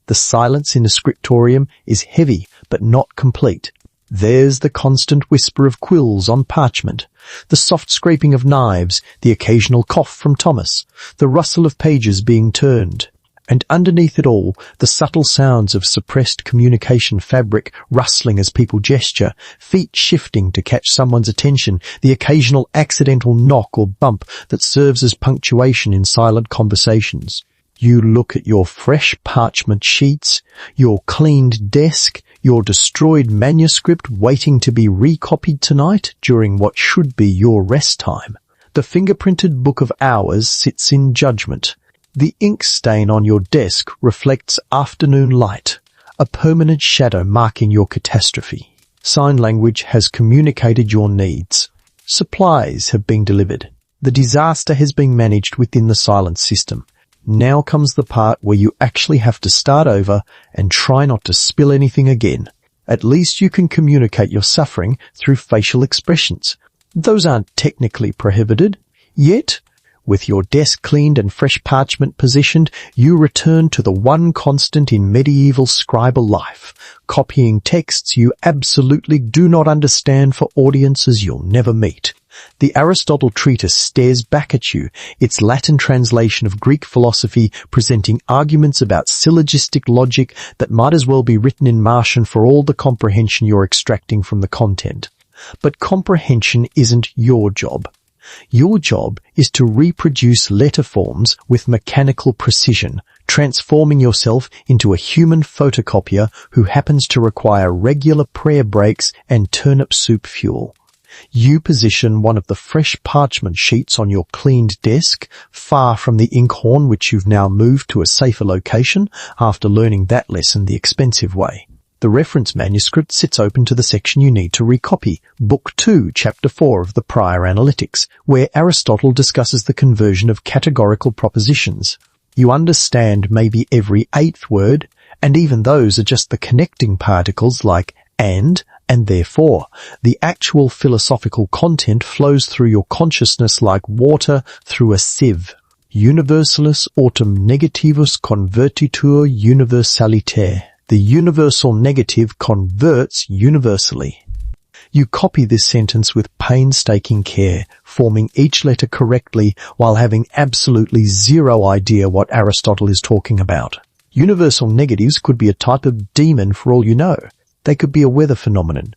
The silence in the scriptorium is heavy but not complete. There's the constant whisper of quills on parchment, the soft scraping of knives, the occasional cough from Thomas, the rustle of pages being turned. And underneath it all, the subtle sounds of suppressed communication fabric rustling as people gesture, feet shifting to catch someone's attention, the occasional accidental knock or bump that serves as punctuation in silent conversations. You look at your fresh parchment sheets, your cleaned desk, your destroyed manuscript waiting to be recopied tonight during what should be your rest time. The fingerprinted book of hours sits in judgment. The ink stain on your desk reflects afternoon light, a permanent shadow marking your catastrophe. Sign language has communicated your needs. Supplies have been delivered. The disaster has been managed within the silence system. Now comes the part where you actually have to start over and try not to spill anything again. At least you can communicate your suffering through facial expressions. Those aren't technically prohibited. Yet, with your desk cleaned and fresh parchment positioned, you return to the one constant in medieval scribal life, copying texts you absolutely do not understand for audiences you'll never meet. The Aristotle treatise stares back at you, its Latin translation of Greek philosophy presenting arguments about syllogistic logic that might as well be written in Martian for all the comprehension you're extracting from the content. But comprehension isn't your job. Your job is to reproduce letter forms with mechanical precision, transforming yourself into a human photocopier who happens to require regular prayer breaks and turnip soup fuel. You position one of the fresh parchment sheets on your cleaned desk, far from the inkhorn which you've now moved to a safer location after learning that lesson the expensive way. The reference manuscript sits open to the section you need to recopy, Book 2, Chapter 4 of the Prior Analytics, where Aristotle discusses the conversion of categorical propositions. You understand maybe every eighth word, and even those are just the connecting particles like and therefore. The actual philosophical content flows through your consciousness like water through a sieve. Universalis autem negativus convertitur universaliter. The universal negative converts universally. You copy this sentence with painstaking care, forming each letter correctly while having absolutely zero idea what Aristotle is talking about. Universal negatives could be a type of demon for all you know. They could be a weather phenomenon.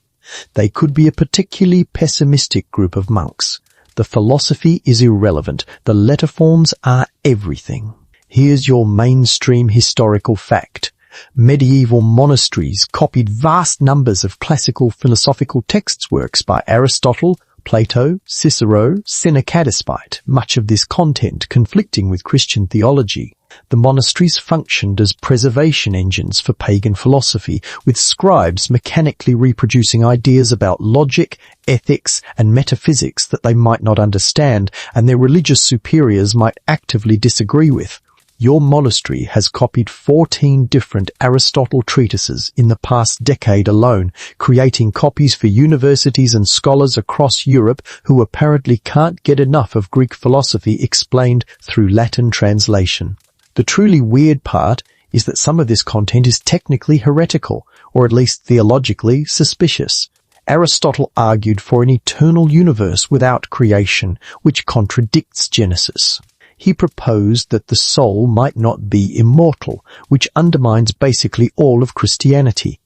They could be a particularly pessimistic group of monks. The philosophy is irrelevant. The letter forms are everything. Here's your mainstream historical fact. Medieval monasteries copied vast numbers of classical philosophical text works by Aristotle, Plato, Cicero, Seneca, despite much of this content conflicting with Christian theology. The monasteries functioned as preservation engines for pagan philosophy, with scribes mechanically reproducing ideas about logic, ethics, and metaphysics that they might not understand and their religious superiors might actively disagree with. Your monastery has copied 14 different Aristotle treatises in the past decade alone, creating copies for universities and scholars across Europe who apparently can't get enough of Greek philosophy explained through Latin translation. The truly weird part is that some of this content is technically heretical, or at least theologically suspicious. Aristotle argued for an eternal universe without creation, which contradicts Genesis. He proposed that the soul might not be immortal, which undermines basically all of Christianity.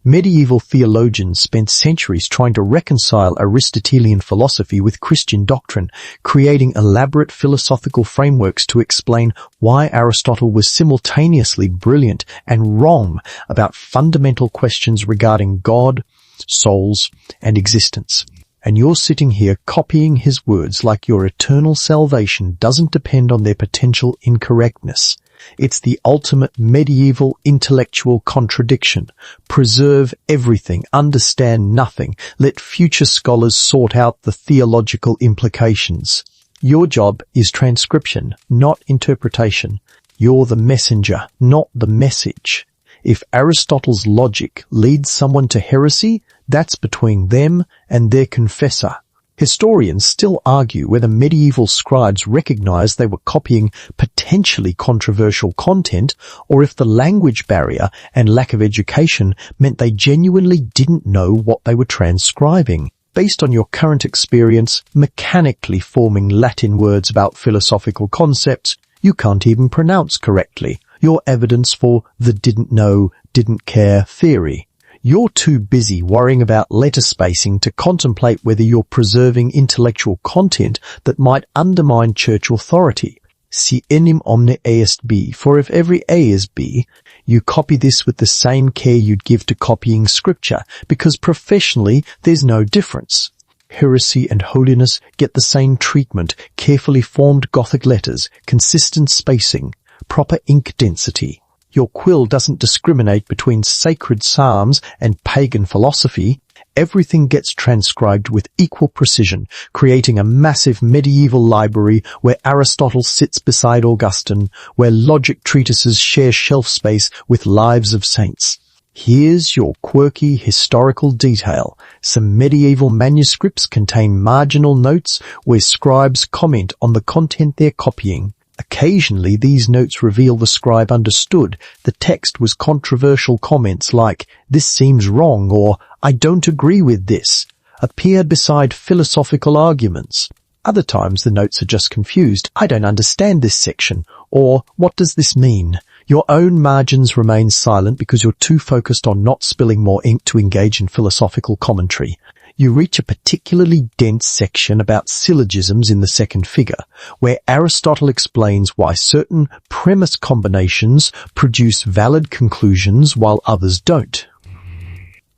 Medieval theologians spent centuries trying to reconcile Aristotelian philosophy with Christian doctrine, creating elaborate philosophical frameworks to explain why Aristotle was simultaneously brilliant and wrong about fundamental questions regarding God, souls, and existence. And you're sitting here copying his words like your eternal salvation doesn't depend on their potential incorrectness. It's the ultimate medieval intellectual contradiction. Preserve everything, understand nothing. Let future scholars sort out the theological implications. Your job is transcription, not interpretation. You're the messenger, not the message. If Aristotle's logic leads someone to heresy, that's between them and their confessor. Historians still argue whether medieval scribes recognized they were copying potentially controversial content, or if the language barrier and lack of education meant they genuinely didn't know what they were transcribing. Based on your current experience, mechanically forming Latin words about philosophical concepts you can't even pronounce correctly, your evidence for the didn't know, didn't care theory. You're too busy worrying about letter spacing to contemplate whether you're preserving intellectual content that might undermine church authority. Si enim omne est B, for if every A is B, you copy this with the same care you'd give to copying scripture, because professionally there's no difference. Heresy and holiness get the same treatment: carefully formed Gothic letters, consistent spacing, proper ink density. Your quill doesn't discriminate between sacred psalms and pagan philosophy. Everything gets transcribed with equal precision, creating a massive medieval library where Aristotle sits beside Augustine, where logic treatises share shelf space with lives of saints. Here's your quirky historical detail. Some medieval manuscripts contain marginal notes where scribes comment on the content they're copying. Occasionally, these notes reveal the scribe understood the text was controversial. Comments like, "This seems wrong," or "I don't agree with this," appeared beside philosophical arguments. Other times the notes are just confused. "I don't understand this section," or "What does this mean?" Your own margins remain silent because you're too focused on not spilling more ink to engage in philosophical commentary. You reach a particularly dense section about syllogisms in the second figure, where Aristotle explains why certain premise combinations produce valid conclusions while others don't.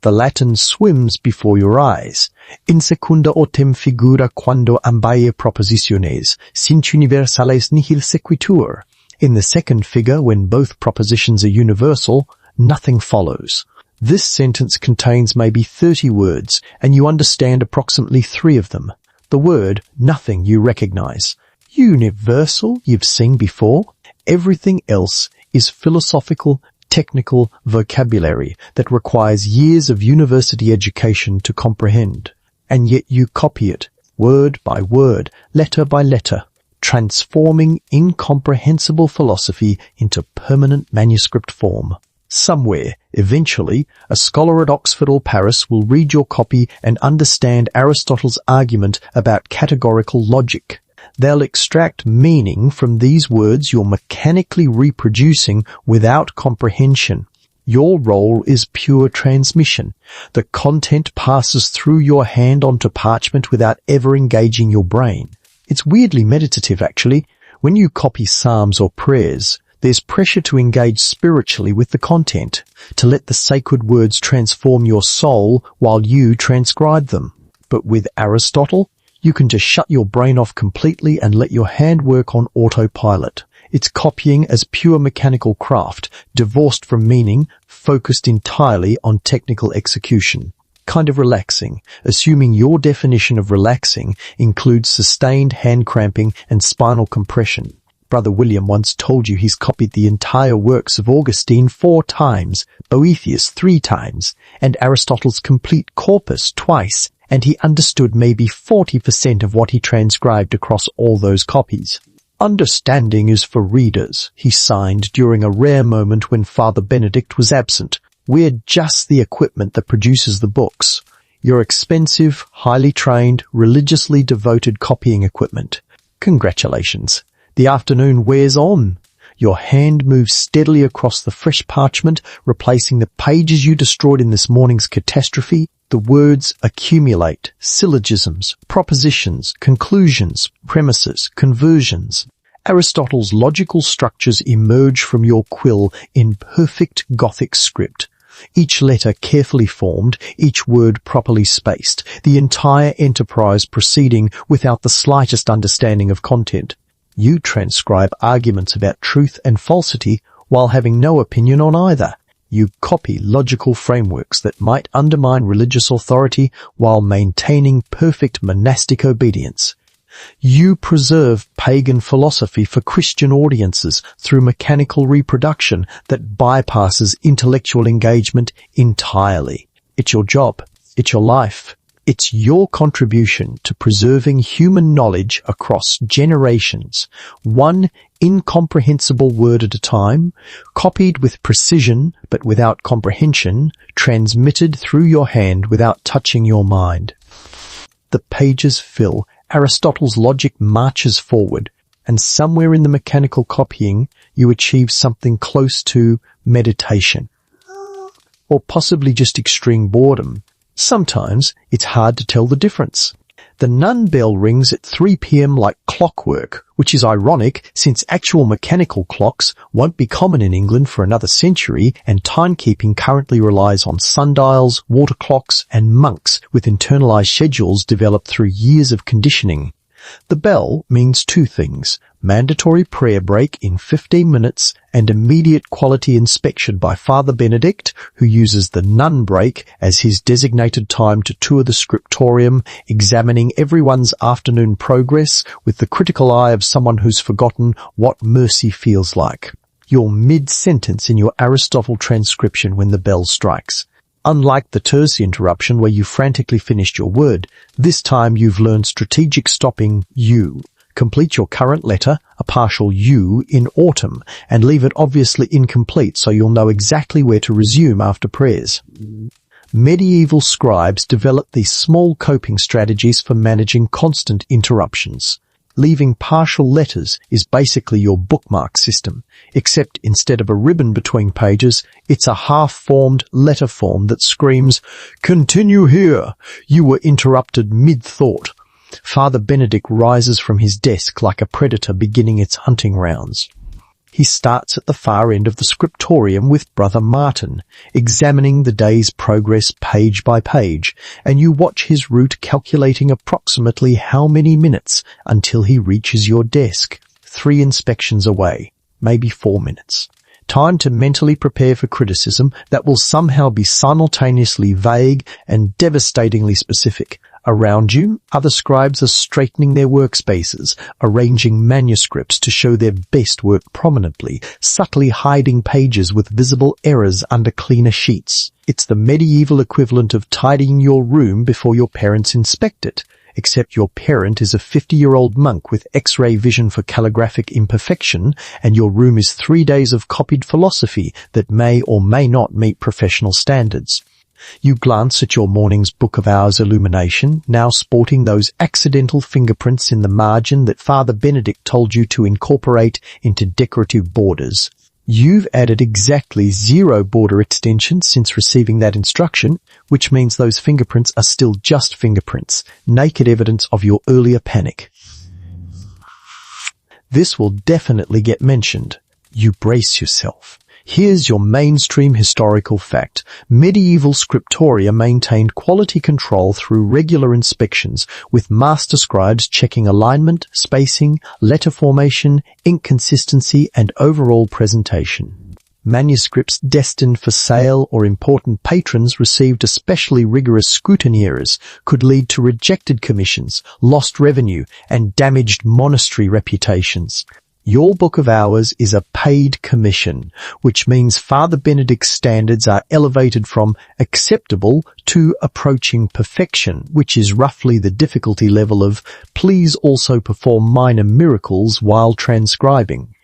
The Latin swims before your eyes. In secunda autem figura quando ambae propositiones sint universales nihil sequitur. In the second figure, when both propositions are universal, nothing follows. This sentence contains maybe 30 words, and you understand approximately 3 of them. The word nothing you recognize. Universal you've seen before. Everything else is philosophical, technical vocabulary that requires years of university education to comprehend. And yet you copy it, word by word, letter by letter, transforming incomprehensible philosophy into permanent manuscript form. Somewhere, eventually, a scholar at Oxford or Paris will read your copy and understand Aristotle's argument about categorical logic. They'll extract meaning from these words you're mechanically reproducing without comprehension. Your role is pure transmission. The content passes through your hand onto parchment without ever engaging your brain. It's weirdly meditative, actually. When you copy psalms or prayers, there's pressure to engage spiritually with the content, to let the sacred words transform your soul while you transcribe them. But with Aristotle, you can just shut your brain off completely and let your hand work on autopilot. It's copying as pure mechanical craft, divorced from meaning, focused entirely on technical execution. Kind of relaxing, assuming your definition of relaxing includes sustained hand cramping and spinal compression. Brother William once told you he's copied the entire works of Augustine 4 times, Boethius 3 times, and Aristotle's complete corpus twice, and he understood maybe 40% of what he transcribed across all those copies. "Understanding is for readers," he signed during a rare moment when Father Benedict was absent. "We're just the equipment that produces the books. Your expensive, highly trained, religiously devoted copying equipment. Congratulations. The afternoon wears on. Your hand moves steadily across the fresh parchment, replacing the pages you destroyed in this morning's catastrophe. The words accumulate, syllogisms, propositions, conclusions, premises, conversions. Aristotle's logical structures emerge from your quill in perfect Gothic script. Each letter carefully formed, each word properly spaced, the entire enterprise proceeding without the slightest understanding of content. You transcribe arguments about truth and falsity while having no opinion on either. You copy logical frameworks that might undermine religious authority while maintaining perfect monastic obedience. You preserve pagan philosophy for Christian audiences through mechanical reproduction that bypasses intellectual engagement entirely. It's your job. It's your life. It's your contribution to preserving human knowledge across generations, one incomprehensible word at a time, copied with precision but without comprehension, transmitted through your hand without touching your mind. The pages fill, Aristotle's logic marches forward, and somewhere in the mechanical copying you achieve something close to meditation. Or possibly just extreme boredom. Sometimes it's hard to tell the difference. The nun bell rings at 3 p.m. like clockwork, which is ironic since actual mechanical clocks won't be common in England for another century, and timekeeping currently relies on sundials, water clocks, and monks with internalized schedules developed through years of conditioning. The bell means two things: mandatory prayer break in 15 minutes and immediate quality inspection by Father Benedict, who uses the nun break as his designated time to tour the scriptorium, examining everyone's afternoon progress with the critical eye of someone who's forgotten what mercy feels like. You're mid-sentence in your Aristotle transcription when the bell strikes. Unlike the terse interruption where you frantically finished your word, this time you've learned strategic stopping you. Complete your current letter, a partial U, in autumn, and leave it obviously incomplete so you'll know exactly where to resume after prayers. Medieval scribes developed these small coping strategies for managing constant interruptions. Leaving partial letters is basically your bookmark system, except instead of a ribbon between pages, it's a half-formed letter form that screams, "Continue here! You were interrupted mid-thought." Father Benedict rises from his desk like a predator beginning its hunting rounds. He starts at the far end of the scriptorium with Brother Martin, examining the day's progress page by page, and you watch his route calculating approximately how many minutes until he reaches your desk, 3 inspections away, maybe 4 minutes. Time to mentally prepare for criticism that will somehow be simultaneously vague and devastatingly specific. Around you, other scribes are straightening their workspaces, arranging manuscripts to show their best work prominently, subtly hiding pages with visible errors under cleaner sheets. It's the medieval equivalent of tidying your room before your parents inspect it, except your parent is a 50-year-old monk with X-ray vision for calligraphic imperfection, and your room is 3 days of copied philosophy that may or may not meet professional standards. You glance at your morning's Book of Hours illumination, now sporting those accidental fingerprints in the margin that Father Benedict told you to incorporate into decorative borders. You've added exactly 0 border extensions since receiving that instruction, which means those fingerprints are still just fingerprints, naked evidence of your earlier panic. This will definitely get mentioned. You brace yourself. Here's your mainstream historical fact. Medieval scriptoria maintained quality control through regular inspections, with master scribes checking alignment, spacing, letter formation, ink consistency, and overall presentation. Manuscripts destined for sale or important patrons received especially rigorous scrutiny. Errors could lead to rejected commissions, lost revenue, and damaged monastery reputations. Your Book of Hours is a paid commission, which means Father Benedict's standards are elevated from acceptable to approaching perfection, which is roughly the difficulty level of "please also perform minor miracles while transcribing."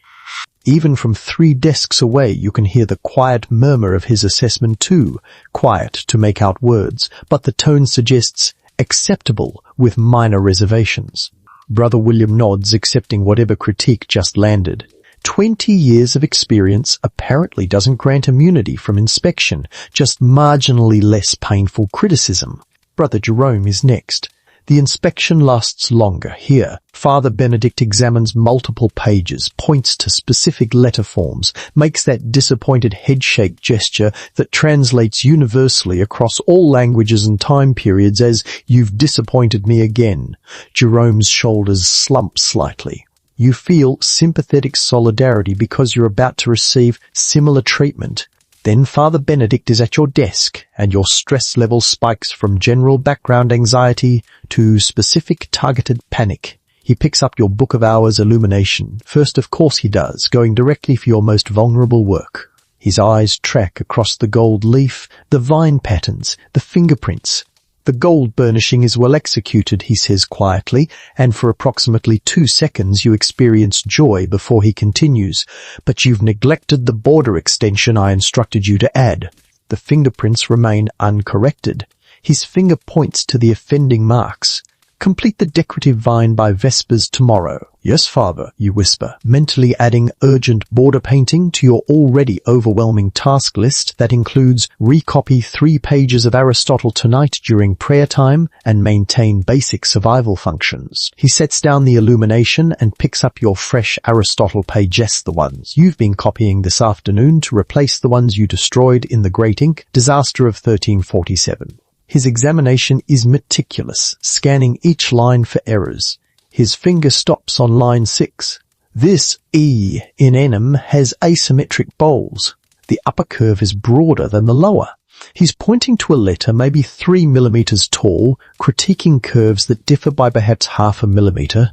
Even from 3 desks away you can hear the quiet murmur of his assessment too, quiet to make out words, but the tone suggests acceptable with minor reservations. Brother William nods, accepting whatever critique just landed. 20 years of experience apparently doesn't grant immunity from inspection, just marginally less painful criticism. Brother Jerome is next. The inspection lasts longer. Here, Father Benedict examines multiple pages, points to specific letter forms, makes that disappointed headshake gesture that translates universally across all languages and time periods as "you've disappointed me again." Jerome's shoulders slump slightly. You feel sympathetic solidarity because you're about to receive similar treatment. Then Father Benedict is at your desk, and your stress level spikes from general background anxiety to specific targeted panic. He picks up your Book of Hours illumination. First, of course he does, going directly for your most vulnerable work. His eyes track across the gold leaf, the vine patterns, the fingerprints. The gold burnishing is well executed, he says quietly, and for approximately 2 seconds you experience joy before he continues. But you've neglected the border extension I instructed you to add. The fingerprints remain uncorrected. His finger points to the offending marks. Complete the decorative vine by Vespers tomorrow. Yes, Father, you whisper, mentally adding urgent border painting to your already overwhelming task list that includes recopy 3 pages of Aristotle tonight during prayer time and maintain basic survival functions. He sets down the illumination and picks up your fresh Aristotle pages, the ones you've been copying this afternoon, to replace the ones you destroyed in the Great Ink disaster of 1347. His examination is meticulous, scanning each line for errors. His finger stops on line 6. This E in enum has asymmetric bowls. The upper curve is broader than the lower. He's pointing to a letter maybe 3 millimeters tall, critiquing curves that differ by perhaps half a millimeter.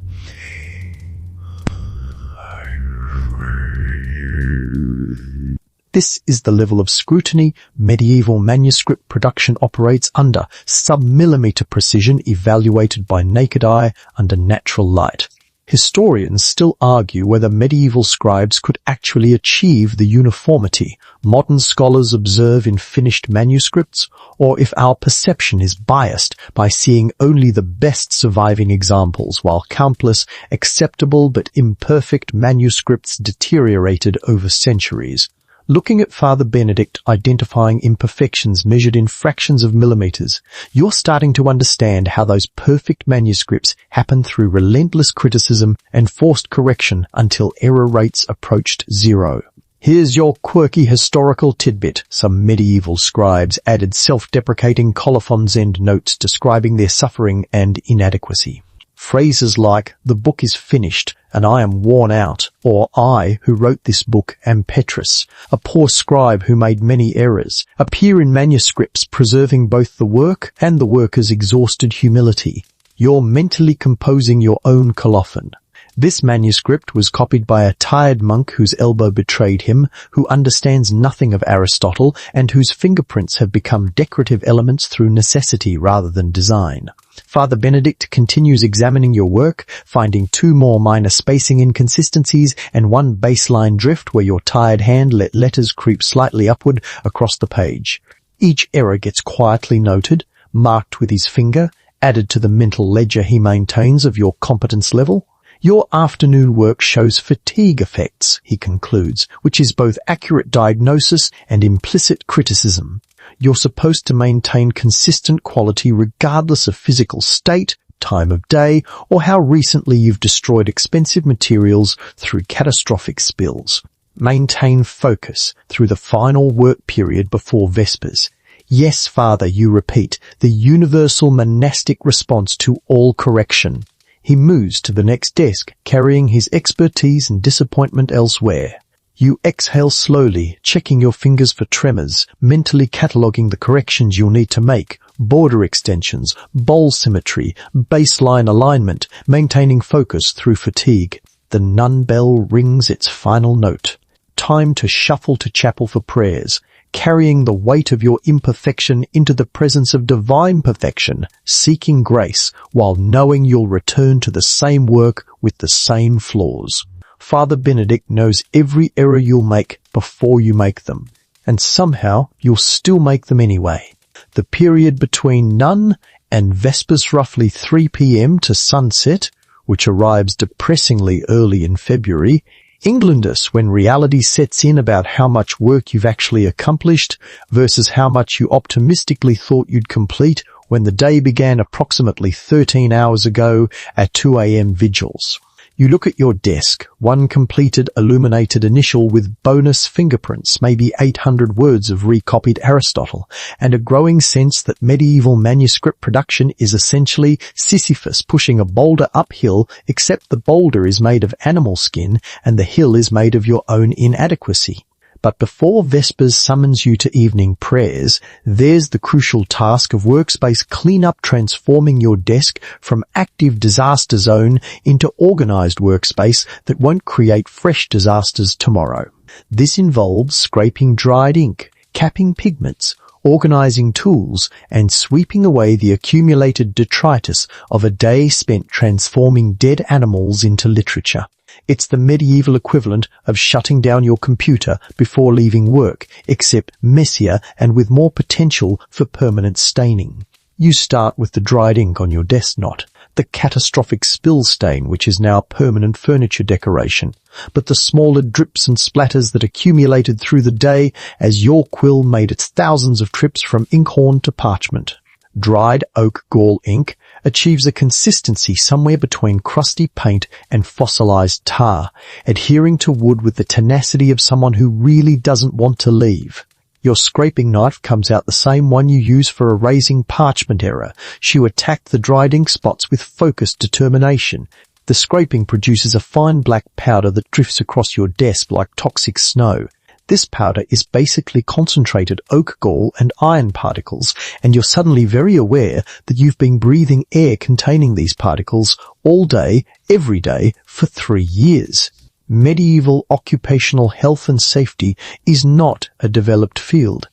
This is the level of scrutiny medieval manuscript production operates under, sub-millimeter precision evaluated by naked eye under natural light. Historians still argue whether medieval scribes could actually achieve the uniformity modern scholars observe in finished manuscripts, or if our perception is biased by seeing only the best surviving examples while countless acceptable but imperfect manuscripts deteriorated over centuries. Looking at Father Benedict identifying imperfections measured in fractions of millimeters, you're starting to understand how those perfect manuscripts happen through relentless criticism and forced correction until error rates approached 0. Here's your quirky historical tidbit. Some medieval scribes added self-deprecating colophon's end notes describing their suffering and inadequacy. Phrases like, "The book is finished, and I am worn out," or "I, who wrote this book, am Petrus, a poor scribe who made many errors," appear in manuscripts preserving both the work and the worker's exhausted humility. You're mentally composing your own colophon. This manuscript was copied by a tired monk whose elbow betrayed him, who understands nothing of Aristotle, and whose fingerprints have become decorative elements through necessity rather than design. Father Benedict continues examining your work, finding 2 more minor spacing inconsistencies and 1 baseline drift where your tired hand let letters creep slightly upward across the page. Each error gets quietly noted, marked with his finger, added to the mental ledger he maintains of your competence level. Your afternoon work shows fatigue effects, he concludes, which is both accurate diagnosis and implicit criticism. You're supposed to maintain consistent quality regardless of physical state, time of day, or how recently you've destroyed expensive materials through catastrophic spills. Maintain focus through the final work period before Vespers. Yes, Father, you repeat, the universal monastic response to all correction. He moves to the next desk, carrying his expertise and disappointment elsewhere. You exhale slowly, checking your fingers for tremors, mentally cataloguing the corrections you'll need to make, border extensions, bowl symmetry, baseline alignment, maintaining focus through fatigue. The nun bell rings its final note. Time to shuffle to chapel for prayers, carrying the weight of your imperfection into the presence of divine perfection, seeking grace while knowing you'll return to the same work with the same flaws. Father Benedict knows every error you'll make before you make them, and somehow you'll still make them anyway. The period between none and Vespers, roughly 3 p.m. to sunset, which arrives depressingly early in February, Englandus when reality sets in about how much work you've actually accomplished versus how much you optimistically thought you'd complete when the day began approximately 13 hours ago at 2 a.m. vigils. You look at your desk, 1 completed illuminated initial with bonus fingerprints, maybe 800 words of recopied Aristotle, and a growing sense that medieval manuscript production is essentially Sisyphus pushing a boulder uphill, except the boulder is made of animal skin and the hill is made of your own inadequacy. But before Vespers summons you to evening prayers, there's the crucial task of workspace cleanup, transforming your desk from active disaster zone into organized workspace that won't create fresh disasters tomorrow. This involves scraping dried ink, capping pigments, organizing tools, and sweeping away the accumulated detritus of a day spent transforming dead animals into literature. It's the medieval equivalent of shutting down your computer before leaving work, except messier and with more potential for permanent staining. You start with the dried ink on your desk knot, the catastrophic spill stain which is now permanent furniture decoration, but the smaller drips and splatters that accumulated through the day as your quill made its thousands of trips from inkhorn to parchment. Dried oak gall ink achieves a consistency somewhere between crusty paint and fossilized tar, adhering to wood with the tenacity of someone who really doesn't want to leave. Your scraping knife comes out the same one you use for erasing parchment error. You attack the dried ink spots with focused determination. The scraping produces a fine black powder that drifts across your desk like toxic snow. This powder is basically concentrated oak gall and iron particles, and you're suddenly very aware that you've been breathing air containing these particles all day, every day, for 3 years. Medieval occupational health and safety is not a developed field.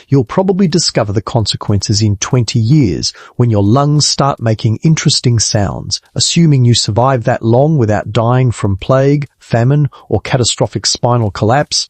You'll probably discover the consequences in 20 years when your lungs start making interesting sounds, assuming you survive that long without dying from plague, famine, or catastrophic spinal collapse.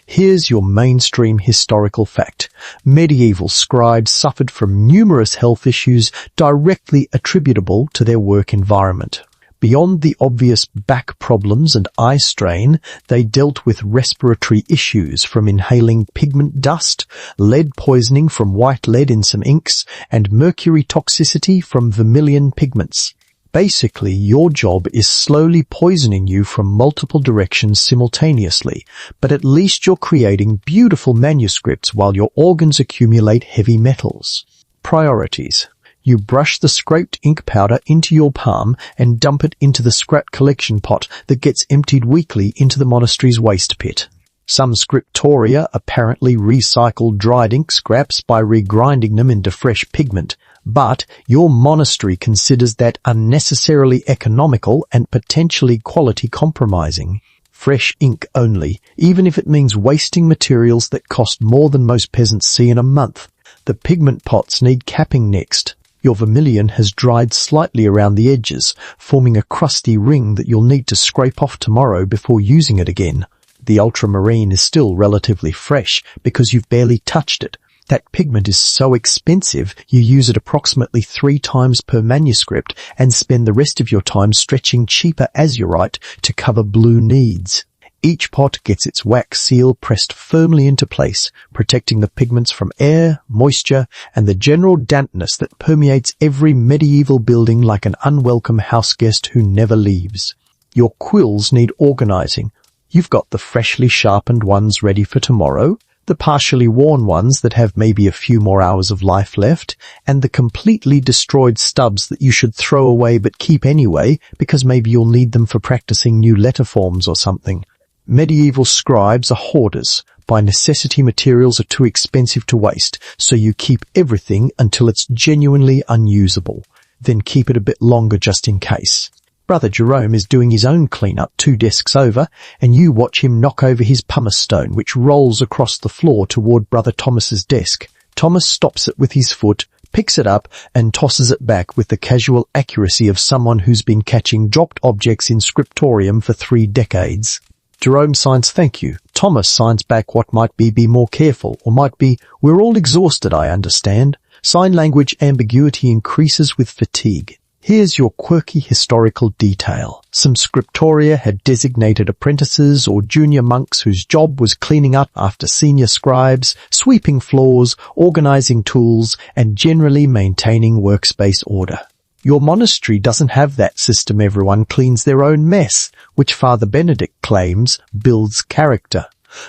Here's your mainstream historical fact. Medieval scribes suffered from numerous health issues directly attributable to their work environment. Beyond the obvious back problems and eye strain, they dealt with respiratory issues from inhaling pigment dust, lead poisoning from white lead in some inks, and mercury toxicity from vermilion pigments. Basically, your job is slowly poisoning you from multiple directions simultaneously, but at least you're creating beautiful manuscripts while your organs accumulate heavy metals. Priorities. You brush the scraped ink powder into your palm and dump it into the scrap collection pot that gets emptied weekly into the monastery's waste pit. Some scriptoria apparently recycle dried ink scraps by regrinding them into fresh pigment, but your monastery considers that unnecessarily economical and potentially quality compromising. Fresh ink only, even if it means wasting materials that cost more than most peasants see in a month. The pigment pots need capping next. Your vermilion has dried slightly around the edges, forming a crusty ring that you'll need to scrape off tomorrow before using it again. The ultramarine is still relatively fresh because you've barely touched it. That pigment is so expensive you use it approximately 3 times per manuscript and spend the rest of your time stretching cheaper azurite to cover blue needs. Each pot gets its wax seal pressed firmly into place, protecting the pigments from air, moisture, and the general dampness that permeates every medieval building like an unwelcome houseguest who never leaves. Your quills need organizing. You've got the freshly sharpened ones ready for tomorrow, the partially worn ones that have maybe a few more hours of life left, and the completely destroyed stubs that you should throw away but keep anyway because maybe you'll need them for practicing new letter forms or something. Medieval scribes are hoarders. By necessity, materials are too expensive to waste, so you keep everything until it's genuinely unusable. Then keep it a bit longer just in case. Brother Jerome is doing his own clean-up 2 desks over, and you watch him knock over his pumice stone, which rolls across the floor toward Brother Thomas's desk. Thomas stops it with his foot, picks it up, and tosses it back with the casual accuracy of someone who's been catching dropped objects in Scriptorium for 3 decades. Jerome signs thank you. Thomas signs back what might be more careful, or might be, we're all exhausted, I understand. Sign language ambiguity increases with fatigue. Here's your quirky historical detail. Some scriptoria had designated apprentices or junior monks whose job was cleaning up after senior scribes, sweeping floors, organizing tools, and generally maintaining workspace order. Your monastery doesn't have that system. Everyone cleans their own mess, which Father Benedict claims builds character,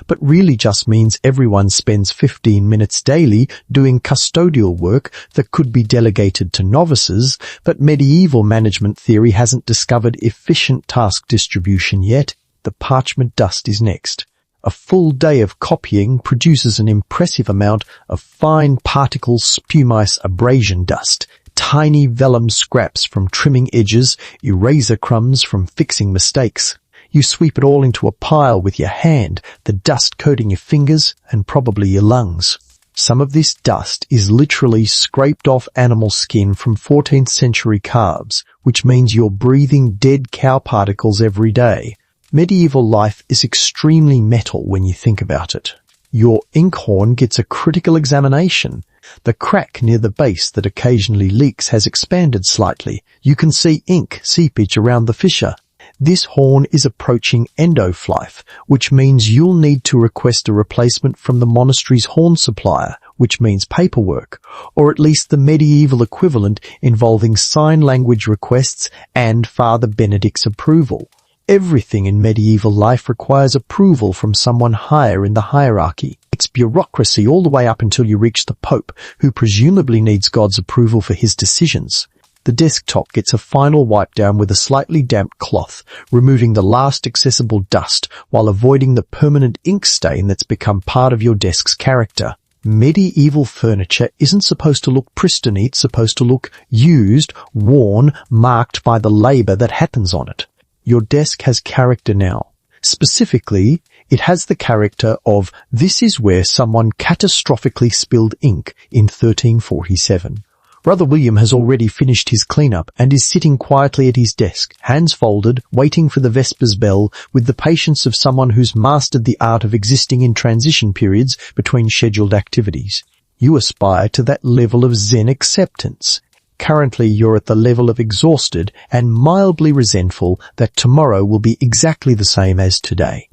but really just means everyone spends 15 minutes daily doing custodial work that could be delegated to novices, but medieval management theory hasn't discovered efficient task distribution yet. The parchment dust is next. A full day of copying produces an impressive amount of fine particles, pumice, abrasion dust, tiny vellum scraps from trimming edges, eraser crumbs from fixing mistakes. You sweep it all into a pile with your hand, the dust coating your fingers and probably your lungs. Some of this dust is literally scraped off animal skin from 14th century carves, which means you're breathing dead cow particles every day. Medieval life is extremely metal when you think about it. Your inkhorn gets a critical examination. The crack near the base that occasionally leaks has expanded slightly. You can see ink seepage around the fissure. This horn is approaching end of life, which means you'll need to request a replacement from the monastery's horn supplier, which means paperwork, or at least the medieval equivalent involving sign language requests and Father Benedict's approval. Everything in medieval life requires approval from someone higher in the hierarchy. It's bureaucracy all the way up until you reach the Pope, who presumably needs God's approval for his decisions. The desktop gets a final wipe down with a slightly damp cloth, removing the last accessible dust while avoiding the permanent ink stain that's become part of your desk's character. Medieval furniture isn't supposed to look pristine, it's supposed to look used, worn, marked by the labor that happens on it. Your desk has character now. Specifically, it has the character of this is where someone catastrophically spilled ink in 1347. Brother William has already finished his cleanup and is sitting quietly at his desk, hands folded, waiting for the Vespers bell with the patience of someone who's mastered the art of existing in transition periods between scheduled activities. You aspire to that level of Zen acceptance. Currently you're at the level of exhausted and mildly resentful that tomorrow will be exactly the same as today.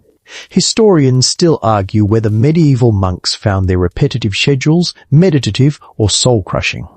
Historians still argue whether medieval monks found their repetitive schedules meditative or soul-crushing.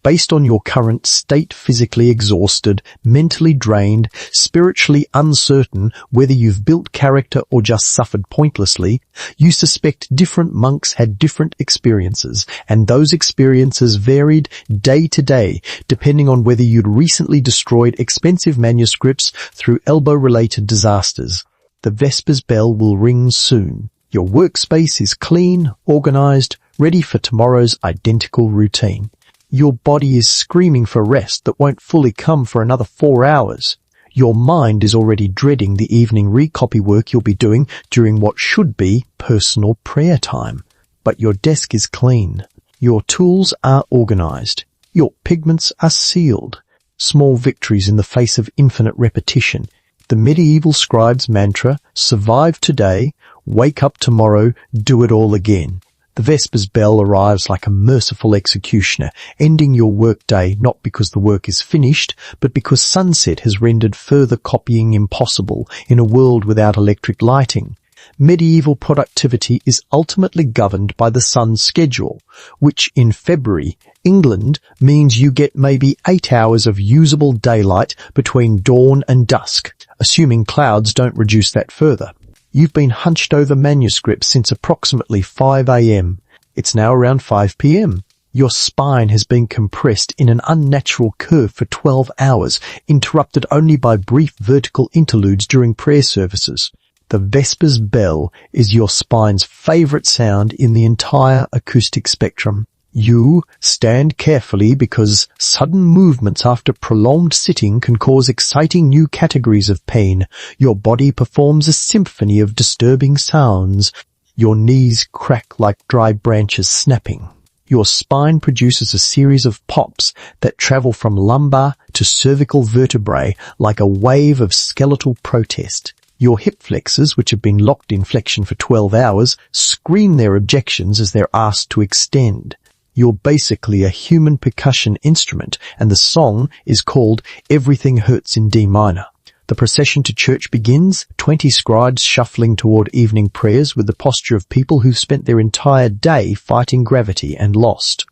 Based on your current state, physically exhausted, mentally drained, spiritually uncertain whether you've built character or just suffered pointlessly, you suspect different monks had different experiences, and those experiences varied day to day, depending on whether you'd recently destroyed expensive manuscripts through elbow-related disasters. The Vespers bell will ring soon. Your workspace is clean, organized, ready for tomorrow's identical routine. Your body is screaming for rest that won't fully come for another 4 hours. Your mind is already dreading the evening recopy work you'll be doing during what should be personal prayer time. But your desk is clean. Your tools are organized. Your pigments are sealed. Small victories in the face of infinite repetition. The medieval scribe's mantra, survive today, wake up tomorrow, do it all again. The Vespers bell arrives like a merciful executioner, ending your workday not because the work is finished, but because sunset has rendered further copying impossible in a world without electric lighting. Medieval productivity is ultimately governed by the sun's schedule, which in February, England, means you get maybe 8 hours of usable daylight between dawn and dusk, assuming clouds don't reduce that further. You've been hunched over manuscripts since approximately 5 a.m. It's now around 5 p.m. Your spine has been compressed in an unnatural curve for 12 hours, interrupted only by brief vertical interludes during prayer services. The Vespers bell is your spine's favorite sound in the entire acoustic spectrum. You stand carefully because sudden movements after prolonged sitting can cause exciting new categories of pain. Your body performs a symphony of disturbing sounds. Your knees crack like dry branches snapping. Your spine produces a series of pops that travel from lumbar to cervical vertebrae like a wave of skeletal protest. Your hip flexors, which have been locked in flexion for 12 hours, scream their objections as they're asked to extend. You're basically a human percussion instrument, and the song is called Everything Hurts in D minor. The procession to church begins, 20 scribes shuffling toward evening prayers with the posture of people who've spent their entire day fighting gravity and lost.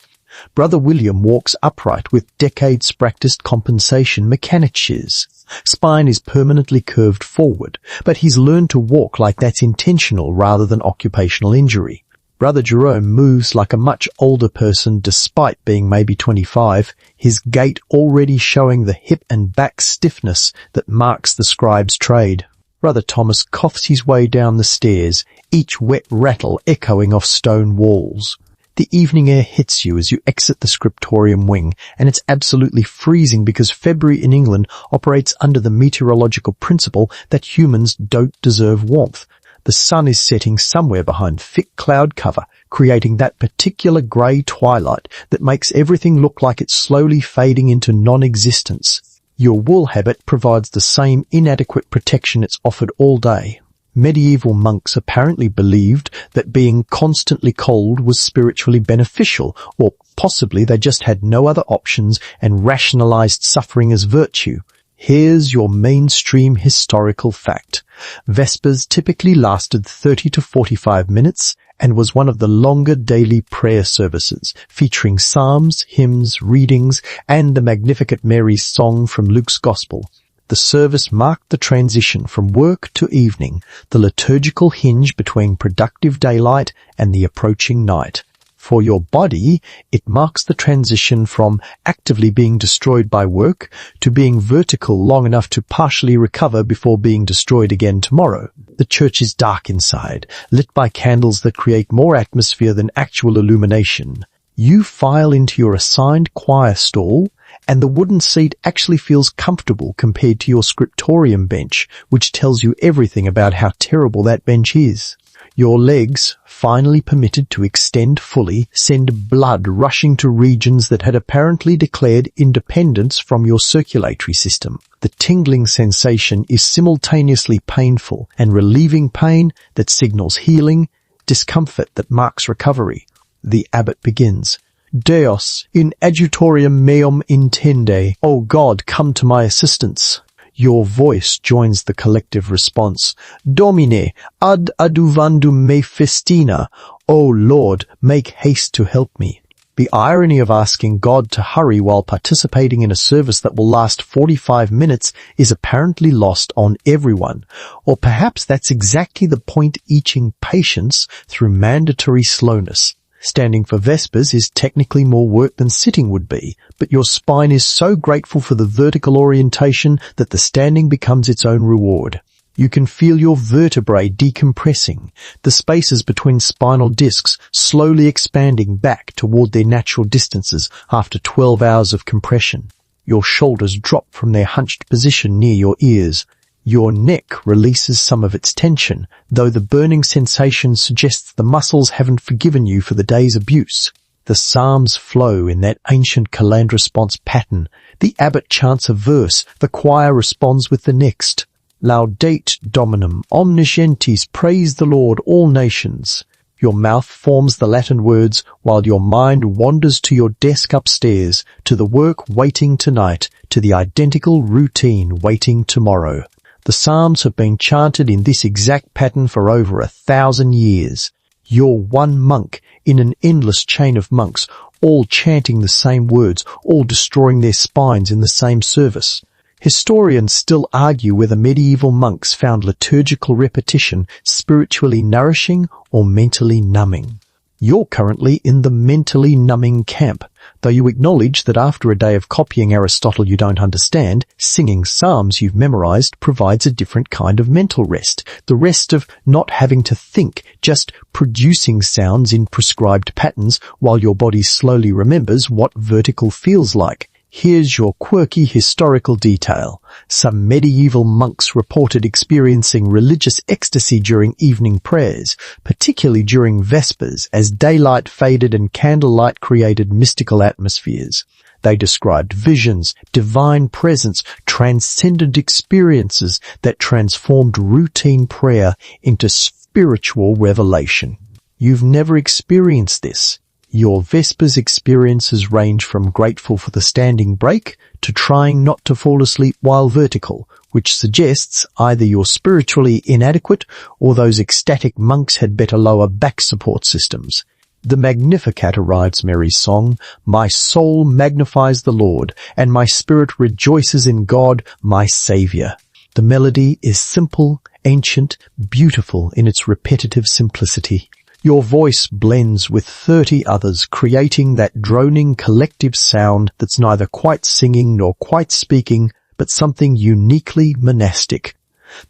Brother William walks upright with decades-practiced compensation mechanics. Spine is permanently curved forward, but he's learned to walk like that's intentional rather than occupational injury. Brother Jerome moves like a much older person despite being maybe 25, his gait already showing the hip and back stiffness that marks the scribe's trade. Brother Thomas coughs his way down the stairs, each wet rattle echoing off stone walls. The evening air hits you as you exit the scriptorium wing, and it's absolutely freezing because February in England operates under the meteorological principle that humans don't deserve warmth. The sun is setting somewhere behind thick cloud cover, creating that particular grey twilight that makes everything look like it's slowly fading into non-existence. Your wool habit provides the same inadequate protection it's offered all day. Medieval monks apparently believed that being constantly cold was spiritually beneficial, or possibly they just had no other options and rationalized suffering as virtue. Here's your mainstream historical fact. Vespers typically lasted 30 to 45 minutes and was one of the longer daily prayer services, featuring psalms, hymns, readings, and the Magnificat Mary's song from Luke's Gospel. The service marked the transition from work to evening, the liturgical hinge between productive daylight and the approaching night. For your body, it marks the transition from actively being destroyed by work to being vertical long enough to partially recover before being destroyed again tomorrow. The church is dark inside, lit by candles that create more atmosphere than actual illumination. You file into your assigned choir stall, and the wooden seat actually feels comfortable compared to your scriptorium bench, which tells you everything about how terrible that bench is. Your legs, finally permitted to extend fully, send blood rushing to regions that had apparently declared independence from your circulatory system. The tingling sensation is simultaneously painful and relieving pain that signals healing, discomfort that marks recovery. The abbot begins. Deus, in adjutorium meum intende. O God, come to my assistance. Your voice joins the collective response. Domine, ad aduvandum me festina. O Lord, make haste to help me. The irony of asking God to hurry while participating in a service that will last 45 minutes is apparently lost on everyone. Or perhaps that's exactly the point, eaching patience through mandatory slowness. Standing for Vespers is technically more work than sitting would be, but your spine is so grateful for the vertical orientation that the standing becomes its own reward. You can feel your vertebrae decompressing, the spaces between spinal discs slowly expanding back toward their natural distances after 12 hours of compression. Your shoulders drop from their hunched position near your ears. Your neck releases some of its tension, though the burning sensation suggests the muscles haven't forgiven you for the day's abuse. The psalms flow in that ancient caland response pattern. The abbot chants a verse, the choir responds with the next. Laudate Dominum, omniscientes, praise the Lord, all nations. Your mouth forms the Latin words while your mind wanders to your desk upstairs, to the work waiting tonight, to the identical routine waiting tomorrow. The Psalms have been chanted in this exact pattern for over 1,000 years. You're one monk in an endless chain of monks, all chanting the same words, all destroying their spines in the same service. Historians still argue whether medieval monks found liturgical repetition spiritually nourishing or mentally numbing. You're currently in the mentally numbing camp, though you acknowledge that after a day of copying Aristotle you don't understand, singing psalms you've memorized provides a different kind of mental rest, the rest of not having to think, just producing sounds in prescribed patterns while your body slowly remembers what vertical feels like. Here's your quirky historical detail. Some medieval monks reported experiencing religious ecstasy during evening prayers, particularly during Vespers, as daylight faded and candlelight created mystical atmospheres. They described visions, divine presence, transcendent experiences that transformed routine prayer into spiritual revelation. You've never experienced this. Your Vespers experiences range from grateful for the standing break to trying not to fall asleep while vertical, which suggests either you're spiritually inadequate or those ecstatic monks had better lower back support systems. The Magnificat arrives Mary's song, My soul magnifies the Lord, and my spirit rejoices in God, my Saviour. The melody is simple, ancient, beautiful in its repetitive simplicity. Your voice blends with 30 others, creating that droning collective sound that's neither quite singing nor quite speaking, but something uniquely monastic.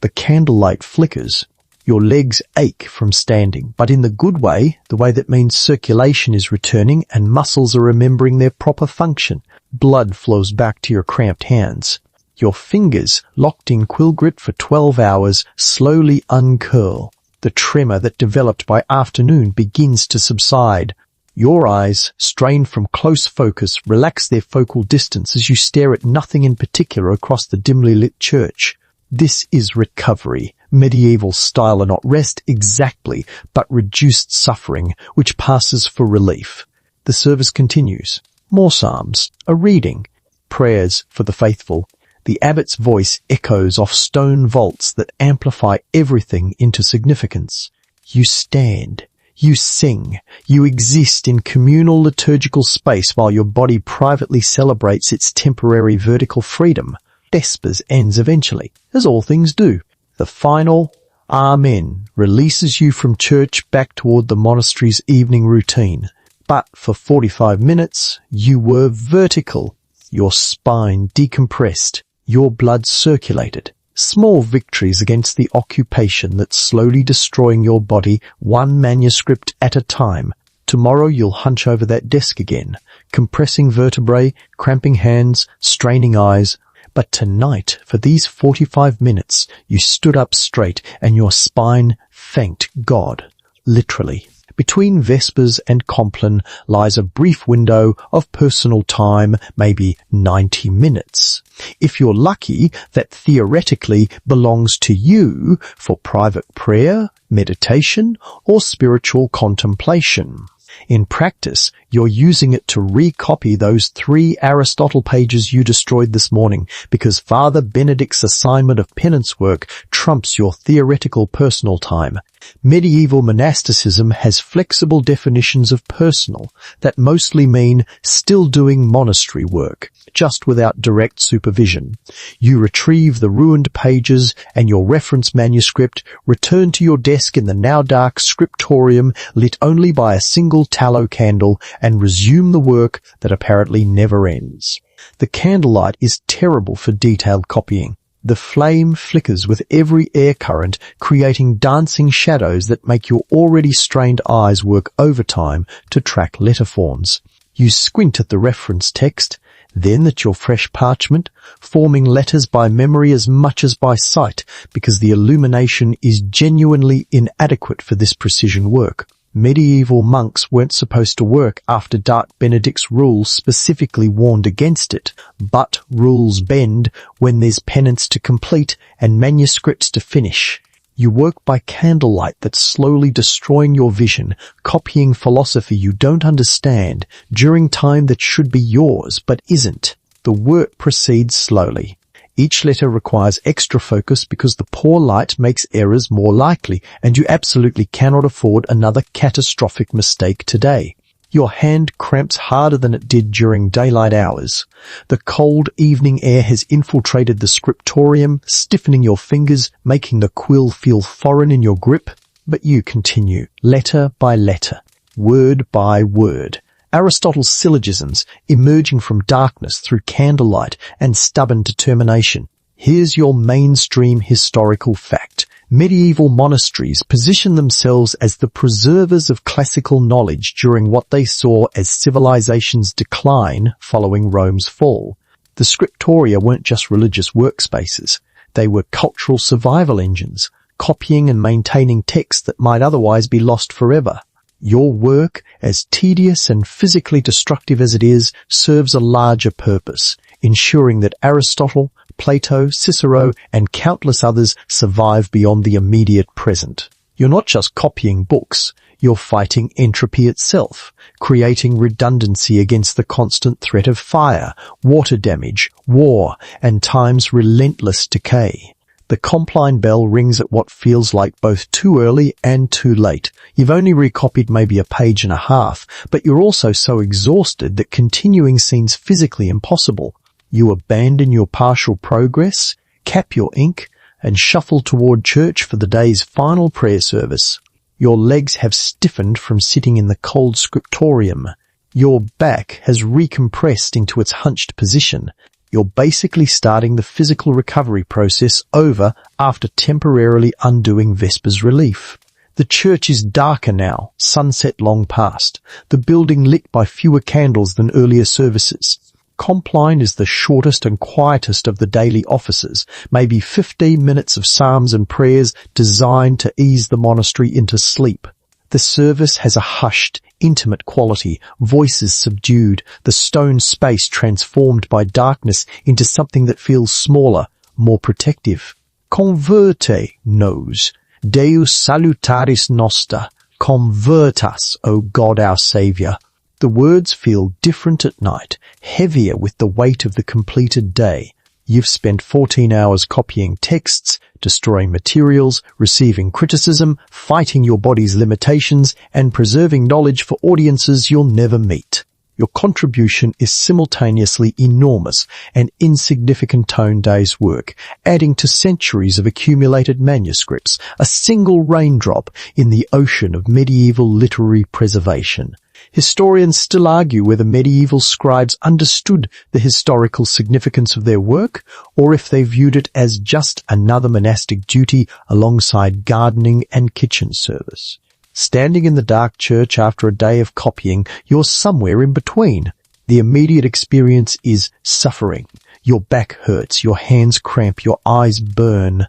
The candlelight flickers. Your legs ache from standing, but in the good way, the way that means circulation is returning and muscles are remembering their proper function. Blood flows back to your cramped hands. Your fingers, locked in quill grip for 12 hours, slowly uncurl. The tremor that developed by afternoon begins to subside. Your eyes, strained from close focus, relax their focal distance as you stare at nothing in particular across the dimly lit church. This is recovery, medieval style, and not rest exactly, but reduced suffering, which passes for relief. The service continues. More psalms, a reading, prayers for the faithful. The abbot's voice echoes off stone vaults that amplify everything into significance. You stand. You sing, you exist in communal liturgical space while your body privately celebrates its temporary vertical freedom. Vespers ends eventually, as all things do. The final Amen releases you from church back toward the monastery's evening routine. But for 45 minutes, you were vertical, your spine decompressed, your blood circulated. Small victories against the occupation that's slowly destroying your body, one manuscript at a time. Tomorrow you'll hunch over that desk again, compressing vertebrae, cramping hands, straining eyes. But tonight, for these 45 minutes, you stood up straight and your spine thanked God, literally. Between Vespers and Compline lies a brief window of personal time, maybe 90 minutes. If you're lucky, that theoretically belongs to you for private prayer, meditation, or spiritual contemplation. In practice, you're using it to recopy those 3 Aristotle pages you destroyed this morning, because Father Benedict's assignment of penance work trumps your theoretical personal time. Medieval monasticism has flexible definitions of personal that mostly mean still doing monastery work, just without direct supervision. You retrieve the ruined pages and your reference manuscript, return to your desk in the now dark scriptorium lit only by a single tallow candle, and resume the work that apparently never ends. The candlelight is terrible for detailed copying. The flame flickers with every air current, creating dancing shadows that make your already strained eyes work overtime to track letter forms. You squint at the reference text, then at your fresh parchment, forming letters by memory as much as by sight, because the illumination is genuinely inadequate for this precision work. Medieval monks weren't supposed to work after dark. Benedict's rules specifically warned against it, but rules bend when there's penance to complete and manuscripts to finish. You work by candlelight that's slowly destroying your vision, copying philosophy you don't understand during time that should be yours but isn't. The work proceeds slowly. Each letter requires extra focus because the poor light makes errors more likely, and you absolutely cannot afford another catastrophic mistake today. Your hand cramps harder than it did during daylight hours. The cold evening air has infiltrated the scriptorium, stiffening your fingers, making the quill feel foreign in your grip. But you continue, letter by letter, word by word. Aristotle's syllogisms emerging from darkness through candlelight and stubborn determination. Here's your mainstream historical fact. Medieval monasteries position themselves as the preservers of classical knowledge during what they saw as civilization's decline following Rome's fall. The scriptoria weren't just religious workspaces. They were cultural survival engines, copying and maintaining texts that might otherwise be lost forever. Your work, as tedious and physically destructive as it is, serves a larger purpose, ensuring that Aristotle, Plato, Cicero, and countless others survive beyond the immediate present. You're not just copying books, you're fighting entropy itself, creating redundancy against the constant threat of fire, water damage, war, and time's relentless decay. The Compline bell rings at what feels like both too early and too late. You've only recopied maybe a page and a half, but you're also so exhausted that continuing seems physically impossible. You abandon your partial progress, cap your ink, and shuffle toward church for the day's final prayer service. Your legs have stiffened from sitting in the cold scriptorium. Your back has recompressed into its hunched position. You're basically starting the physical recovery process over after temporarily undoing Vesper's relief. The church is darker now, sunset long past, the building lit by fewer candles than earlier services. Compline is the shortest and quietest of the daily offices, maybe 15 minutes of psalms and prayers designed to ease the monastery into sleep. The service has a hushed, intimate quality, voices subdued, the stone space transformed by darkness into something that feels smaller, more protective. Converte nos, Deus salutaris noster, convert us, O God our Saviour. The words feel different at night, heavier with the weight of the completed day. You've spent 14 hours copying texts, destroying materials, receiving criticism, fighting your body's limitations, and preserving knowledge for audiences you'll never meet. Your contribution is simultaneously enormous and insignificant tone day's work, adding to centuries of accumulated manuscripts, a single raindrop in the ocean of medieval literary preservation. Historians still argue whether medieval scribes understood the historical significance of their work, or if they viewed it as just another monastic duty alongside gardening and kitchen service. Standing in the dark church after a day of copying, you're somewhere in between. The immediate experience is suffering. Your back hurts, your hands cramp, your eyes burn.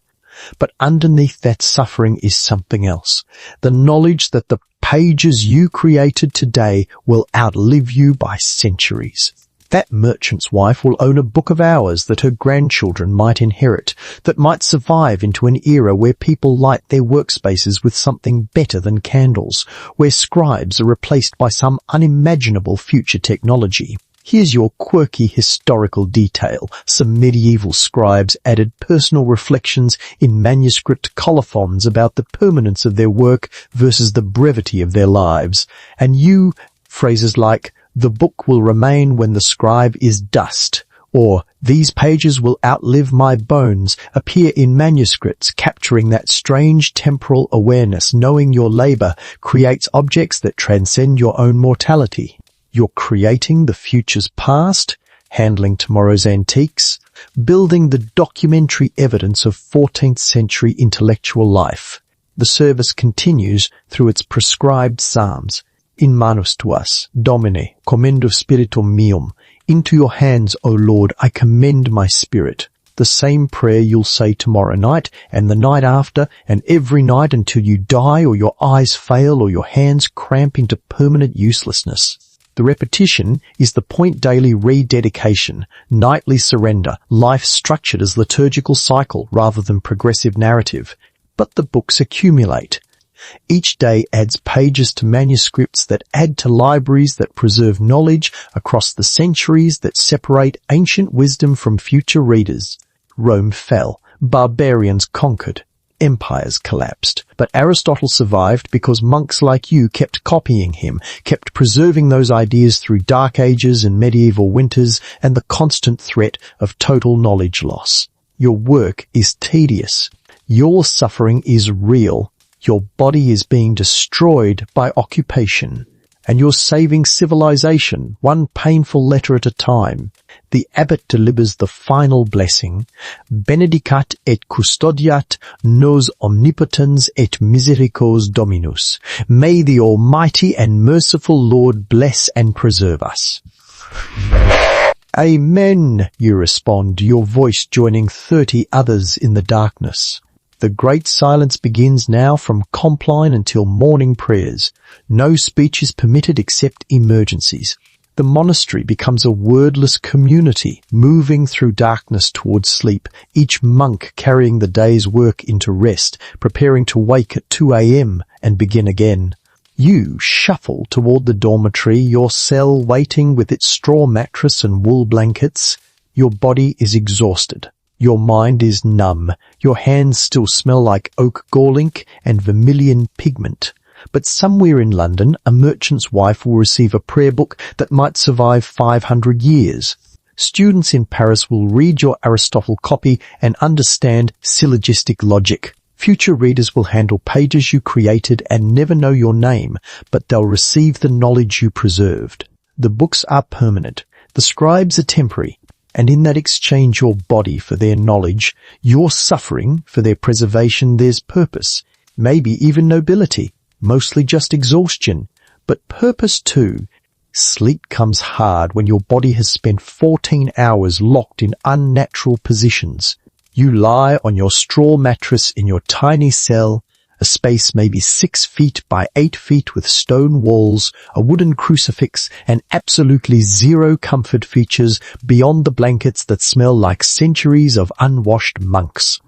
But underneath that suffering is something else. The knowledge that the pages you created today will outlive you by centuries. That merchant's wife will own a book of hours that her grandchildren might inherit, that might survive into an era where people light their workspaces with something better than candles, where scribes are replaced by some unimaginable future technology. Here's your quirky historical detail. Some medieval scribes added personal reflections in manuscript colophons about the permanence of their work versus the brevity of their lives. And you, phrases like, "The book will remain when the scribe is dust," or "These pages will outlive my bones," appear in manuscripts, capturing that strange temporal awareness, knowing your labor creates objects that transcend your own mortality. You're creating the future's past, handling tomorrow's antiques, building the documentary evidence of 14th century intellectual life. The service continues through its prescribed psalms. In manus tuas, Domine, commendo spiritum meum. Into your hands, O Lord, I commend my spirit. The same prayer you'll say tomorrow night and the night after and every night until you die or your eyes fail or your hands cramp into permanent uselessness. The repetition is the point daily rededication, nightly surrender, life structured as liturgical cycle rather than progressive narrative. But the books accumulate. Each day adds pages to manuscripts that add to libraries that preserve knowledge across the centuries that separate ancient wisdom from future readers. Rome fell, barbarians conquered, empires collapsed. But Aristotle survived because monks like you kept copying him, kept preserving those ideas through dark ages and medieval winters and the constant threat of total knowledge loss. Your work is tedious. Your suffering is real. Your body is being destroyed by occupation, and you're saving civilization, one painful letter at a time. The abbot delivers the final blessing, Benedicat et custodiat nos omnipotens et misericors Dominus. May the Almighty and merciful Lord bless and preserve us. Amen, you respond, your voice joining 30 others in the darkness. The great silence begins now from Compline until morning prayers. No speech is permitted except emergencies. The monastery becomes a wordless community, moving through darkness towards sleep, each monk carrying the day's work into rest, preparing to wake at 2 a.m. and begin again. You shuffle toward the dormitory, your cell waiting with its straw mattress and wool blankets. Your body is exhausted. Your mind is numb. Your hands still smell like oak gall ink and vermilion pigment. But somewhere in London, a merchant's wife will receive a prayer book that might survive 500 years. Students in Paris will read your Aristotle copy and understand syllogistic logic. Future readers will handle pages you created and never know your name, but they'll receive the knowledge you preserved. The books are permanent. The scribes are temporary. And in that exchange your body for their knowledge, your suffering for their preservation, there's purpose, maybe even nobility, mostly just exhaustion, but purpose too. Sleep comes hard when your body has spent 14 hours locked in unnatural positions. You lie on your straw mattress in your tiny cell, a space maybe 6 feet by 8 feet with stone walls, a wooden crucifix, and absolutely zero comfort features beyond the blankets that smell like centuries of unwashed monks.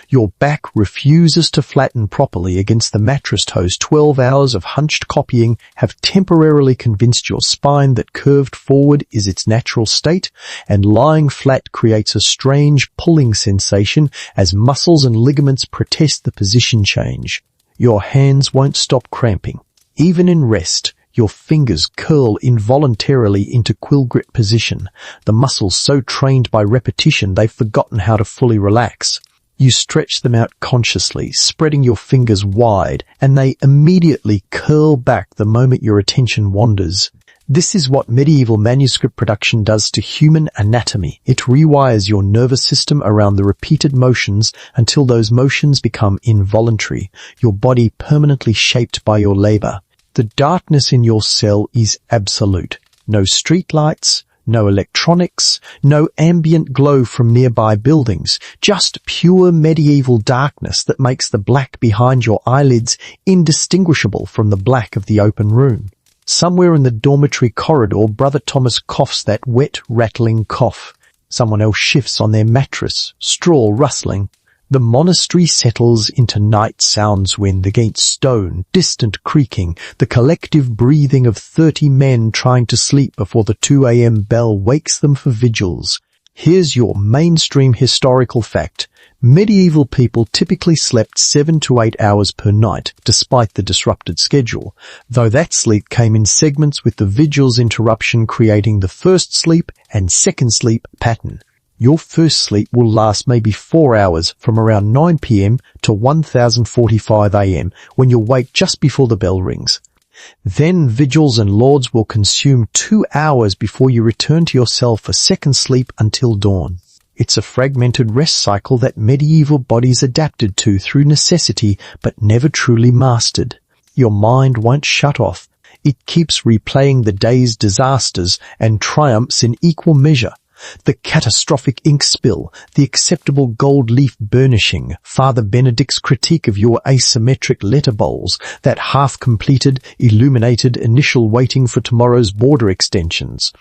Your back refuses to flatten properly against the mattress toes. 12 hours of hunched copying have temporarily convinced your spine that curved forward is its natural state, and lying flat creates a strange pulling sensation as muscles and ligaments protest the position change. Your hands won't stop cramping. Even in rest, your fingers curl involuntarily into quill grip position, the muscles so trained by repetition they've forgotten how to fully relax. You stretch them out consciously, spreading your fingers wide, and they immediately curl back the moment your attention wanders. This is what medieval manuscript production does to human anatomy. It rewires your nervous system around the repeated motions until those motions become involuntary, your body permanently shaped by your labor. The darkness in your cell is absolute. No streetlights, no electronics, no ambient glow from nearby buildings, just pure medieval darkness that makes the black behind your eyelids indistinguishable from the black of the open room. Somewhere in the dormitory corridor, Brother Thomas coughs that wet, rattling cough. Someone else shifts on their mattress, straw rustling. The monastery settles into night sounds wind against stone, distant creaking, the collective breathing of 30 men trying to sleep before the 2 a.m. bell wakes them for vigils. Here's your mainstream historical fact. Medieval people typically slept 7 to 8 hours per night, despite the disrupted schedule, though that sleep came in segments with the vigil's interruption creating the first sleep and second sleep pattern. Your first sleep will last maybe 4 hours from around 9 p.m. to 1045 a.m. when you'll wake just before the bell rings. Then vigils and lauds will consume 2 hours before you return to your cell for second sleep until dawn. It's a fragmented rest cycle that medieval bodies adapted to through necessity but never truly mastered. Your mind won't shut off. It keeps replaying the day's disasters and triumphs in equal measure. The catastrophic ink spill, the acceptable gold leaf burnishing, Father Benedict's critique of your asymmetric letter bowls, that half-completed, illuminated initial waiting for tomorrow's border extensions.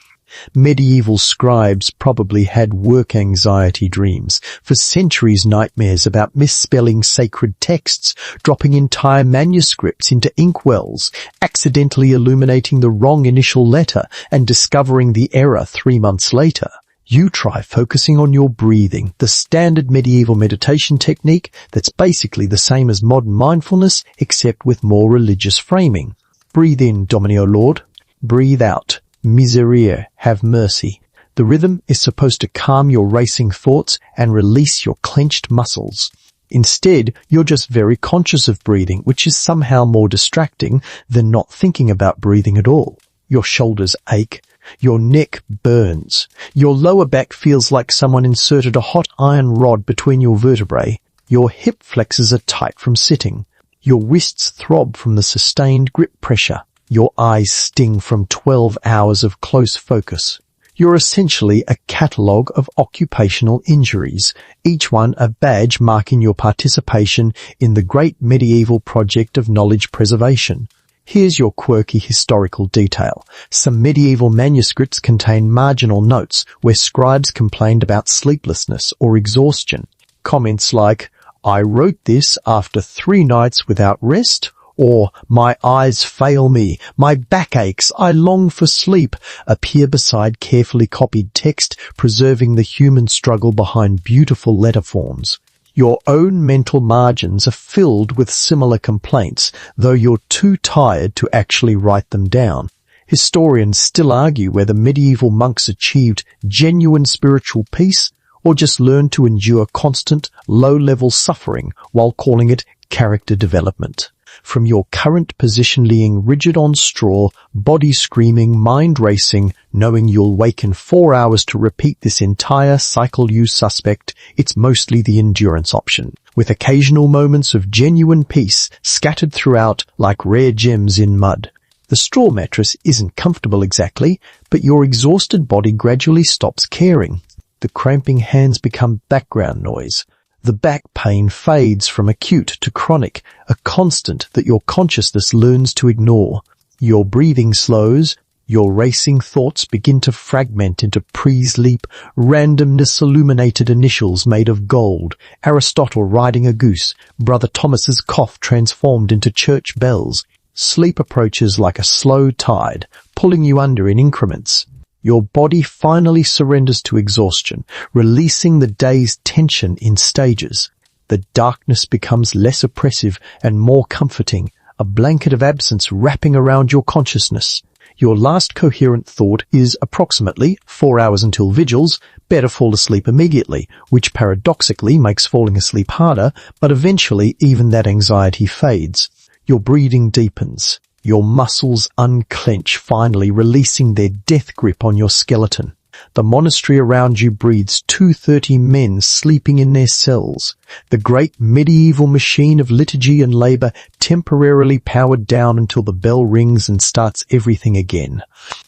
Medieval scribes probably had work anxiety dreams, for centuries nightmares about misspelling sacred texts, dropping entire manuscripts into inkwells, accidentally illuminating the wrong initial letter, and discovering the error 3 months later. You try focusing on your breathing, the standard medieval meditation technique that's basically the same as modern mindfulness, except with more religious framing. Breathe in, Domine, O Lord. Breathe out, Miserere, have mercy. The rhythm is supposed to calm your racing thoughts and release your clenched muscles. Instead, you're just very conscious of breathing, which is somehow more distracting than not thinking about breathing at all. Your shoulders ache. Your neck burns. Your lower back feels like someone inserted a hot iron rod between your vertebrae. Your hip flexors are tight from sitting. Your wrists throb from the sustained grip pressure. Your eyes sting from 12 hours of close focus. You're essentially a catalogue of occupational injuries, each one a badge marking your participation in the great medieval project of knowledge preservation. Here's your quirky historical detail. Some medieval manuscripts contain marginal notes where scribes complained about sleeplessness or exhaustion. Comments like, "I wrote this after 3 nights without rest," or "My eyes fail me, my back aches, I long for sleep," appear beside carefully copied text, preserving the human struggle behind beautiful letter forms. Your own mental margins are filled with similar complaints, though you're too tired to actually write them down. Historians still argue whether medieval monks achieved genuine spiritual peace or just learned to endure constant, low-level suffering while calling it character development. From your current position laying rigid on straw, body screaming, mind racing, knowing you'll wake in 4 hours to repeat this entire cycle, you suspect it's mostly the endurance option, with occasional moments of genuine peace scattered throughout like rare gems in mud. The straw mattress isn't comfortable exactly, but your exhausted body gradually stops caring. The cramping hands become background noise. The back pain fades from acute to chronic, a constant that your consciousness learns to ignore. Your breathing slows. Your racing thoughts begin to fragment into pre-sleep, randomness illuminated initials made of gold, Aristotle riding a goose, Brother Thomas's cough transformed into church bells. Sleep approaches like a slow tide, pulling you under in increments. Your body finally surrenders to exhaustion, releasing the day's tension in stages. The darkness becomes less oppressive and more comforting, a blanket of absence wrapping around your consciousness. Your last coherent thought is approximately 4 hours until vigils, better fall asleep immediately, which paradoxically makes falling asleep harder, but eventually even that anxiety fades. Your breathing deepens. Your muscles unclench, finally releasing their death grip on your skeleton. The monastery around you breathes 230 men sleeping in their cells. The great medieval machine of liturgy and labour temporarily powered down until the bell rings and starts everything again.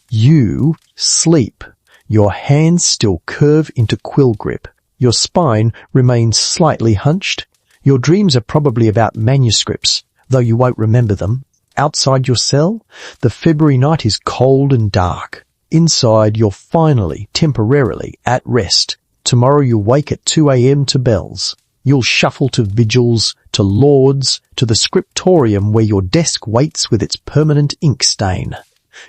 You sleep. Your hands still curve into quill grip. Your spine remains slightly hunched. Your dreams are probably about manuscripts, though you won't remember them. Outside your cell, the February night is cold and dark. Inside, you're finally, temporarily, at rest. Tomorrow you'll wake at 2 a.m. to bells. You'll shuffle to vigils, to lauds, to the scriptorium where your desk waits with its permanent ink stain.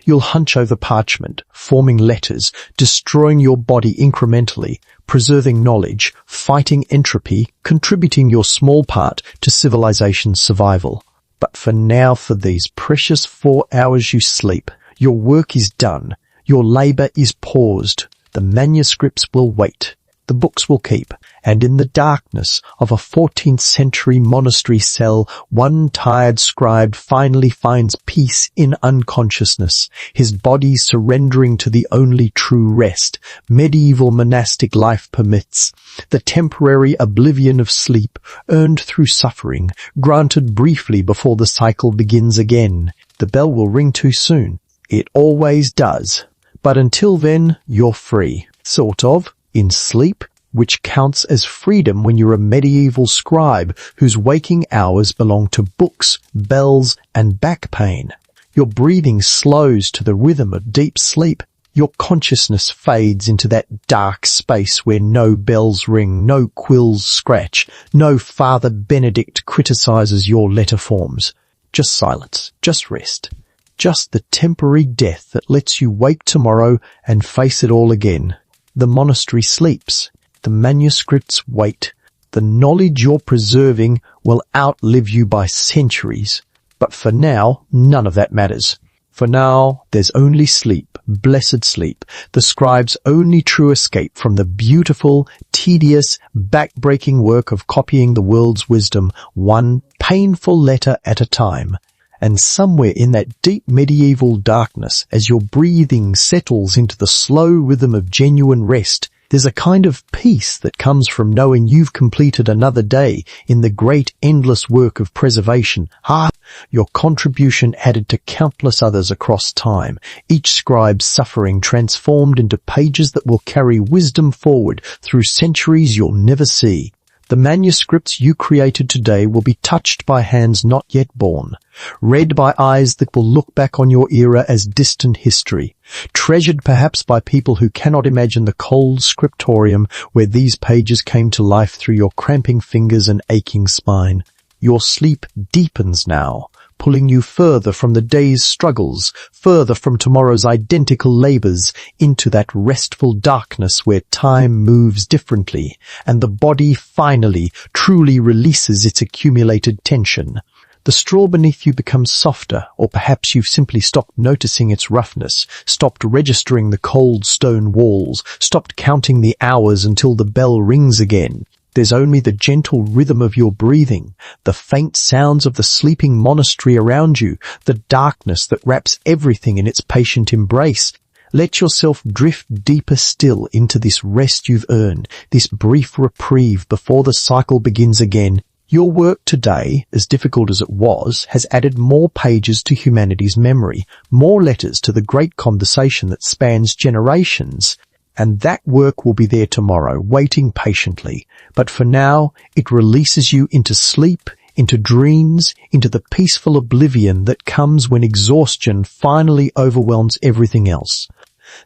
You'll hunch over parchment, forming letters, destroying your body incrementally, preserving knowledge, fighting entropy, contributing your small part to civilization's survival. But for now, for these precious 4 hours you sleep, your work is done. Your labour is paused. The manuscripts will wait. The books will keep. And in the darkness of a 14th century monastery cell, one tired scribe finally finds peace in unconsciousness, his body surrendering to the only true rest medieval monastic life permits, the temporary oblivion of sleep, earned through suffering, granted briefly before the cycle begins again. The bell will ring too soon. It always does. But until then, you're free, sort of, in sleep, which counts as freedom when you're a medieval scribe whose waking hours belong to books, bells, and back pain. Your breathing slows to the rhythm of deep sleep. Your consciousness fades into that dark space where no bells ring, no quills scratch, no Father Benedict criticizes your letter forms. Just silence, just rest. Just the temporary death that lets you wake tomorrow and face it all again. The monastery sleeps. The manuscripts wait. The knowledge you're preserving will outlive you by centuries. But for now, none of that matters. For now, there's only sleep, blessed sleep, the scribe's only true escape from the beautiful, tedious, back-breaking work of copying the world's wisdom, one painful letter at a time. And somewhere in that deep medieval darkness, as your breathing settles into the slow rhythm of genuine rest, there's a kind of peace that comes from knowing you've completed another day in the great endless work of preservation. Your contribution added to countless others across time, each scribe's suffering transformed into pages that will carry wisdom forward through centuries you'll never see. The manuscripts you created today will be touched by hands not yet born, read by eyes that will look back on your era as distant history, treasured perhaps by people who cannot imagine the cold scriptorium where these pages came to life through your cramping fingers and aching spine. Your sleep deepens now, pulling you further from the day's struggles, further from tomorrow's identical labours, into that restful darkness where time moves differently, and the body finally, truly releases its accumulated tension. The straw beneath you becomes softer, or perhaps you've simply stopped noticing its roughness, stopped registering the cold stone walls, stopped counting the hours until the bell rings again. There's only the gentle rhythm of your breathing, the faint sounds of the sleeping monastery around you, the darkness that wraps everything in its patient embrace. Let yourself drift deeper still into this rest you've earned, this brief reprieve before the cycle begins again. Your work today, as difficult as it was, has added more pages to humanity's memory, more letters to the great conversation that spans generations, and that work will be there tomorrow, waiting patiently. But for now, it releases you into sleep, into dreams, into the peaceful oblivion that comes when exhaustion finally overwhelms everything else.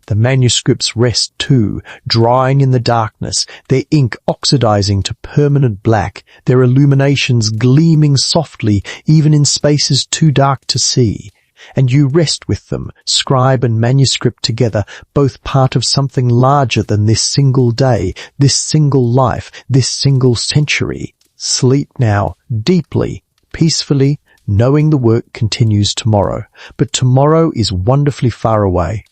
The manuscripts rest too, drying in the darkness, their ink oxidizing to permanent black, their illuminations gleaming softly even in spaces too dark to see. And you rest with them, scribe and manuscript together, both part of something larger than this single day, this single life, this single century. Sleep now, deeply, peacefully, knowing the work continues tomorrow. But tomorrow is wonderfully far away.